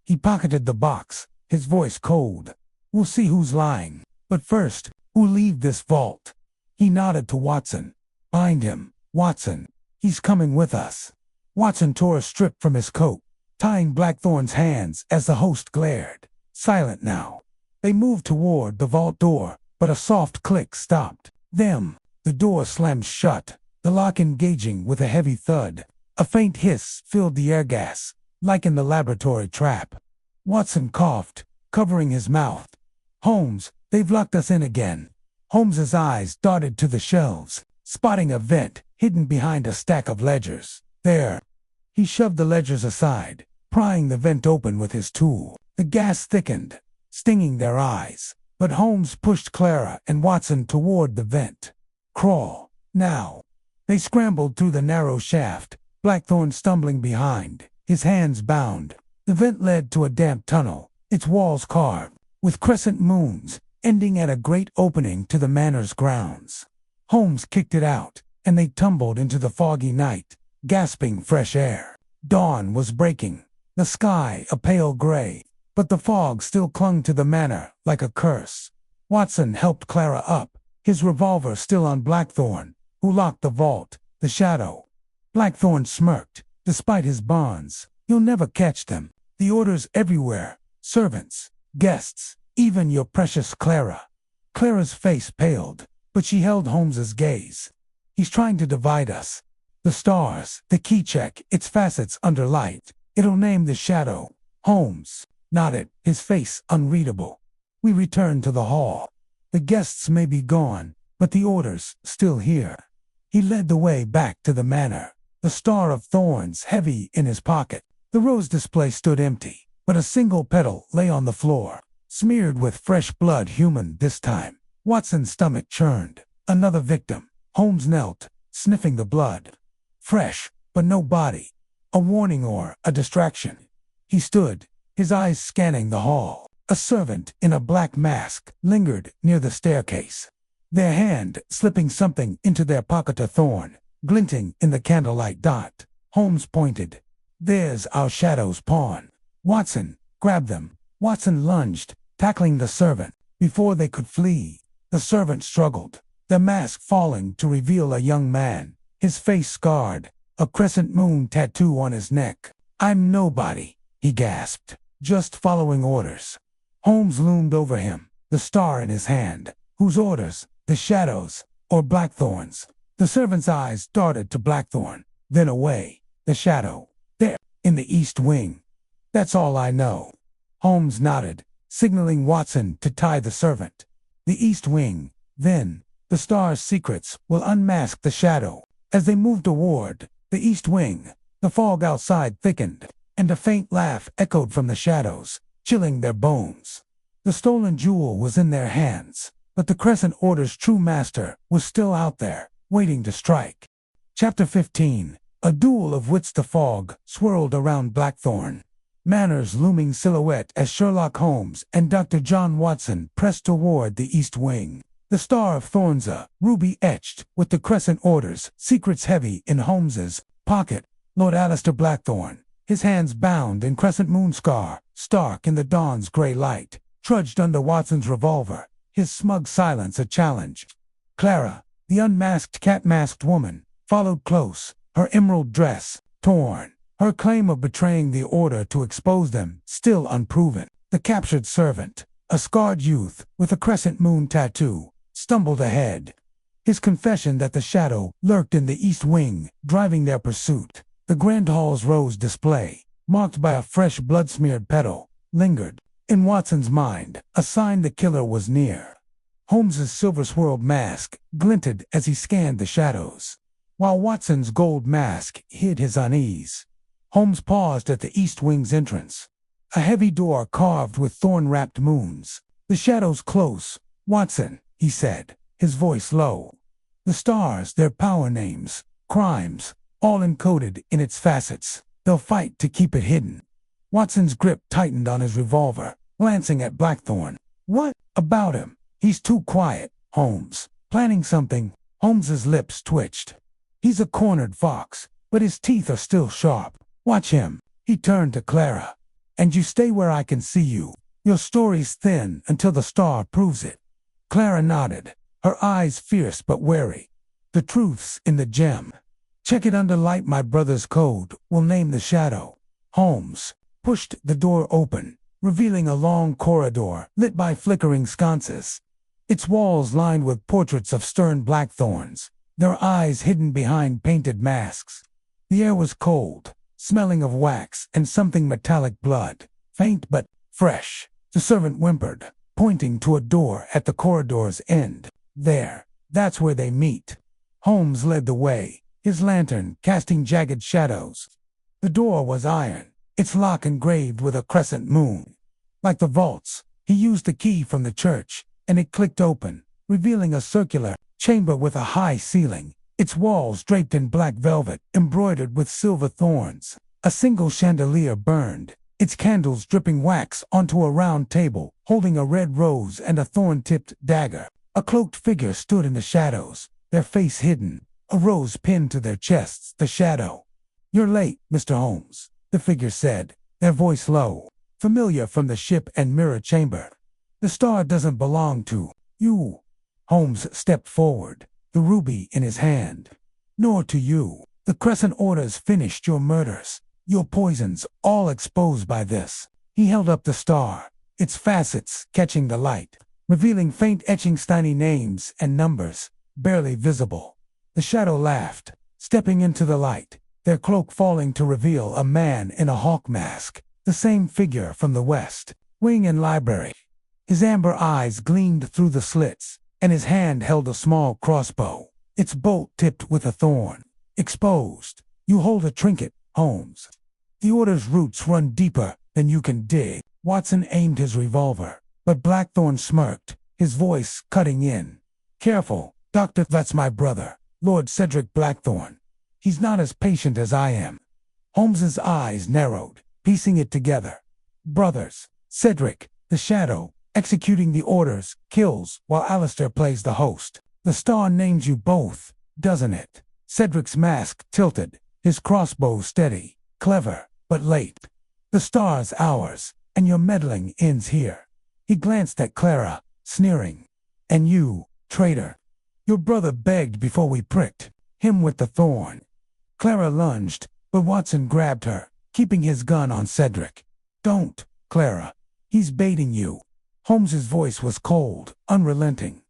Speaker 1: He pocketed the box, his voice cold. We'll see who's lying. But first, who'll leave this vault? He nodded to Watson. Find him, Watson. He's coming with us. Watson tore a strip from his coat, tying Blackthorn's hands as the host glared. Silent now. They moved toward the vault door, but a soft click stopped them. The door slammed shut, the lock engaging with a heavy thud. A faint hiss filled the air gas, like in the laboratory trap. Watson coughed, covering his mouth. Holmes, they've locked us in again. Holmes's eyes darted to the shelves, spotting a vent hidden behind a stack of ledgers. There. He shoved the ledgers aside, prying the vent open with his tool. The gas thickened, stinging their eyes, but Holmes pushed Clara and Watson toward the vent. Crawl, now. They scrambled through the narrow shaft, Blackthorn stumbling behind, his hands bound. The vent led to a damp tunnel, its walls carved, with crescent moons, ending at a great opening to the manor's grounds. Holmes kicked it out, and they tumbled into the foggy night, gasping fresh air. Dawn was breaking, the sky a pale gray, but the fog still clung to the manor like a curse. Watson helped Clara up, his revolver still on Blackthorn, who locked the vault, the shadow. Blackthorn smirked, despite his bonds. You'll never catch them. The Order's everywhere. Servants, guests, even your precious Clara. Clara's face paled, but she held Holmes's gaze. He's trying to divide us. The stars, the key check, its facets under light. It'll name the shadow. Holmes nodded, his face unreadable. We returned to the hall. The guests may be gone, but the Order's still here. He led the way back to the manor, the Star of Thorns heavy in his pocket. The rose display stood empty, but a single petal lay on the floor, smeared with fresh blood, human this time. Watson's stomach churned. Another victim. Holmes knelt, sniffing the blood. Fresh, but no body. A warning or a distraction. He stood, his eyes scanning the hall. A servant in a black mask lingered near the staircase, their hand slipping something into their pocket, a thorn, glinting in the candlelight dot. Holmes pointed. "There's our shadow's pawn. Watson, grab them." Watson lunged, tackling the servant. Before they could flee, the servant struggled, the mask falling to reveal a young man, his face scarred, a crescent moon tattoo on his neck. "I'm nobody," he gasped, "just following orders." Holmes loomed over him, the star in his hand. Whose orders? The shadows, or Blackthorn's? The servant's eyes darted to Blackthorn, then away. The shadow. There, in the east wing. "That's all I know." Holmes nodded, signaling Watson to tie the servant. The east wing, then. The star's secrets will unmask the shadow. As they moved toward the east wing, the fog outside thickened, and a faint laugh echoed from the shadows, chilling their bones. The stolen jewel was in their hands, but the Crescent Order's true master was still out there, waiting to strike. Chapter 15. A duel of wits. The fog swirled around Blackthorn Manor's looming silhouette as Sherlock Holmes and Dr. John Watson pressed toward the east wing. The star of thorns, a ruby etched with the Crescent Order's secrets, heavy in Holmes's pocket. Lord Alistair Blackthorn, his hands bound in crescent moon scar, stark in the dawn's gray light, trudged under Watson's revolver, his smug silence a challenge. Clara, the unmasked cat-masked woman, followed close, her emerald dress torn, her claim of betraying the order to expose them still unproven. The captured servant, a scarred youth with a crescent moon tattoo, stumbled ahead, his confession that the shadow lurked in the east wing, driving their pursuit. The grand hall's rose display, marked by a fresh blood-smeared petal, lingered. In Watson's mind, a sign the killer was near. Holmes's silver-swirled mask glinted as he scanned the shadows, while Watson's gold mask hid his unease. Holmes paused at the east wing's entrance, a heavy door carved with thorn-wrapped moons. "The shadow's close, Watson," he said, his voice low. "The stars, their power names, crimes, all encoded in its facets. They'll fight to keep it hidden." Watson's grip tightened on his revolver, glancing at Blackthorn. "What about him? He's too quiet, Holmes. Planning something." Holmes's lips twitched. "He's a cornered fox, but his teeth are still sharp. Watch him." He turned to Clara. "And you stay where I can see you. Your story's thin until the star proves it." Clara nodded, her eyes fierce but wary. "The truth's in the gem. Check it under light. My brother's code will name the shadow." Holmes pushed the door open, revealing a long corridor lit by flickering sconces, its walls lined with portraits of stern Blackthorns, their eyes hidden behind painted masks. The air was cold, smelling of wax and something metallic, blood, faint but fresh. The servant whimpered, pointing to a door at the corridor's end. "There, that's where they meet." Holmes led the way, his lantern casting jagged shadows. The door was iron, its lock engraved with a crescent moon. Like the vaults, he used the key from the church, and it clicked open, revealing a circular chamber with a high ceiling, its walls draped in black velvet, embroidered with silver thorns. A single chandelier burned, its candles dripping wax onto a round table, holding a red rose and a thorn-tipped dagger. A cloaked figure stood in the shadows, their face hidden, a rose pinned to their chests. "The shadow." "You're late, Mr. Holmes," the figure said, their voice low, familiar from the ship and mirror chamber. "The star doesn't belong to you." Holmes stepped forward, the ruby in his hand. "Nor to you. The Crescent Order's finished your murders, your poisons, all exposed by this." He held up the star, its facets catching the light, revealing faint etchings, tiny names and numbers, barely visible. The shadow laughed, stepping into the light, their cloak falling to reveal a man in a hawk mask, the same figure from the west wing and library. His amber eyes gleamed through the slits, and his hand held a small crossbow, its bolt tipped with a thorn. "Exposed. You hold a trinket, Holmes. The Order's roots run deeper than you can dig." Watson aimed his revolver, but Blackthorn smirked, his voice cutting in. "Careful, Doctor. That's my brother, Lord Cedric Blackthorn." He's not as patient as I am." Holmes's eyes narrowed, piecing it together. "Brothers, Cedric, the shadow, executing the orders, kills, while Alistair plays the host. The star names you both, doesn't it?" Cedric's mask tilted, his crossbow steady. "Clever, but late. The star's ours, and your meddling ends here." He glanced at Clara, sneering. "And you, traitor. Your brother begged before we pricked him with the thorn." Clara lunged, but Watson grabbed her, keeping his gun on Cedric. "Don't, Clara. He's baiting you." Holmes's voice was cold, unrelenting.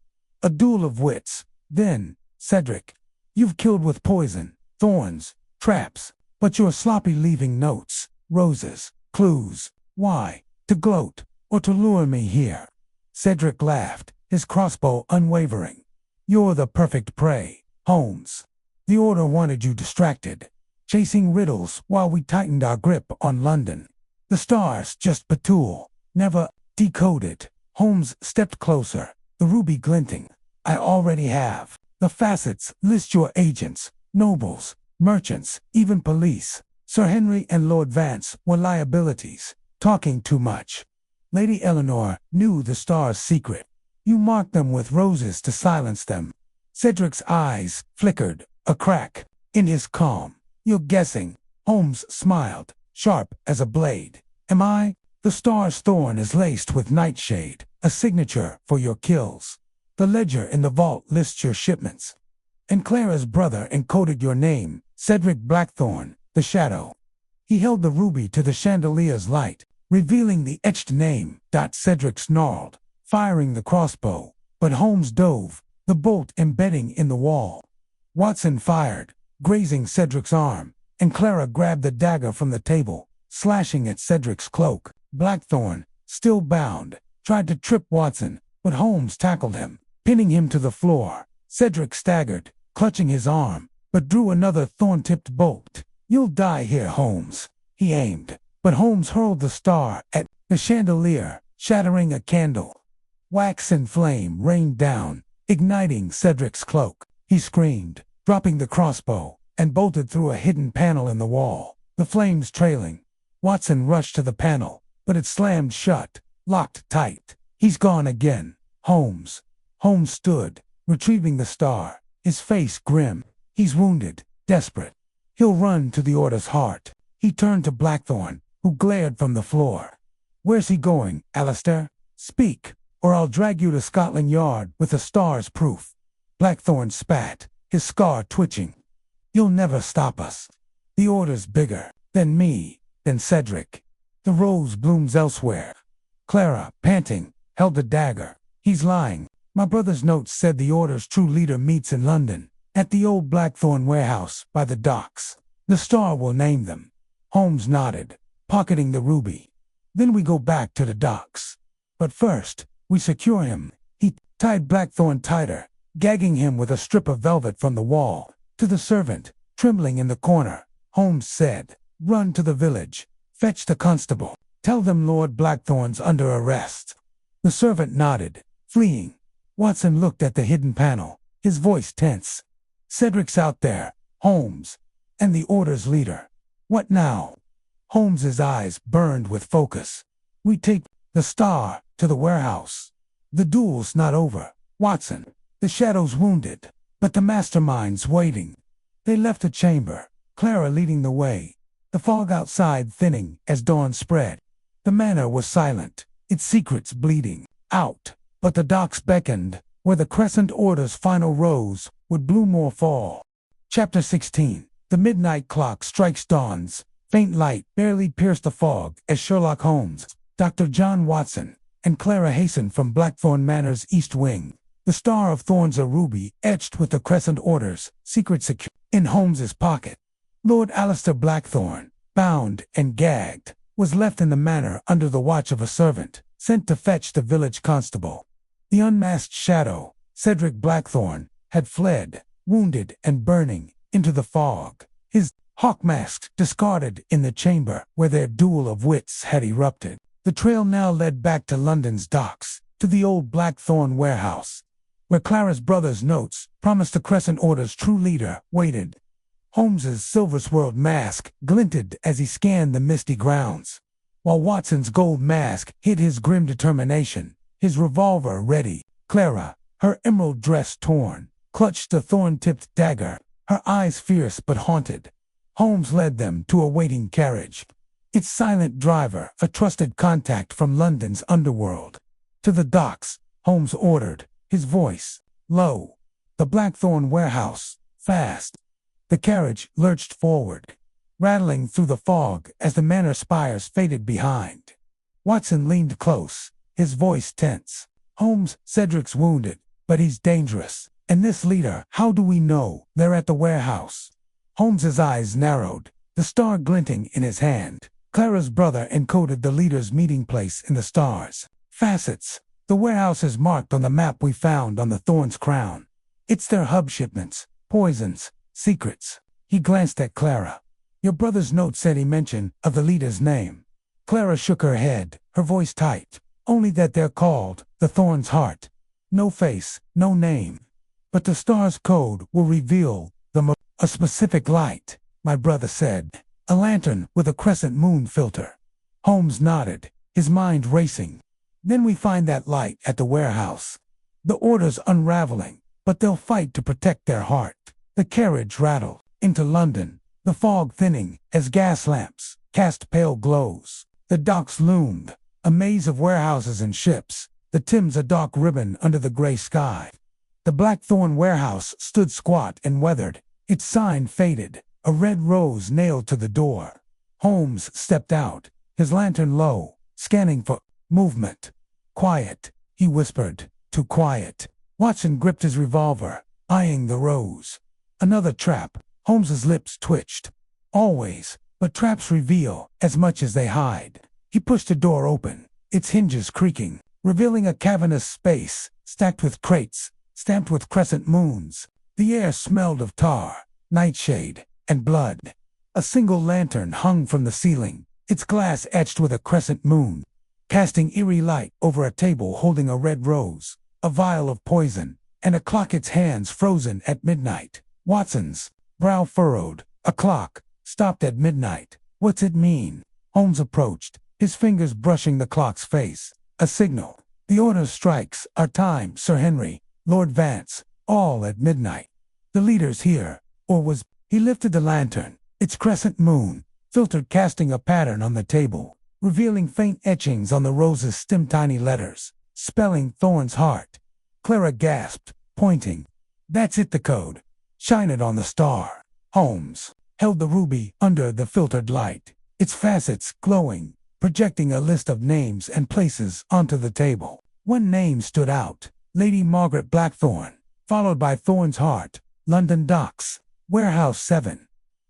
Speaker 1: "A duel of wits, then, Cedric. You've killed with poison, thorns, traps, but you're sloppy leaving notes, roses, clues. Why? To gloat, or to lure me here?" Cedric laughed, his crossbow unwavering. "You're the perfect prey, Holmes. The Order wanted you distracted, chasing riddles while we tightened our grip on London. The stars just a tool, never decoded." Holmes stepped closer, the ruby glinting. "I already have. The facets list your agents, nobles, merchants, even police. Sir Henry and Lord Vance were liabilities, talking too much. Lady Eleanor knew the star's secret. You marked them with roses to silence them." Cedric's eyes flickered, a crack in his calm. "You're guessing." Holmes smiled, sharp as a blade. "Am I? The star's thorn is laced with nightshade, a signature for your kills. The ledger in the vault lists your shipments. And Clara's brother encoded your name, Cedric Blackthorne, the shadow." He held the ruby to the chandelier's light, revealing the etched name. Cedric snarled, firing the crossbow, but Holmes dove, the bolt embedding in the wall. Watson fired, grazing Cedric's arm, and Clara grabbed the dagger from the table, slashing at Cedric's cloak. Blackthorne, still bound, tried to trip Watson, but Holmes tackled him, pinning him to the floor. Cedric staggered, clutching his arm, but drew another thorn-tipped bolt. "You'll die here, Holmes." He aimed, but Holmes hurled the star at the chandelier, shattering a candle. Wax and flame rained down, igniting Cedric's cloak. He screamed, dropping the crossbow, and bolted through a hidden panel in the wall, the flames trailing. Watson rushed to the panel, but it slammed shut, locked tight. "He's gone again, Holmes." Holmes stood, retrieving the star, his face grim. "He's wounded, desperate. He'll run to the Order's heart." He turned to Blackthorne, who glared from the floor. "Where's he going, Alistair? Speak, or I'll drag you to Scotland Yard with the star's proof." Blackthorne spat, his scar twitching. "You'll never stop us. The Order's bigger than me, than Cedric. The rose blooms elsewhere." Clara, panting, held the dagger. "He's lying. My brother's notes said the Order's true leader meets in London, at the old Blackthorne warehouse by the docks. The star will name them." Holmes nodded, pocketing the ruby. "Then we go back to the docks. But first, we secure him." He tied Blackthorne tighter, gagging him with a strip of velvet from the wall. To the servant, trembling in the corner, Holmes said, "Run to the village. Fetch the constable. Tell them Lord Blackthorne's under arrest." The servant nodded, fleeing. Watson looked at the hidden panel, his voice tense. "Cedric's out there, Holmes, and the Order's leader. What now?" Holmes's eyes burned with focus. "We take the star to the warehouse. The duel's not over, Watson. The shadow's wounded, but the mastermind's waiting." They left the chamber, Clara leading the way, the fog outside thinning as dawn spread. The manor was silent, its secrets bleeding out, but the docks beckoned, where the Crescent Order's final rose would bloom or fall. Chapter 16. The midnight clock strikes dawn's faint light barely pierced the fog as Sherlock Holmes, Dr. John Watson, and Clara hastened from Blackthorne Manor's east wing. The star of thorns, a ruby etched with the Crescent Order's secret secure in Holmes's pocket. Lord Alistair Blackthorne, bound and gagged, was left in the manor under the watch of a servant, sent to fetch the village constable. The unmasked shadow, Cedric Blackthorne, had fled, wounded and burning, into the fog, his hawk mask discarded in the chamber where their duel of wits had erupted. The trail now led back to London's docks, to the old Blackthorne warehouse, where Clara's brother's notes promised the Crescent Order's true leader waited. Holmes's silver-swirled mask glinted as he scanned the misty grounds, while Watson's gold mask hid his grim determination, his revolver ready. Clara, her emerald dress torn, clutched a thorn-tipped dagger, her eyes fierce but haunted. Holmes led them to a waiting carriage, its silent driver a trusted contact from London's underworld. "To the docks," Holmes ordered, his voice low. "The Blackthorn warehouse, fast." The carriage lurched forward, rattling through the fog as the manor spires faded behind. Watson leaned close, his voice tense. "Holmes, Cedric's wounded, but he's dangerous. And this leader, how do we know they're at the warehouse?" Holmes's eyes narrowed, the star glinting in his hand. Clara's brother encoded the leader's meeting place in the stars. "Facets. The warehouse is marked on the map we found on the Thorn's crown. It's their hub shipments, poisons, secrets." He glanced at Clara. "Your brother's note said he mentioned of the leader's name." Clara shook her head, her voice tight. "Only that they're called the Thorn's Heart. No face, no name. But the star's code will reveal them. A specific light," my brother said. "A lantern with a crescent moon filter." Holmes nodded, his mind racing. "Then we find that light at the warehouse. The order's unraveling, but they'll fight to protect their heart." The carriage rattled into London, the fog thinning as gas lamps cast pale glows. The docks loomed, a maze of warehouses and ships, the Thames a dark ribbon under the gray sky. The Blackthorn warehouse stood squat and weathered, its sign faded, a red rose nailed to the door. Holmes stepped out, his lantern low, scanning for movement. "Quiet," he whispered, "too quiet." Watson gripped his revolver, eyeing the rose. Another trap. Holmes's lips twitched. Always, but traps reveal as much as they hide. He pushed the door open, its hinges creaking, revealing a cavernous space, stacked with crates, stamped with crescent moons. The air smelled of tar, nightshade, and blood. A single lantern hung from the ceiling, its glass etched with a crescent moon, casting eerie light over a table holding a red rose, a vial of poison, and a clock its hands frozen at midnight. Watson's brow furrowed. "A clock, stopped at midnight. What's it mean?" Holmes approached, his fingers brushing the clock's face. "A signal. The order strikes our time, Sir Henry, Lord Vance, all at midnight. The leader's here, or was." He lifted the lantern, its crescent moon, filtered casting a pattern on the table, revealing faint etchings on the rose's stem tiny letters, spelling Thorn's Heart. Clara gasped, pointing. "That's it, the code. Shine it on the star." Holmes held the ruby under the filtered light, its facets glowing, projecting a list of names and places onto the table. One name stood out, Lady Margaret Blackthorn, followed by Thorn's Heart, London Docks, Warehouse 7.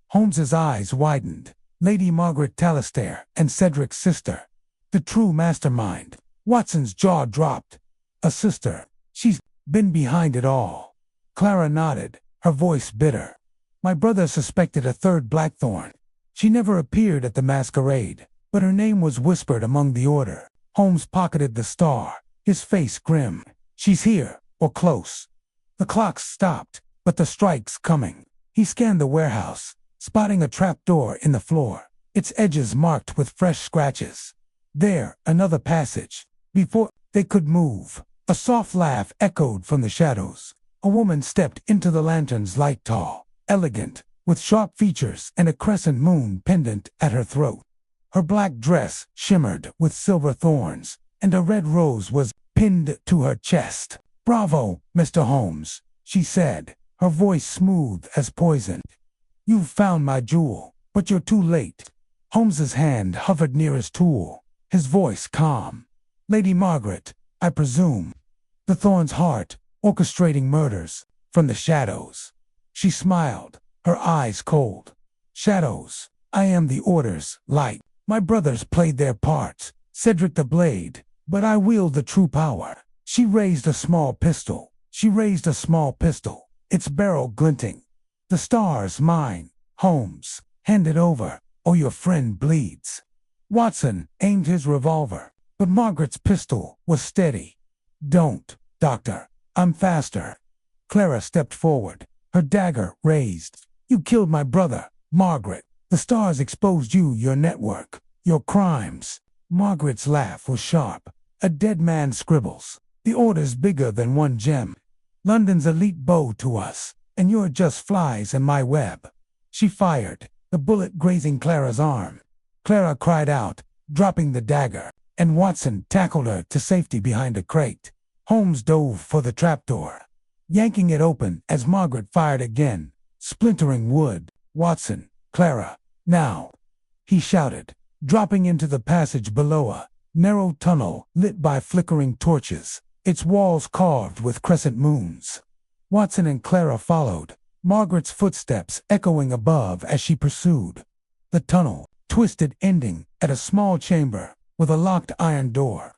Speaker 1: Holmes's eyes widened. Lady Margaret Talistair and Cedric's sister. The true mastermind. Watson's jaw dropped. A sister. She's been behind it all. Clara nodded, her voice bitter. "My brother suspected a third Blackthorn. She never appeared at the masquerade, but her name was whispered among the order." Holmes pocketed the star, his face grim. "She's here, or close." The clock stopped, but the strike's coming. He scanned the warehouse, spotting a trapdoor in the floor, its edges marked with fresh scratches. There, another passage. Before they could move, a soft laugh echoed from the shadows. A woman stepped into the lantern's light, tall, elegant, with sharp features and a crescent moon pendant at her throat. Her black dress shimmered with silver thorns, and a red rose was pinned to her chest. "Bravo, Mr. Holmes," she said, her voice smooth as poison. "You've found my jewel, but you're too late." Holmes's hand hovered near his tool, his voice calm. "Lady Margaret, I presume. The Thorn's Heart, orchestrating murders from the shadows." She smiled, her eyes cold. "Shadows, I am the order's light. My brothers played their parts, Cedric the Blade, but I wield the true power." She raised a small pistol. Its barrel glinting. "The star's mine, Holmes. Hand it over, or your friend bleeds." Watson aimed his revolver, but Margaret's pistol was steady. "Don't, Doctor. I'm faster." Clara stepped forward, her dagger raised. You killed my brother, Margaret. The stars exposed you, your network, your crimes. Margaret's laugh was sharp. A dead man scribbles. The order's bigger than one gem. London's elite bow to us, and you're just flies in my web. She fired, the bullet grazing Clara's arm. Clara cried out, dropping the dagger, and Watson tackled her to safety behind a crate. Holmes dove for the trapdoor, yanking it open as Margaret fired again, splintering wood. Watson, Clara, now, he shouted, dropping into the passage below, a narrow tunnel lit by flickering torches, its walls carved with crescent moons. Watson and Clara followed, Margaret's footsteps echoing above as she pursued. The tunnel, twisted, ending at a small chamber with a locked iron door.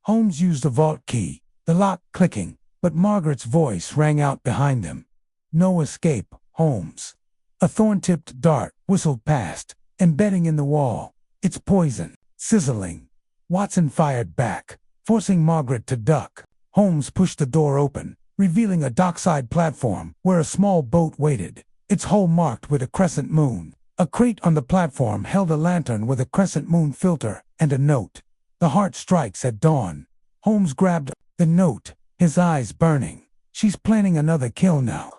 Speaker 1: Holmes used a vault key, the lock clicking, but Margaret's voice rang out behind them. No escape, Holmes. A thorn-tipped dart whistled past, embedding in the wall, its poison sizzling. Watson fired back, forcing Margaret to duck. Holmes pushed the door open, revealing a dockside platform where a small boat waited, its hull marked with a crescent moon. A crate on the platform held a lantern with a crescent moon filter and a note. The heart strikes at dawn. Holmes grabbed the note, his eyes burning. She's planning another kill now.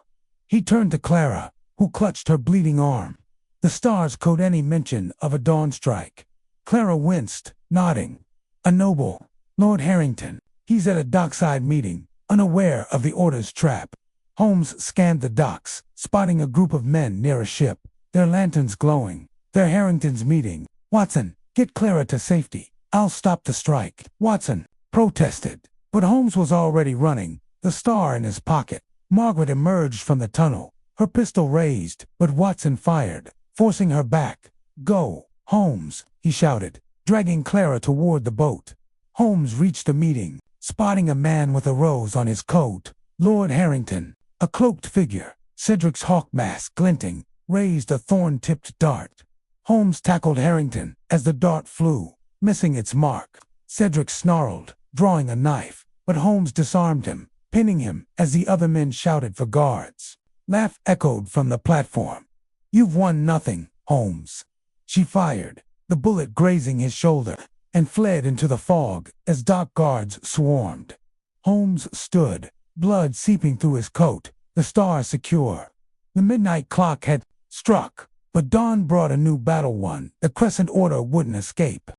Speaker 1: He turned to Clara, who clutched her bleeding arm. The stars code any mention of a dawn strike. Clara winced, nodding. A noble, Lord Harrington. He's at a dockside meeting, unaware of the order's trap. Holmes scanned the docks, spotting a group of men near a ship, their lanterns glowing. They're Harrington's meeting. Watson, get Clara to safety. I'll stop the strike. Watson protested, but Holmes was already running, the star in his pocket. Margaret emerged from the tunnel, her pistol raised, but Watson fired, forcing her back. Go, Holmes, he shouted, dragging Clara toward the boat. Holmes reached the meeting, spotting a man with a rose on his coat. Lord Harrington, a cloaked figure, Cedric's hawk mask glinting, raised a thorn-tipped dart. Holmes tackled Harrington as the dart flew, missing its mark. Cedric snarled, drawing a knife, but Holmes disarmed him, pinning him as the other men shouted for guards. Laugh echoed from the platform. You've won nothing, Holmes. She fired, the bullet grazing his shoulder, and fled into the fog as dock guards swarmed. Holmes stood, blood seeping through his coat, the star secure. The midnight clock had struck, but dawn brought a new battle one. The Crescent Order wouldn't escape.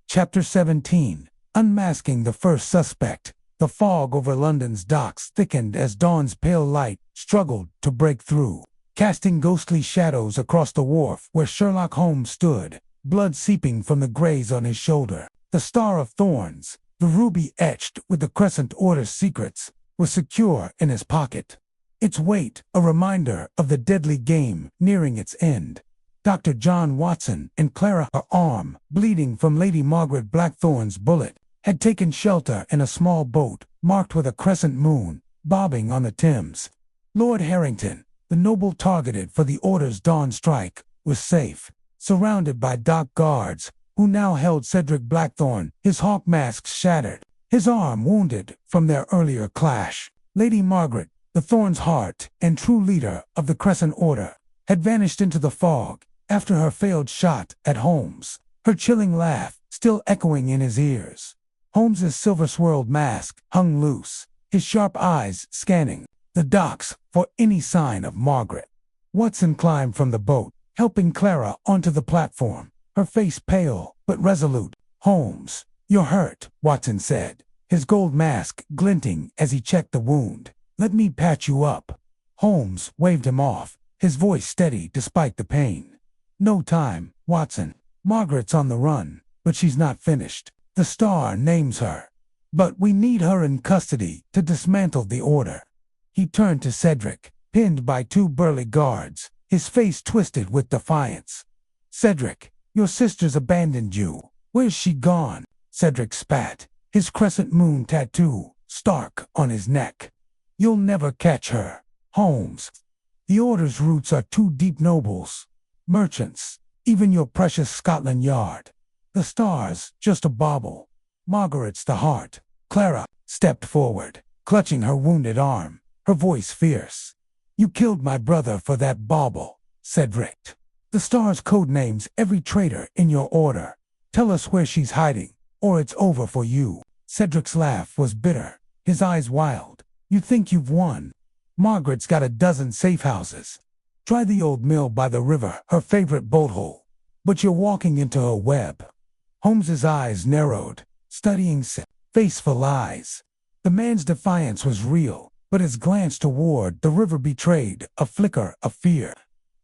Speaker 1: Chapter 17. Unmasking the first suspect. The fog over London's docks thickened as dawn's pale light struggled to break through, casting ghostly shadows across the wharf where Sherlock Holmes stood, blood seeping from the graze on his shoulder. The Star of Thorns, the ruby etched with the Crescent Order's secrets, was secure in his pocket. Its weight, a reminder of the deadly game nearing its end. Dr. John Watson and Clara, her arm, bleeding from Lady Margaret Blackthorn's bullet, had taken shelter in a small boat marked with a crescent moon, bobbing on the Thames. Lord Harrington, the noble targeted for the Order's dawn strike, was safe, surrounded by dock guards, who now held Cedric Blackthorn, his hawk mask shattered, his arm wounded from their earlier clash. Lady Margaret, the Thorn's heart and true leader of the Crescent Order, had vanished into the fog after her failed shot at Holmes, her chilling laugh still echoing in his ears. Holmes's silver-swirled mask hung loose, his sharp eyes scanning the docks for any sign of Margaret. Watson climbed from the boat, helping Clara onto the platform, her face pale but resolute. Holmes, you're hurt, Watson said, his gold mask glinting as he checked the wound. Let me patch you up. Holmes waved him off, his voice steady despite the pain. No time, Watson. Margaret's on the run, but she's not finished. The Star names her. But we need her in custody to dismantle the Order. He turned to Cedric, pinned by two burly guards, his face twisted with defiance. Cedric, your sister's abandoned you. Where's she gone? Cedric spat, his crescent moon tattoo stark on his neck. You'll never catch her, Holmes. The Order's roots are too deep, nobles, merchants, even your precious Scotland Yard. The Star's just a bauble. Margaret's the heart. Clara stepped forward, clutching her wounded arm, her voice fierce. You killed my brother for that bauble. Cedric. The stars code names every traitor in your order. Tell us where she's hiding, or it's over for you. Cedric's laugh was bitter, his eyes wild. You think you've won? Margaret's got a dozen safe houses. Try the old mill by the river, her favorite boat hole. But you're walking into a web. Holmes's eyes narrowed, studying faceful eyes. The man's defiance was real, but his glance toward the river betrayed a flicker of fear.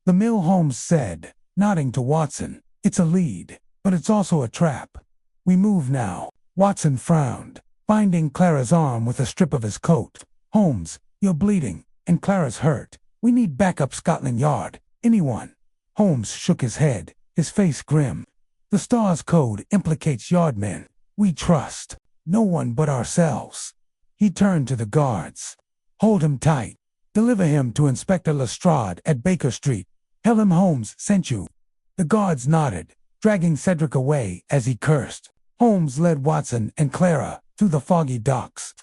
Speaker 1: The mill, Holmes said, nodding to Watson. It's a lead, but it's also a trap. We move now. Watson frowned, binding Clara's arm with a strip of his coat. Holmes, you're bleeding, and Clara's hurt. We need backup Scotland Yard. Anyone? Holmes shook his head, his face grim. The Stars Code implicates yardmen. We trust no one but ourselves. He turned to the guards. Hold him tight. Deliver him to Inspector Lestrade at Baker Street. Tell him Holmes sent you. The guards nodded, dragging Cedric away as he cursed. Holmes led Watson and Clara through the foggy docks.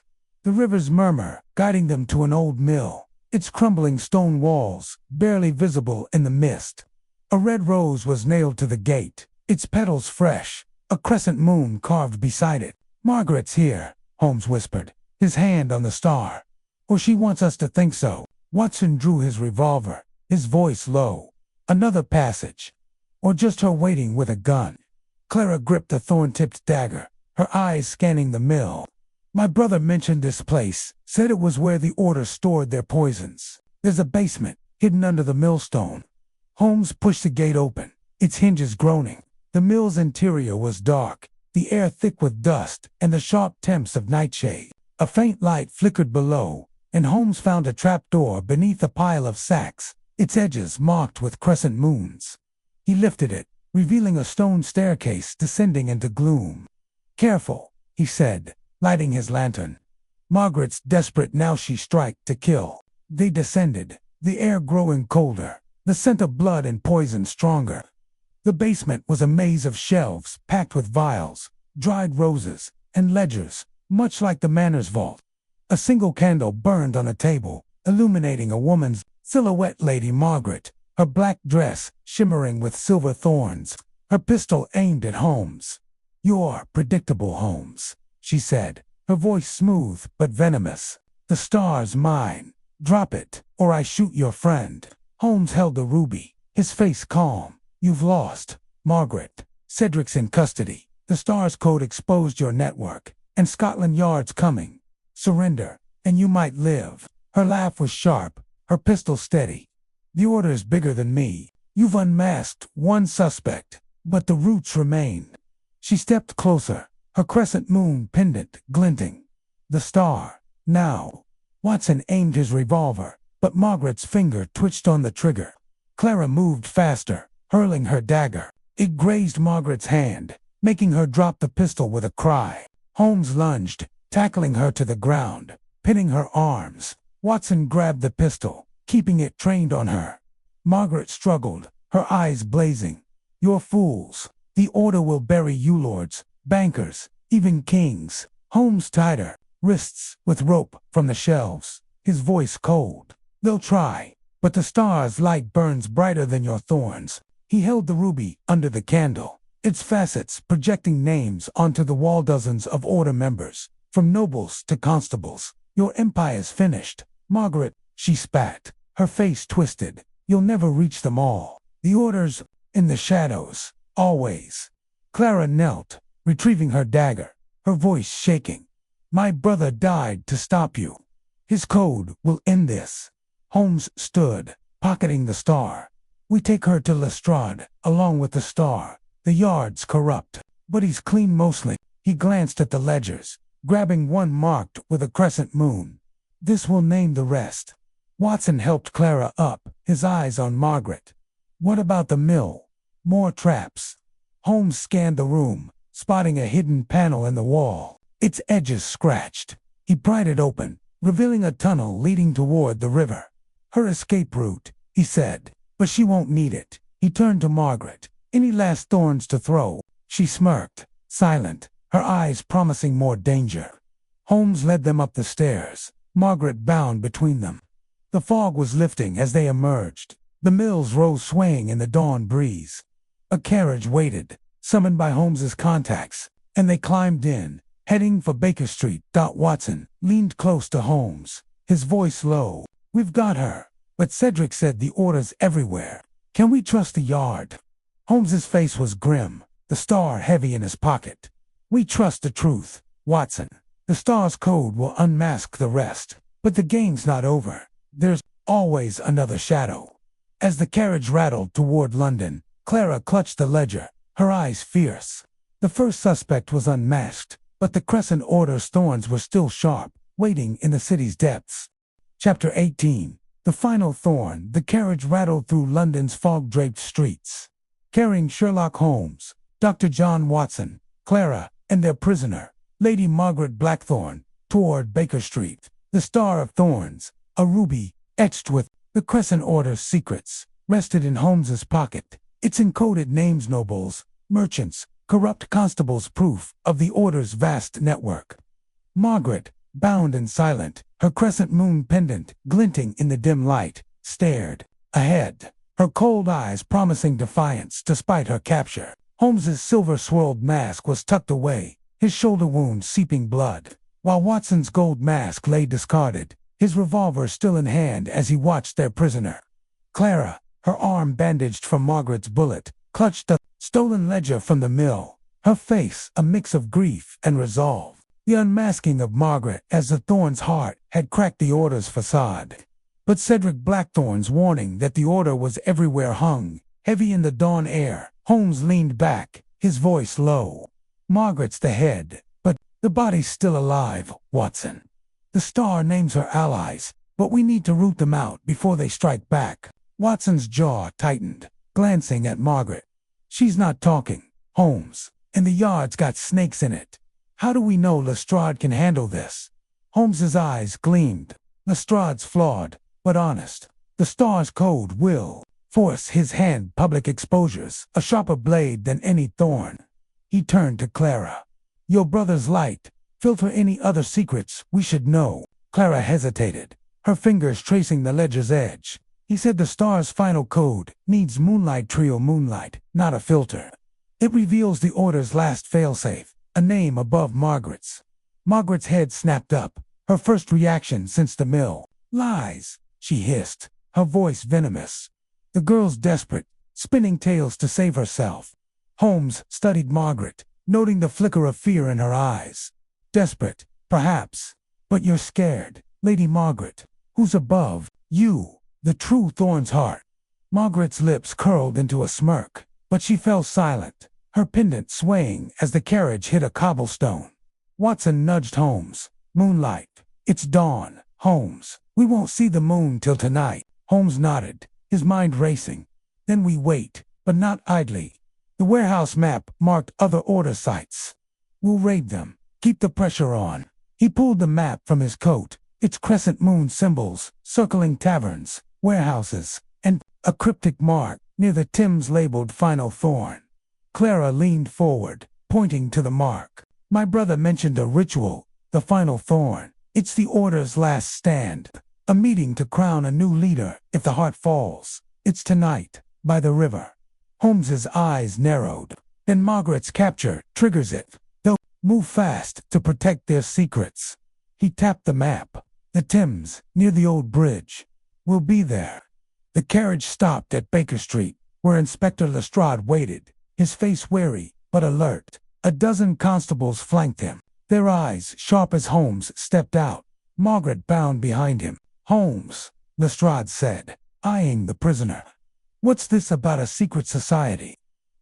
Speaker 1: The river's murmur guiding them to an old mill, its crumbling stone walls barely visible in the mist. A red rose was nailed to the gate, its petals fresh, a crescent moon carved beside it. Margaret's here, Holmes whispered, his hand on the star. Or she wants us to think so. Watson drew his revolver, his voice low. Another passage. Or just her waiting with a gun. Clara gripped the thorn-tipped dagger, her eyes scanning the mill. My brother mentioned this place, said it was where the Order stored their poisons. There's a basement, hidden under the millstone. Holmes pushed the gate open, its hinges groaning. The mill's interior was dark, the air thick with dust and the sharp temps of nightshade. A faint light flickered below, and Holmes found a trapdoor beneath a pile of sacks, its edges marked with crescent moons. He lifted it, revealing a stone staircase descending into gloom. Careful, he said, lighting his lantern. Margaret's desperate now, she strike to kill. They descended, the air growing colder, the scent of blood and poison stronger. The basement was a maze of shelves packed with vials, dried roses, and ledgers, much like the manor's vault. A single candle burned on a table, illuminating a woman's silhouette, Lady Margaret, her black dress shimmering with silver thorns, her pistol aimed at Holmes. You're predictable, Holmes, she said, her voice smooth but venomous. The star's mine. Drop it, or I shoot your friend. Holmes held the ruby, his face calm. You've lost, Margaret. Cedric's in custody. The Stars Code exposed your network, and Scotland Yard's coming. Surrender, and you might live. Her laugh was sharp, her pistol steady. The Order's bigger than me. You've unmasked one suspect, but the roots remain. She stepped closer, her crescent moon pendant glinting. The star, now. Watson aimed his revolver, but Margaret's finger twitched on the trigger. Clara moved faster, hurling her dagger. It grazed Margaret's hand, making her drop the pistol with a cry. Holmes lunged, tackling her to the ground, pinning her arms. Watson grabbed the pistol, keeping it trained on her. Margaret struggled, her eyes blazing. You're fools. The Order will bury you lords, bankers, even kings. Holmes tied her wrists with rope from the shelves, his voice cold. They'll try, but the star's light burns brighter than your thorns. He held the ruby under the candle, its facets projecting names onto the wall. Dozens of Order members, from nobles to constables. Your empire's finished, Margaret, she spat, her face twisted. You'll never reach them all. The Order's in the shadows, always. Clara knelt, retrieving her dagger, her voice shaking. My brother died to stop you. His code will end this. Holmes stood, pocketing the star. We take her to Lestrade, along with the star. The Yard's corrupt, but he's clean mostly. He glanced at the ledgers, grabbing one marked with a crescent moon. This will name the rest. Watson helped Clara up, his eyes on Margaret. What about the mill? More traps. Holmes scanned the room, spotting a hidden panel in the wall, its edges scratched. He pried it open, revealing a tunnel leading toward the river. Her escape route, he said, but she won't need it. He turned to Margaret. Any last thorns to throw? She smirked, silent, her eyes promising more danger. Holmes led them up the stairs, Margaret bound between them. The fog was lifting as they emerged, The mills rose swaying in the dawn breeze. A carriage waited, summoned by Holmes's contacts, and they climbed in, heading for Baker Street. Watson leaned close to Holmes, his voice low. "We've got her, but Cedric said the order's everywhere. Can we trust the yard?" Holmes's face was grim, the star heavy in his pocket. "We trust the truth, Watson. The star's code will unmask the rest. But the game's not over. There's always another shadow." As the carriage rattled toward London, Clara clutched the ledger, her eyes fierce. The first suspect was unmasked, but the Crescent Order's thorns were still sharp, waiting in the city's depths. Chapter 18. The Final Thorn. The carriage rattled through London's fog-draped streets, carrying Sherlock Holmes, Dr. John Watson, Clara, and their prisoner, Lady Margaret Blackthorne, toward Baker Street. The Star of Thorns, a ruby, etched with the Crescent Order's secrets, rested in Holmes's pocket. Its encoded names, nobles, merchants, corrupt constables, proof of the Order's vast network. Margaret, bound and silent, her crescent moon pendant glinting in the dim light, stared ahead, her cold eyes promising defiance despite her capture. Holmes's silver-swirled mask was tucked away, his shoulder wound seeping blood, while Watson's gold mask lay discarded, his revolver still in hand as he watched their prisoner. Clara, her arm bandaged from Margaret's bullet, clutched the stolen ledger from the mill, her face a mix of grief and resolve. The unmasking of Margaret as the Thorn's heart had cracked the Order's facade. But Cedric Blackthorne's warning that the Order was everywhere hung, heavy in the dawn air. Holmes leaned back, his voice low. "Margaret's the head, but the body's still alive, Watson. The Star names her allies, but we need to root them out before they strike back." Watson's jaw tightened, glancing at Margaret. "She's not talking, Holmes, and the yard's got snakes in it. How do we know Lestrade can handle this?" Holmes's eyes gleamed. "Lestrade's flawed, but honest. The Star's code will force his hand public exposures, a sharper blade than any thorn." He turned to Clara. "Your brother's light, filter any other secrets we should know." Clara hesitated, her fingers tracing the ledger's edge. "He said the Star's final code needs moonlight trio moonlight, not a filter. It reveals the Order's last failsafe, a name above Margaret's." Margaret's head snapped up, her first reaction since the mill. "Lies," she hissed, her voice venomous. The girl's desperate, spinning tales to save herself. Holmes studied Margaret, noting the flicker of fear in her eyes. "Desperate, perhaps, but you're scared, Lady Margaret. Who's above you, the true Thorn's heart?" Margaret's lips curled into a smirk, but she fell silent, her pendant swaying as the carriage hit a cobblestone. Watson nudged Holmes. "Moonlight. It's dawn, Holmes. We won't see the moon till tonight." Holmes nodded, his mind racing. "Then we wait, but not idly. The warehouse map marked other Order sites. We'll raid them. Keep the pressure on." He pulled the map from his coat, its crescent moon symbols, circling taverns, warehouses, and a cryptic mark near the Thames labeled Final Thorn. Clara leaned forward, pointing to the mark. "My brother mentioned a ritual, the Final Thorn. It's the Order's last stand. A meeting to crown a new leader if the heart falls. It's tonight, by the river." Holmes's eyes narrowed. "Then Margaret's capture triggers it. They'll move fast to protect their secrets." He tapped the map. "The Thames, near the old bridge. We'll be there." The carriage stopped at Baker Street, where Inspector Lestrade waited, his face wary but alert. A dozen constables flanked him, their eyes sharp as Holmes stepped out. Margaret bound behind him. "Holmes," Lestrade said, eyeing the prisoner. "What's this about a secret society?"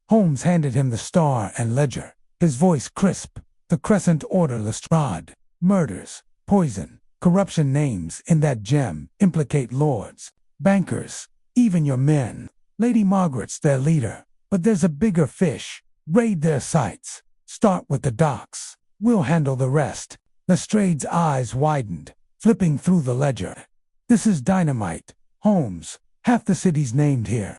Speaker 1: Holmes handed him the Star and ledger, his voice crisp. "The Crescent Order, Lestrade. Murders, poison, corruption. Names in that gem implicate lords, bankers, even your men. Lady Margaret's their leader, but there's a bigger fish. Raid their sites. Start with the docks. We'll handle the rest." Lestrade's eyes widened, flipping through the ledger. "This is dynamite, Holmes. Half the city's named here."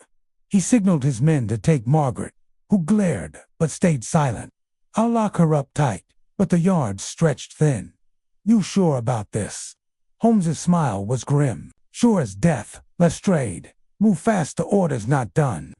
Speaker 1: He signaled his men to take Margaret, who glared but stayed silent. "I'll lock her up tight," but the yard's stretched thin. "You sure about this?" Holmes's smile was grim. "Sure as death, Lestrade. Move fast, the order's not done."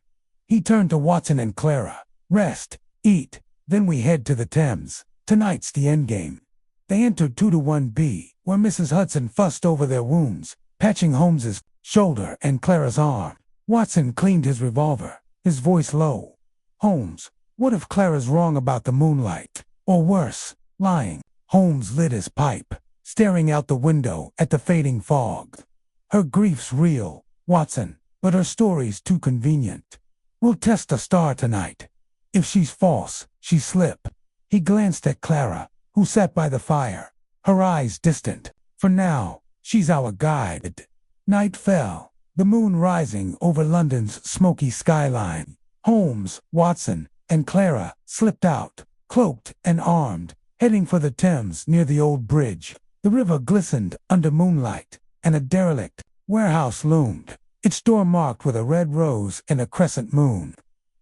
Speaker 1: He turned to Watson and Clara. "Rest, eat, then we head to the Thames. Tonight's the endgame." They entered 2-1B, where Mrs. Hudson fussed over their wounds, patching Holmes's shoulder and Clara's arm. Watson cleaned his revolver, his voice low. "Holmes, what if Clara's wrong about the moonlight? Or worse, lying?" Holmes lit his pipe, staring out the window at the fading fog. "Her grief's real, Watson, but her story's too convenient. We'll test the star tonight. If she's false, she slip." He glanced at Clara, who sat by the fire, her eyes distant. "For now, she's our guide." Night fell, the moon rising over London's smoky skyline. Holmes, Watson, and Clara slipped out, cloaked and armed, heading for the Thames near the old bridge. The river glistened under moonlight, and a derelict warehouse loomed, its door marked with a red rose and a crescent moon.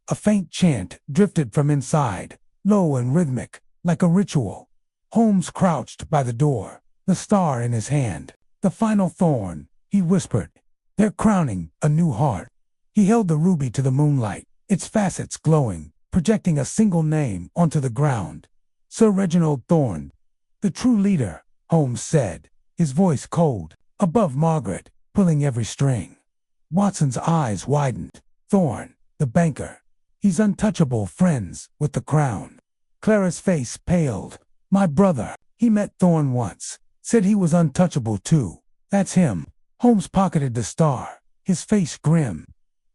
Speaker 1: A faint chant drifted from inside, low and rhythmic, like a ritual. Holmes crouched by the door, the star in his hand. "The final thorn," he whispered. "They're crowning a new heart." He held the ruby to the moonlight, its facets glowing, projecting a single name onto the ground. "Sir Reginald Thorn." "The true leader," Holmes said, his voice cold, above Margaret, pulling every string. Watson's eyes widened. "Thorn, the banker. He's untouchable, friends with the crown." Clara's face paled. "My brother, he met Thorn once, said he was untouchable too. That's him." Holmes pocketed the star, his face grim.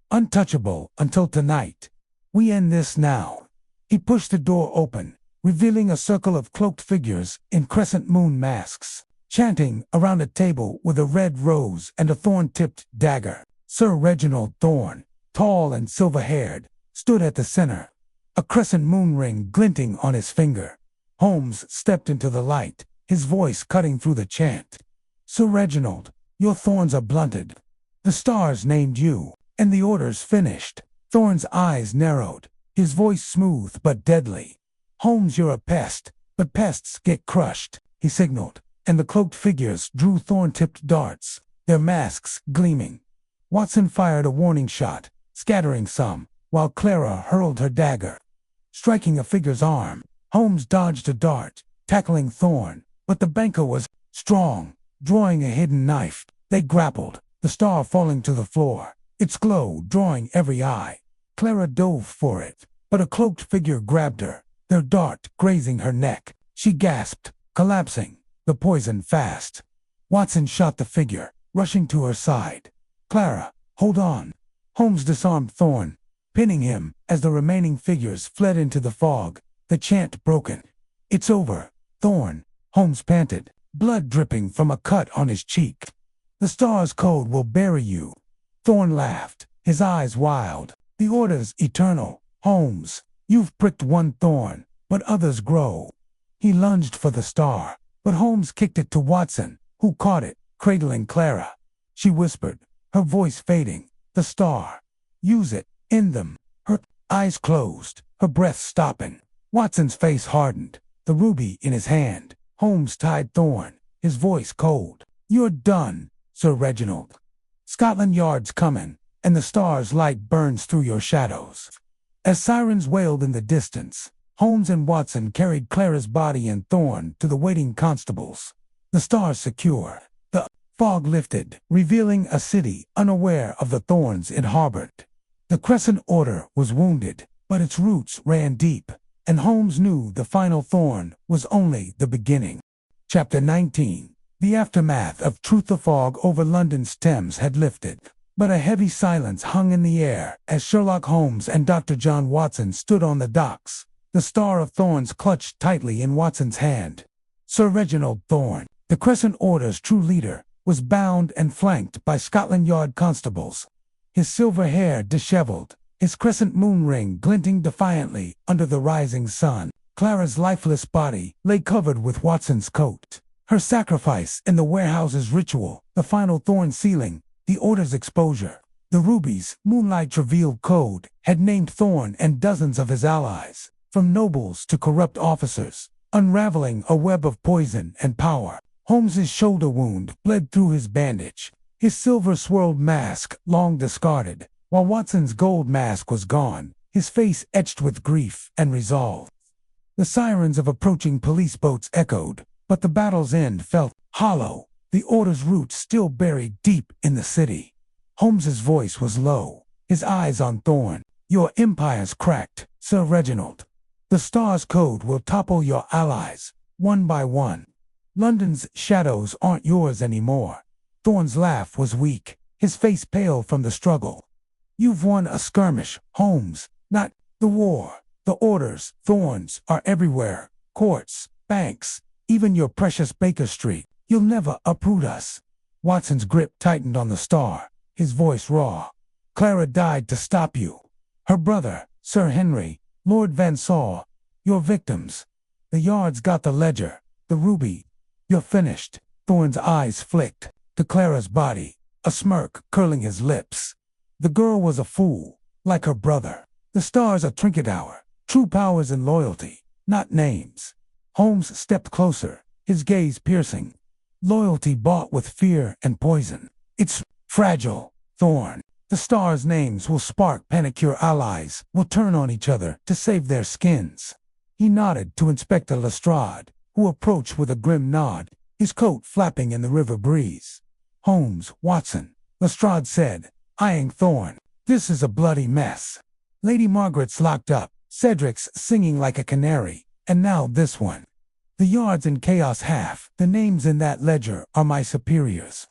Speaker 1: "Untouchable until tonight. We end this now." He pushed the door open, revealing a circle of cloaked figures in crescent moon masks, chanting around a table with a red rose and a thorn-tipped dagger. Sir Reginald Thorn, tall and silver-haired, stood at the center, a crescent moon ring glinting on his finger. Holmes stepped into the light, his voice cutting through the chant. "Sir Reginald, your thorns are blunted. The stars named you, and the order's finished." Thorn's eyes narrowed, his voice smooth but deadly. "Holmes, you're a pest, but pests get crushed," he signaled, and the cloaked figures drew thorn-tipped darts, their masks gleaming. Watson fired a warning shot, scattering some, while Clara hurled her dagger, striking a figure's arm. Holmes dodged a dart, tackling Thorn, but the banker was strong, drawing a hidden knife. They grappled, the star falling to the floor, its glow drawing every eye. Clara dove for it, but a cloaked figure grabbed her, their dart grazing her neck. She gasped, collapsing, the poison fast. Watson shot the figure, rushing to her side. "Clara, hold on." Holmes disarmed Thorn, pinning him as the remaining figures fled into the fog, the chant broken. "It's over, Thorn," Holmes panted, blood dripping from a cut on his cheek. "The star's code will bury you." Thorn laughed, his eyes wild. "The order's eternal, Holmes. You've pricked one thorn, but others grow." He lunged for the star, but Holmes kicked it to Watson, who caught it, cradling Clara. She whispered, her voice fading, "The star. Use it, end them." Her eyes closed, her breath stopping. Watson's face hardened, the ruby in his hand. Holmes tied Thorn, his voice cold. "You're done, Sir Reginald. Scotland Yard's coming, and the star's light burns through your shadows." As sirens wailed in the distance, Holmes and Watson carried Clara's body and Thorn to the waiting constables. The stars secure, the fog lifted, revealing a city unaware of the thorns it harbored. The Crescent Order was wounded, but its roots ran deep, and Holmes knew the final thorn was only the beginning. Chapter 19. The aftermath of Truth. The fog over London's Thames had lifted, but a heavy silence hung in the air as Sherlock Holmes and Dr. John Watson stood on the docks, the star of thorns clutched tightly in Watson's hand. Sir Reginald Thorn, the Crescent Order's true leader, was bound and flanked by Scotland Yard constables, his silver hair disheveled, his crescent moon ring glinting defiantly under the rising sun. Clara's lifeless body lay covered with Watson's coat. Her sacrifice in the warehouse's ritual, the final thorn sealing, the order's exposure. The ruby's moonlight revealed code had named Thorn and dozens of his allies, from nobles to corrupt officers, unraveling a web of poison and power. Holmes's shoulder wound bled through his bandage, his silver-swirled mask long discarded, while Watson's gold mask was gone, his face etched with grief and resolve. The sirens of approaching police boats echoed, but the battle's end felt hollow, the order's roots still buried deep in the city. Holmes's voice was low, his eyes on Thorn. "Your empire's cracked, Sir Reginald. The Star's code will topple your allies, one by one. London's shadows aren't yours anymore." Thorn's laugh was weak, his face pale from the struggle. "You've won a skirmish, Holmes, not the war. The orders, Thorns, are everywhere. Courts, banks, even your precious Baker Street. You'll never uproot us." Watson's grip tightened on the Star, his voice raw. "Clara died to stop you. Her brother, Sir Henry, Lord Van Saw, your victims. The Yards got the ledger, the ruby. You're finished." Thorn's eyes flicked to Clara's body, a smirk curling his lips. The girl was a fool, like her brother. The Star's a trinket hour. True power's in loyalty, not names. Holmes stepped closer, his gaze piercing. "Loyalty bought with fear and poison. It's fragile, Thorn. The Star's names will spark panic. Your allies will turn on each other to save their skins." He nodded to Inspector Lestrade, who approached with a grim nod, his coat flapping in the river breeze. "Holmes, Watson," Lestrade said, eyeing Thorn. "This is a bloody mess. Lady Margaret's locked up, Cedric's singing like a canary, and now this one. The Yards in chaos half. The names in that ledger are my superiors."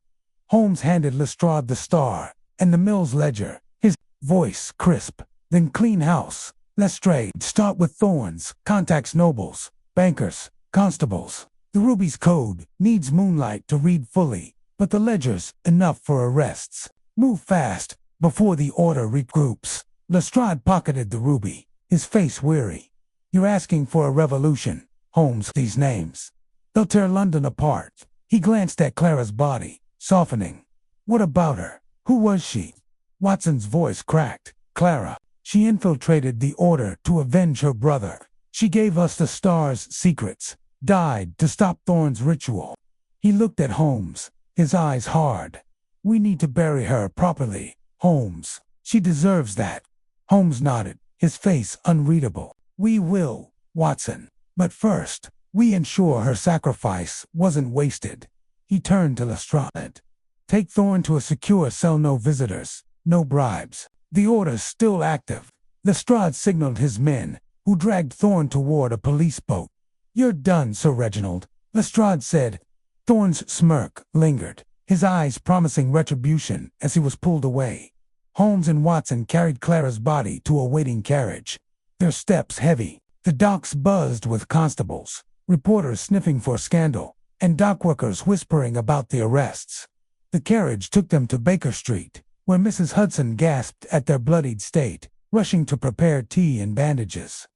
Speaker 1: Holmes handed Lestrade the Star and the Mills ledger, his voice crisp. "Then clean house, Lestrade. Start with Thorns, contacts nobles, bankers, constables. The ruby's code needs moonlight to read fully, but the ledger's enough for arrests. Move fast, before the order regroups." Lestrade pocketed the ruby, his face weary. "You're asking for a revolution, Holmes. These names, they'll tear London apart." He glanced at Clara's body, softening. "What about her? Who was she?" Watson's voice cracked. "Clara. She infiltrated the order to avenge her brother. She gave us the Star's secrets, died to stop Thorn's ritual." He looked at Holmes, his eyes hard. "We need to bury her properly, Holmes. She deserves that." Holmes nodded, his face unreadable. "We will, Watson. But first, we ensure her sacrifice wasn't wasted." He turned to Lestrade. "Take Thorn to a secure cell. No visitors, no bribes. The order's still active." Lestrade signaled his men, who dragged Thorn toward a police boat. "You're done, Sir Reginald," Lestrade said. Thorn's smirk lingered, his eyes promising retribution as he was pulled away. Holmes and Watson carried Clara's body to a waiting carriage, their steps heavy. The docks buzzed with constables, reporters sniffing for scandal, and dockworkers whispering about the arrests. The carriage took them to Baker Street, where Mrs. Hudson gasped at their bloodied state, rushing to prepare tea and bandages.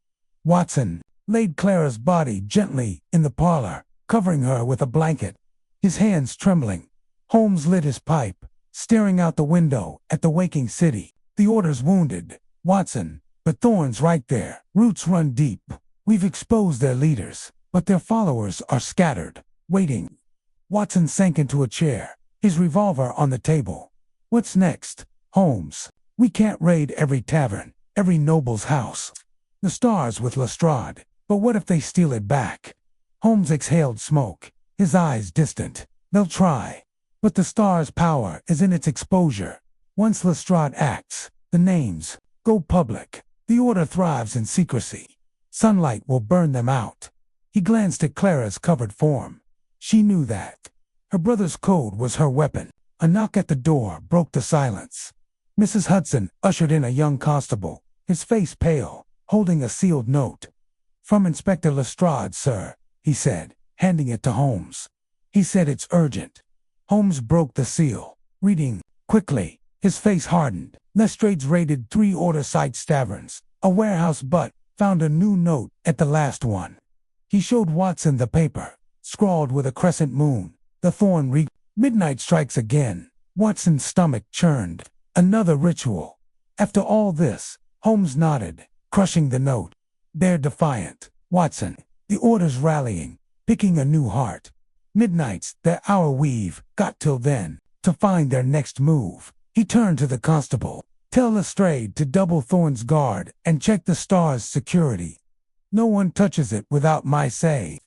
Speaker 1: Watson laid Clara's body gently in the parlor, covering her with a blanket, his hands trembling. Holmes lit his pipe, staring out the window at the waking city. "The order's wounded, Watson, but Thorn's right there. Roots run deep. We've exposed their leaders, but their followers are scattered, waiting." Watson sank into a chair, his revolver on the table. "What's next, Holmes? We can't raid every tavern, every noble's house. The Star's with Lestrade, but what if they steal it back?" Holmes exhaled smoke, his eyes distant. "They'll try, but the Star's power is in its exposure. Once Lestrade acts, the names go public. The order thrives in secrecy. Sunlight will burn them out." He glanced at Clara's covered form. She knew that. Her brother's code was her weapon. A knock at the door broke the silence. Mrs. Hudson ushered in a young constable, his face pale, holding a sealed note. "From Inspector Lestrade, sir," he said, handing it to Holmes. He said it's urgent. Holmes broke the seal, reading quickly. His face hardened. "Lestrade's raided 3 order-site taverns, a warehouse, but found a new note at the last one." He showed Watson the paper, scrawled with a crescent moon. The Thorn Midnight strikes again. Watson's stomach churned. Another ritual. After all this, Holmes nodded, crushing the note. "They're defiant, Watson. The order's rallying, picking a new heart. Midnight's their hour. We've got till then to to find their next move. He turned to the constable. "Tell Lestrade to double Thorn's guard and check the star's security. No one touches it without my say."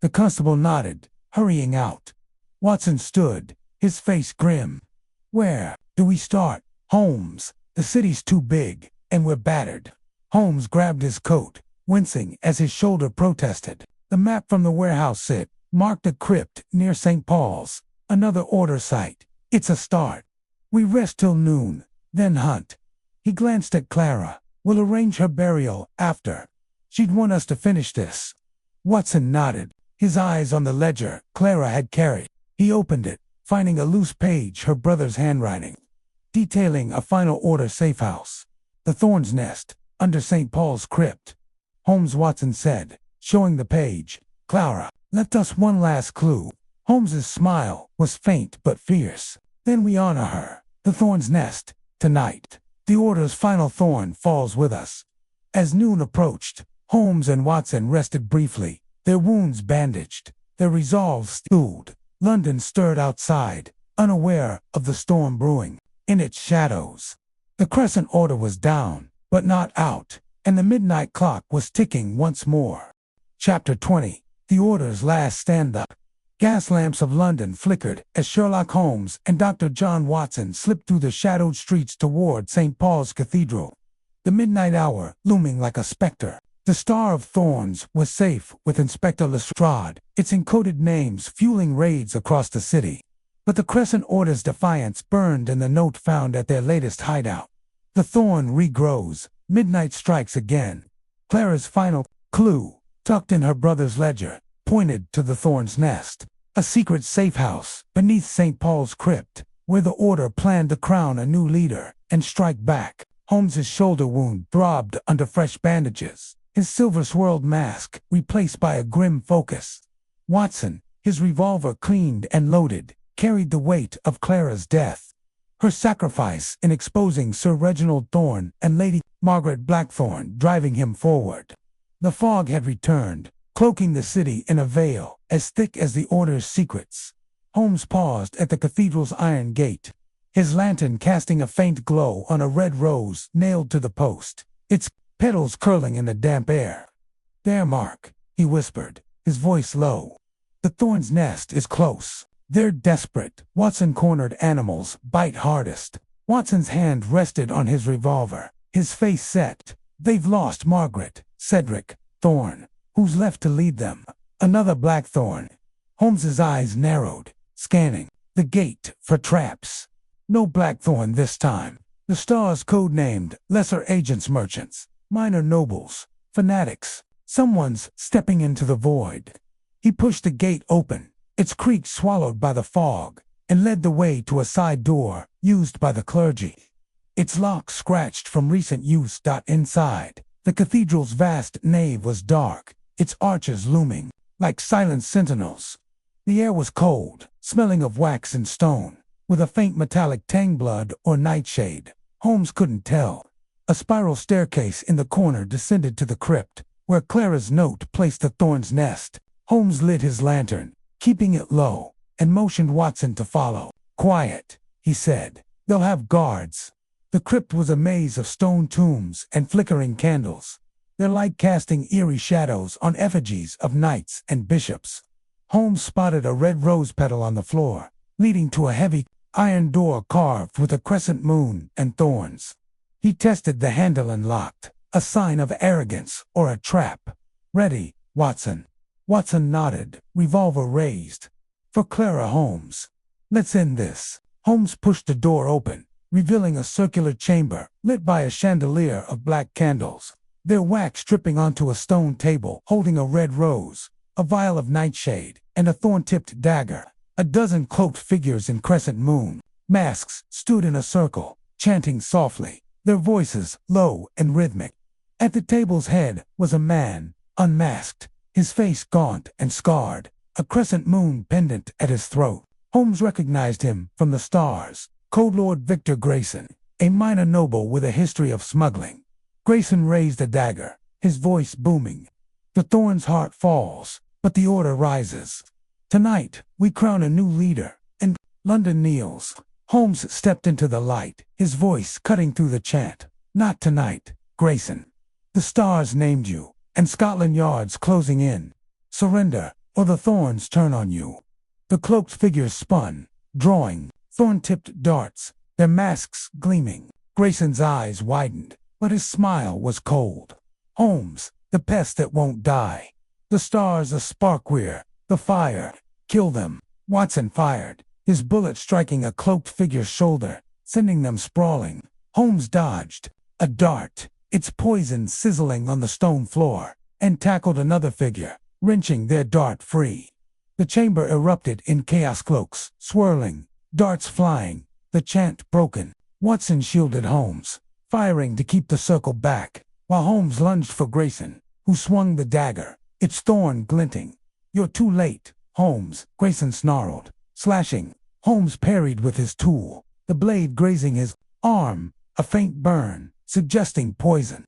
Speaker 1: The constable nodded, hurrying out. Watson stood, his face grim. "Where do we start, Holmes? The city's too big, and we're battered." Holmes grabbed his coat, wincing as his shoulder protested. The map from the warehouse marked a crypt near St. Paul's, another order site. "It's a start. We rest till noon, then hunt." He glanced at Clara. "We'll arrange her burial after. She'd want us to finish this." Watson nodded, his eyes on the ledger Clara had carried. He opened it, finding a loose page, her brother's handwriting, detailing a final order safe house. "The Thorn's Nest, under St. Paul's crypt," Holmes Watson said, showing the page. "Clara left us one last clue." Holmes's smile was faint but fierce. "Then we honor her. The Thorn's Nest, tonight. The order's final thorn falls with us." As noon approached, Holmes and Watson rested briefly, their wounds bandaged, their resolve steeled. London stirred outside, unaware of the storm brewing. In its shadows, the Crescent Order was down, but not out, and the midnight clock was ticking once more. Chapter 20. The Order's Last Stand-Up. Gas lamps of London flickered as Sherlock Holmes and Dr. John Watson slipped through the shadowed streets toward St. Paul's Cathedral, the midnight hour looming like a specter. The Star of Thorns was safe with Inspector Lestrade, its encoded names fueling raids across the city. But the Crescent Order's defiance burned in the note found at their latest hideout. The thorn regrows, midnight strikes again. Clara's final clue, tucked in her brother's ledger, pointed to the Thorn's Nest, a secret safe house beneath St. Paul's crypt, where the Order planned to crown a new leader and strike back. Holmes's shoulder wound throbbed under fresh bandages, his silver-swirled mask replaced by a grim focus. Watson, his revolver cleaned and loaded, carried the weight of Clara's death, her sacrifice in exposing Sir Reginald Thorne and Lady Margaret Blackthorne driving him forward. The fog had returned, cloaking the city in a veil as thick as the Order's secrets. Holmes paused at the cathedral's iron gate, his lantern casting a faint glow on a red rose nailed to the post, its petals curling in the damp air. "There, Mark," he whispered, his voice low. "The Thorn's Nest is close. They're desperate. Watson-cornered animals bite hardest." Watson's hand rested on his revolver, his face set. "They've lost Margaret, Cedric, Thorne. Who's left to lead them? Another Blackthorne." Holmes's eyes narrowed, scanning the gate for traps. No Blackthorne this time. The Star's codenamed lesser agents, merchants, minor nobles, fanatics. Someone's stepping into the void. He pushed the gate open, its creak swallowed by the fog, and led the way to a side door used by the clergy. Its lock scratched from recent use. Inside, the cathedral's vast nave was dark, its arches looming like silent sentinels. The air was cold, smelling of wax and stone, with a faint metallic tang, blood or nightshade. Holmes couldn't tell. A spiral staircase in the corner descended to the crypt, where Clara's note placed the Thorn's Nest. Holmes lit his lantern, keeping it low, and motioned Watson to follow. "Quiet," he said. "They'll have guards." The crypt was a maze of stone tombs and flickering candles, their light casting eerie shadows on effigies of knights and bishops. Holmes spotted a red rose petal on the floor, leading to a heavy iron door carved with a crescent moon and thorns. He tested the handle and locked, a sign of arrogance or a trap. "Ready, Watson?" Watson nodded, revolver raised. "For Clara, Holmes. Let's end this." Holmes pushed the door open, revealing a circular chamber lit by a chandelier of black candles, their wax dripping onto a stone table holding a red rose, a vial of nightshade, and a thorn-tipped dagger. A dozen cloaked figures in crescent moon masks stood in a circle, chanting softly, their voices low and rhythmic. At the table's head was a man, unmasked, his face gaunt and scarred, a crescent moon pendant at his throat. Holmes recognized him from the stars, Code Lord Victor Grayson, a minor noble with a history of smuggling. Grayson raised a dagger, his voice booming. "The Thorn's heart falls, but the Order rises. Tonight, we crown a new leader, and London kneels. Holmes stepped into the light, his voice cutting through the chant. Not tonight, Grayson. The stars named you, and Scotland Yard's closing in. Surrender, or the thorns turn on you. The cloaked figures spun, drawing thorn-tipped darts, their masks gleaming. Grayson's eyes widened, but his smile was cold. Holmes, the pest that won't die. The stars a spark-weir, the fire. Kill them. Watson fired, his bullet striking a cloaked figure's shoulder, sending them sprawling. Holmes dodged a dart, its poison sizzling on the stone floor, and tackled another figure, wrenching their dart free. The chamber erupted in chaos, cloaks swirling, darts flying, the chant broken. Watson shielded Holmes, firing to keep the circle back, while Holmes lunged for Grayson, who swung the dagger, its thorn glinting. You're too late, Holmes, Grayson snarled, slashing. Holmes parried with his tool, the blade grazing his arm, a faint burn, suggesting poison.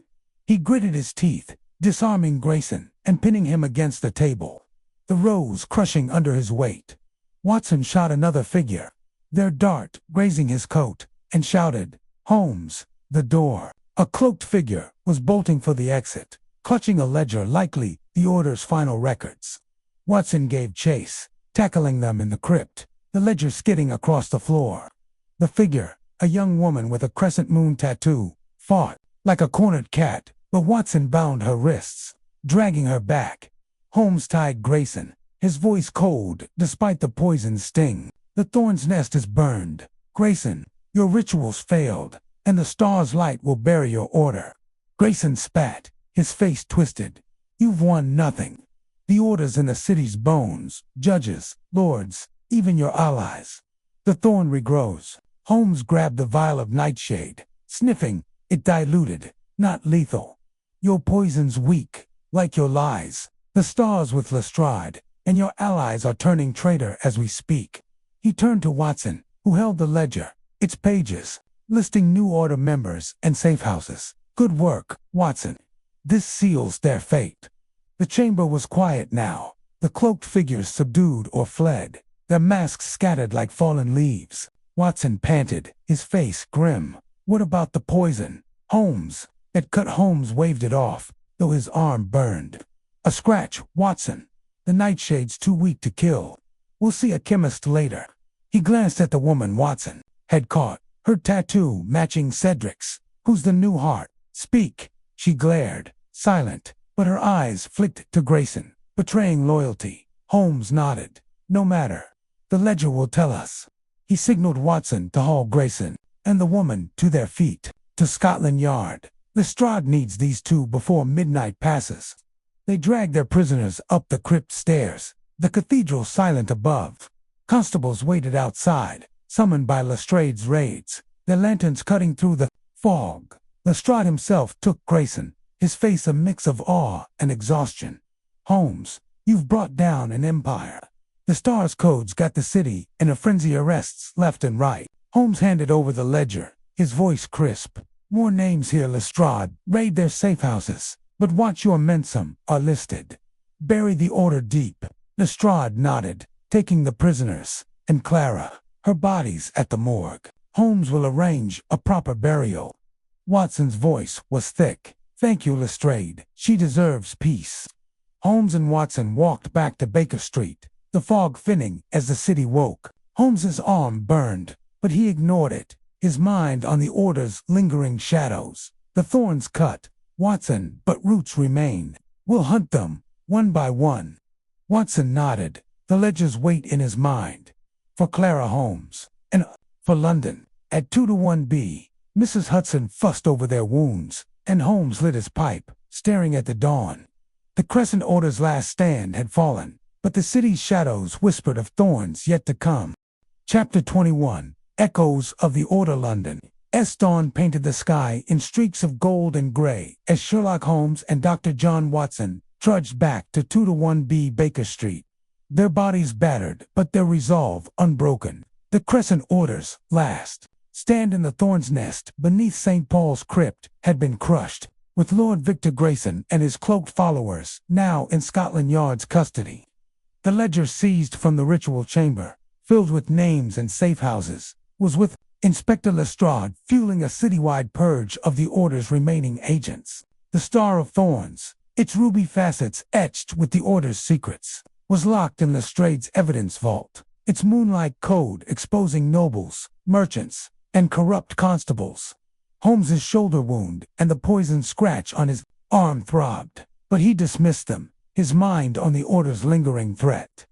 Speaker 1: He gritted his teeth, disarming Grayson and pinning him against the table, the rose crushing under his weight. Watson shot another figure, their dart grazing his coat, and shouted, Holmes, the door. A cloaked figure was bolting for the exit, clutching a ledger, likely the order's final records. Watson gave chase, tackling them in the crypt, the ledger skidding across the floor. The figure, a young woman with a crescent moon tattoo, fought like a cornered cat, but Watson bound her wrists, dragging her back. Holmes tied Grayson, his voice cold despite the poison's sting. The thorn's nest is burned. Grayson, your rituals failed, and the star's light will bury your order. Grayson spat, his face twisted. You've won nothing. The order's in the city's bones, judges, lords, even your allies. The thorn regrows. Holmes grabbed the vial of nightshade, sniffing. It diluted, not lethal. Your poison's weak, like your lies. The stars with Lestrade, and your allies are turning traitor as we speak. He turned to Watson, who held the ledger, its pages, listing new order members and safe houses. Good work, Watson. This seals their fate. The chamber was quiet now, the cloaked figures subdued or fled, their masks scattered like fallen leaves. Watson panted, his face grim. What about the poison? Holmes. It cut. Holmes waved it off, though his arm burned. A scratch, Watson. The nightshade's too weak to kill. We'll see a chemist later. He glanced at the woman Watson had caught, her tattoo matching Cedric's. Who's the new heart? Speak. She glared, silent, but her eyes flicked to Grayson, betraying loyalty. Holmes nodded. No matter. The ledger will tell us. He signaled Watson to haul Grayson and the woman to their feet. To Scotland Yard. Lestrade needs these two before midnight passes. They dragged their prisoners up the crypt stairs, the cathedral silent above. Constables waited outside, summoned by Lestrade's raids, their lanterns cutting through the fog. Lestrade himself took Grayson, his face a mix of awe and exhaustion. Holmes, you've brought down an empire. The Star's codes got the city in a frenzy, arrests left and right. Holmes handed over the ledger, his voice crisp. More names here, Lestrade. Raid their safe houses, but watch your mensum are listed. Bury the order deep. Lestrade nodded, taking the prisoners, and Clara, her bodies at the morgue. Holmes will arrange a proper burial. Watson's voice was thick. Thank you, Lestrade. She deserves peace. Holmes and Watson walked back to Baker Street, the fog thinning as the city woke. Holmes's arm burned, but he ignored it, his mind on the order's lingering shadows. The thorns cut, Watson, but roots remain. We'll hunt them, one by one. Watson nodded, the ledger's weight in his mind. For Clara Holmes, and for London. At 2-1B, Mrs. Hudson fussed over their wounds, and Holmes lit his pipe, staring at the dawn. The Crescent Order's last stand had fallen, but the city's shadows whispered of thorns yet to come. Chapter 21. Echoes of the Order. London. Dawn painted the sky in streaks of gold and gray as Sherlock Holmes and Dr. John Watson trudged back to 2-1B Baker Street. Their bodies battered, but their resolve unbroken. The Crescent Order's last stand in the Thorn's Nest beneath St. Paul's crypt had been crushed, with Lord Victor Grayson and his cloaked followers now in Scotland Yard's custody. The ledger seized from the ritual chamber, filled with names and safe houses, was with Inspector Lestrade fueling a citywide purge of the Order's remaining agents. The Star of Thorns, its ruby facets etched with the Order's secrets, was locked in Lestrade's evidence vault, its moonlight code exposing nobles, merchants, and corrupt constables. Holmes's shoulder wound and the poison scratch on his arm throbbed, but he dismissed them, his mind on the Order's lingering threat.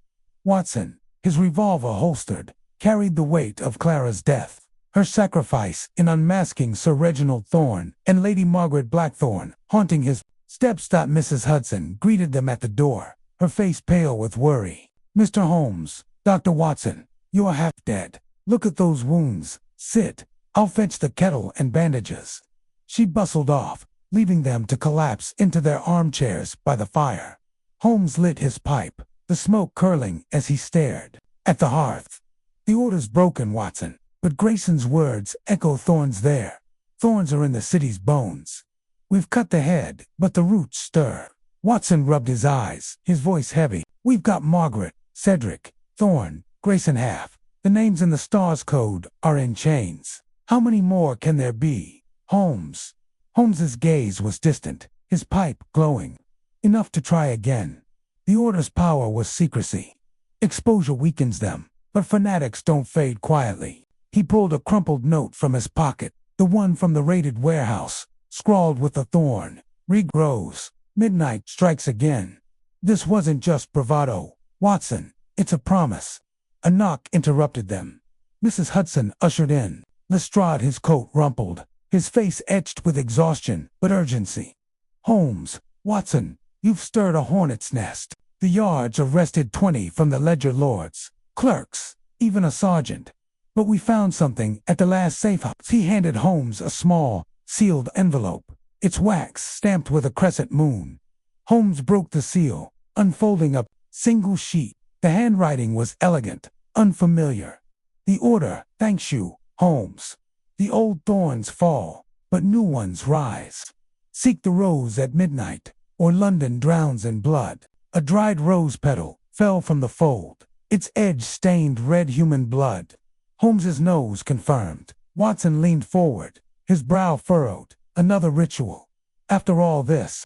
Speaker 1: Watson, his revolver holstered, carried the weight of Clara's death, her sacrifice in unmasking Sir Reginald Thorne and Lady Margaret Blackthorne haunting his steps. Mrs. Hudson greeted them at the door, her face pale with worry. "Mr. Holmes, Dr. Watson, you are half dead. Look at those wounds. Sit. I'll fetch the kettle and bandages." She bustled off, leaving them to collapse into their armchairs by the fire. Holmes lit his pipe, the smoke curling as he stared at the hearth. "The Order's broken, Watson, but Grayson's words echo Thorns there. Thorns are in the city's bones. We've cut the head, but the roots stir." Watson rubbed his eyes, his voice heavy. "We've got Margaret, Cedric, Thorne, Grayson half. The names in the Star's code are in chains. How many more can there be?" Holmes's gaze was distant, his pipe glowing. "Enough to try again. The Order's power was secrecy. Exposure weakens them, but fanatics don't fade quietly." He pulled a crumpled note from his pocket, the one from the raided warehouse, scrawled with a thorn. "Rig Rose. Midnight strikes again." This wasn't just bravado, Watson. It's a promise. A knock interrupted them. Mrs. Hudson ushered in. Lestrade, his coat rumpled, his face etched with exhaustion but urgency. "Holmes, Watson, you've stirred a hornet's nest. The Yards arrested 20 from the ledger lords, clerks, even a sergeant. But we found something at the last safe house." He handed Holmes a small, sealed envelope, its wax stamped with a crescent moon. Holmes broke the seal, unfolding a single sheet. The handwriting was elegant, unfamiliar. "The Order thanks you, Holmes. The old thorns fall, but new ones rise. Seek the rose at midnight, or London drowns in blood." A dried rose petal fell from the fold, its edge stained red human blood. Holmes's nose confirmed. Watson leaned forward, his brow furrowed. Another ritual. After all this,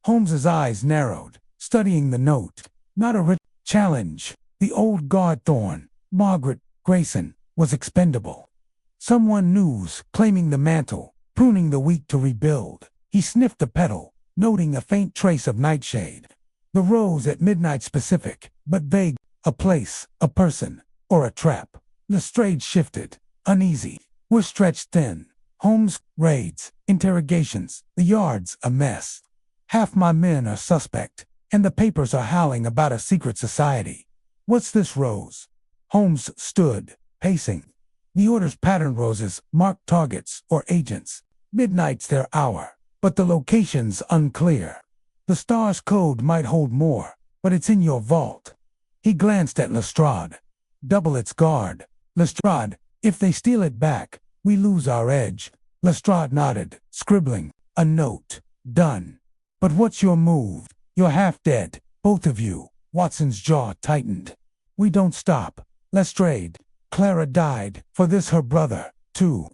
Speaker 1: Holmes's eyes narrowed, studying the note. Not a challenge. The old guard Thorne, Margaret Grayson, was expendable. Someone news, claiming the mantle, pruning the weak to rebuild. He sniffed the petal, noting a faint trace of nightshade. The rose at midnight specific, but vague. A place, a person, or a trap. Lestrade shifted, uneasy. "We're stretched thin. Holmes, raids, interrogations, the Yards a mess. Half my men are suspect, and the papers are howling about a secret society. What's this rose?" Holmes stood, pacing. "The Order's patterned roses mark targets or agents. Midnight's their hour, but the location's unclear. The Star's code might hold more, but it's in your vault." He glanced at Lestrade. "Double its guard. Lestrade, if they steal it back, we lose our edge." Lestrade nodded, scribbling. "A note. Done. But what's your move? You're half dead, both of you." Watson's jaw tightened. "We don't stop. Lestrade, Clara died, for this her brother, too.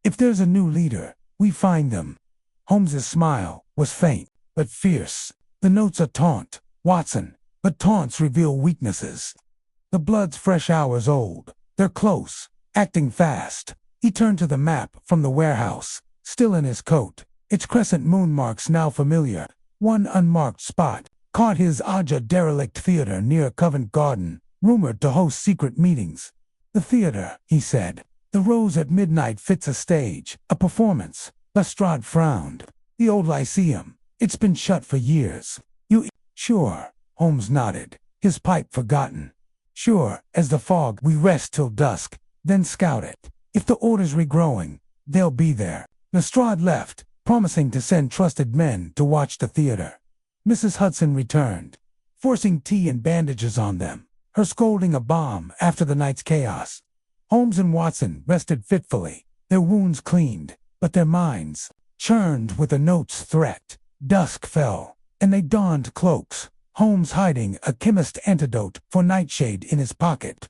Speaker 1: If there's a new leader, we find them." Holmes's smile was faint, but fierce. "The note's a taunt, Watson, but taunts reveal weaknesses. The blood's fresh hours old. They're close, acting fast." He turned to the map from the warehouse, still in his coat, its crescent moon marks now familiar. One unmarked spot caught his Aja derelict theater near Covent Garden, rumored to host secret meetings. "The theater," he said. "The Rose at midnight fits a stage, a performance." Lestrade frowned. "The old Lyceum. It's been shut for years." "You sure?" Holmes nodded, his pipe forgotten. "Sure as the fog. We rest till dusk, then scout it. If the Order's regrowing, they'll be there." Lestrade left, promising to send trusted men to watch the theater. Mrs. Hudson returned, forcing tea and bandages on them, her scolding a balm after the night's chaos. Holmes and Watson rested fitfully, their wounds cleaned, but their minds churned with the note's threat. Dusk fell, and they donned cloaks, Holmes hiding a chemist's antidote for nightshade in his pocket.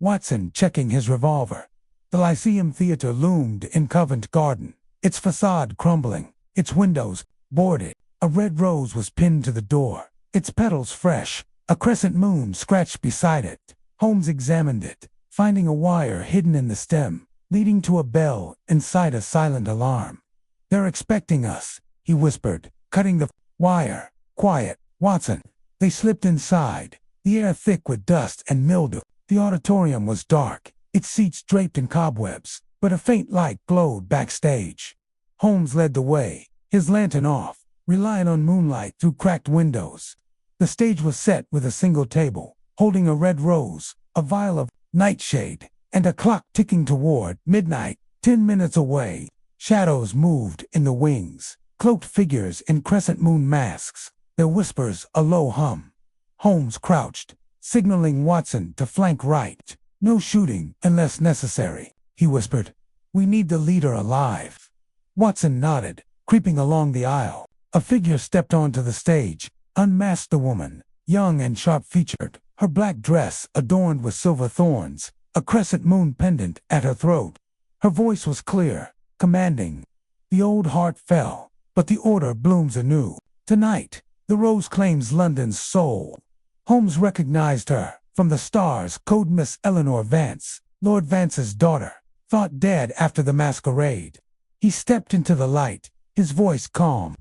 Speaker 1: Watson checking his revolver. The Lyceum Theater loomed in Covent Garden, its facade crumbling, its windows boarded. A red rose was pinned to the door, its petals fresh, a crescent moon scratched beside it. Holmes examined it, finding a wire hidden in the stem, leading to a bell inside a silent alarm. "They're expecting us," he whispered, cutting the wire. "Quiet, Watson." They slipped inside, the air thick with dust and mildew. The auditorium was dark, its seats draped in cobwebs, but a faint light glowed backstage. Holmes led the way, his lantern off, relying on moonlight through cracked windows. The stage was set with a single table, holding a red rose, a vial of nightshade, and a clock ticking toward midnight. 10 minutes away, shadows moved in the wings, cloaked figures in crescent moon masks, their whispers a low hum. Holmes crouched, signaling Watson to flank right. "No shooting unless necessary," he whispered. "We need the leader alive." Watson nodded, creeping along the aisle. A figure stepped onto the stage, unmasked the woman, young and sharp-featured, her black dress adorned with silver thorns, a crescent moon pendant at her throat. Her voice was clear, commanding. The old heart fell, but the order blooms anew. "Tonight, the rose claims London's soul." Holmes recognized her from the stars. Code Miss Eleanor Vance, Lord Vance's daughter, thought dead after the masquerade. He stepped into the light, his voice calm.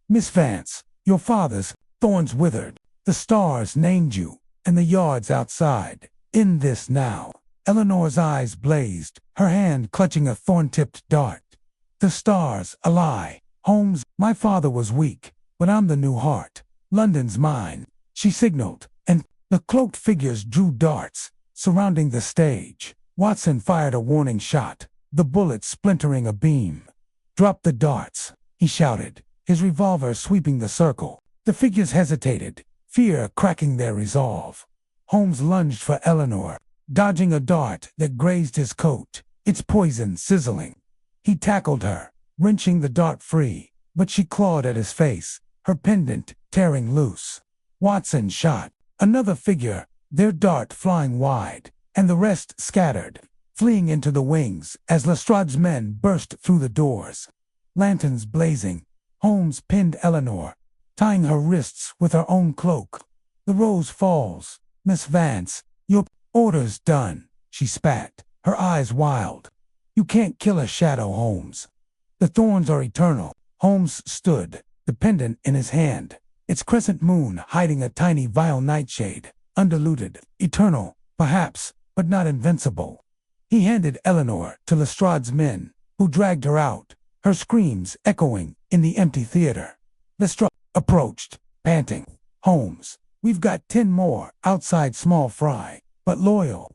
Speaker 1: "Miss Vance, your father's thorns withered. The stars named you, and the yard's outside. In this now." Eleanor's eyes blazed, her hand clutching a thorn-tipped dart. "The stars, a lie. Holmes, my father was weak, but I'm the new heart. London's mine," she signaled, and the cloaked figures drew darts, surrounding the stage. Watson fired a warning shot, the bullet splintering a beam. "Drop the darts," he shouted, his revolver sweeping the circle. The figures hesitated, fear cracking their resolve. Holmes lunged for Eleanor, dodging a dart that grazed his coat, its poison sizzling. He tackled her, wrenching the dart free, but she clawed at his face, her pendant tearing loose. Watson shot another figure, their dart flying wide, and the rest scattered, fleeing into the wings as Lestrade's men burst through the doors. Lanterns blazing, Holmes pinned Eleanor, tying her wrists with her own cloak. "The rose falls. Miss Vance, your order's done," she spat, her eyes wild. "You can't kill a shadow, Holmes. The thorns are eternal." Holmes stood, the pendant in his hand, its crescent moon hiding a tiny vial nightshade, undiluted, eternal, perhaps, but not invincible. He handed Eleanor to Lestrade's men, who dragged her out, her screams echoing in the empty theater. Lestrade approached, panting. "Holmes, we've got 10 more outside small fry, but loyal.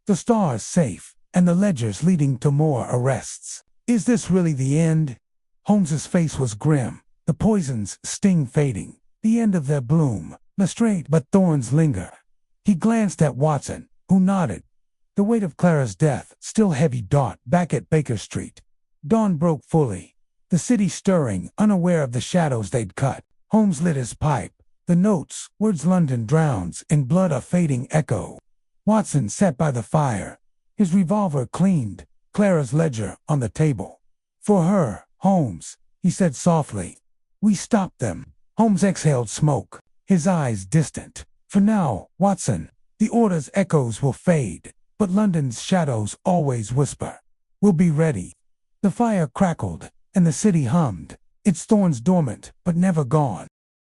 Speaker 1: The stars safe, and the ledgers leading to more arrests. Is this really the end?" Holmes's face was grim, the poison's sting fading, the end of their bloom. Lestrade, but thorns linger. He glanced at Watson, who nodded. The weight of Clara's death still heavy. Back at Baker Street. Dawn broke fully, the city stirring, unaware of the shadows they'd cut. Holmes lit his pipe, the notes, words London drowns in blood, a fading echo. Watson sat by the fire, his revolver cleaned, Clara's ledger on the table. "For her, Holmes," he said softly. "We stopped them." Holmes exhaled smoke, his eyes distant. "For now, Watson, the order's echoes will fade, but London's shadows always whisper. We'll be ready." The fire crackled, and the city hummed, its thorns dormant but never gone.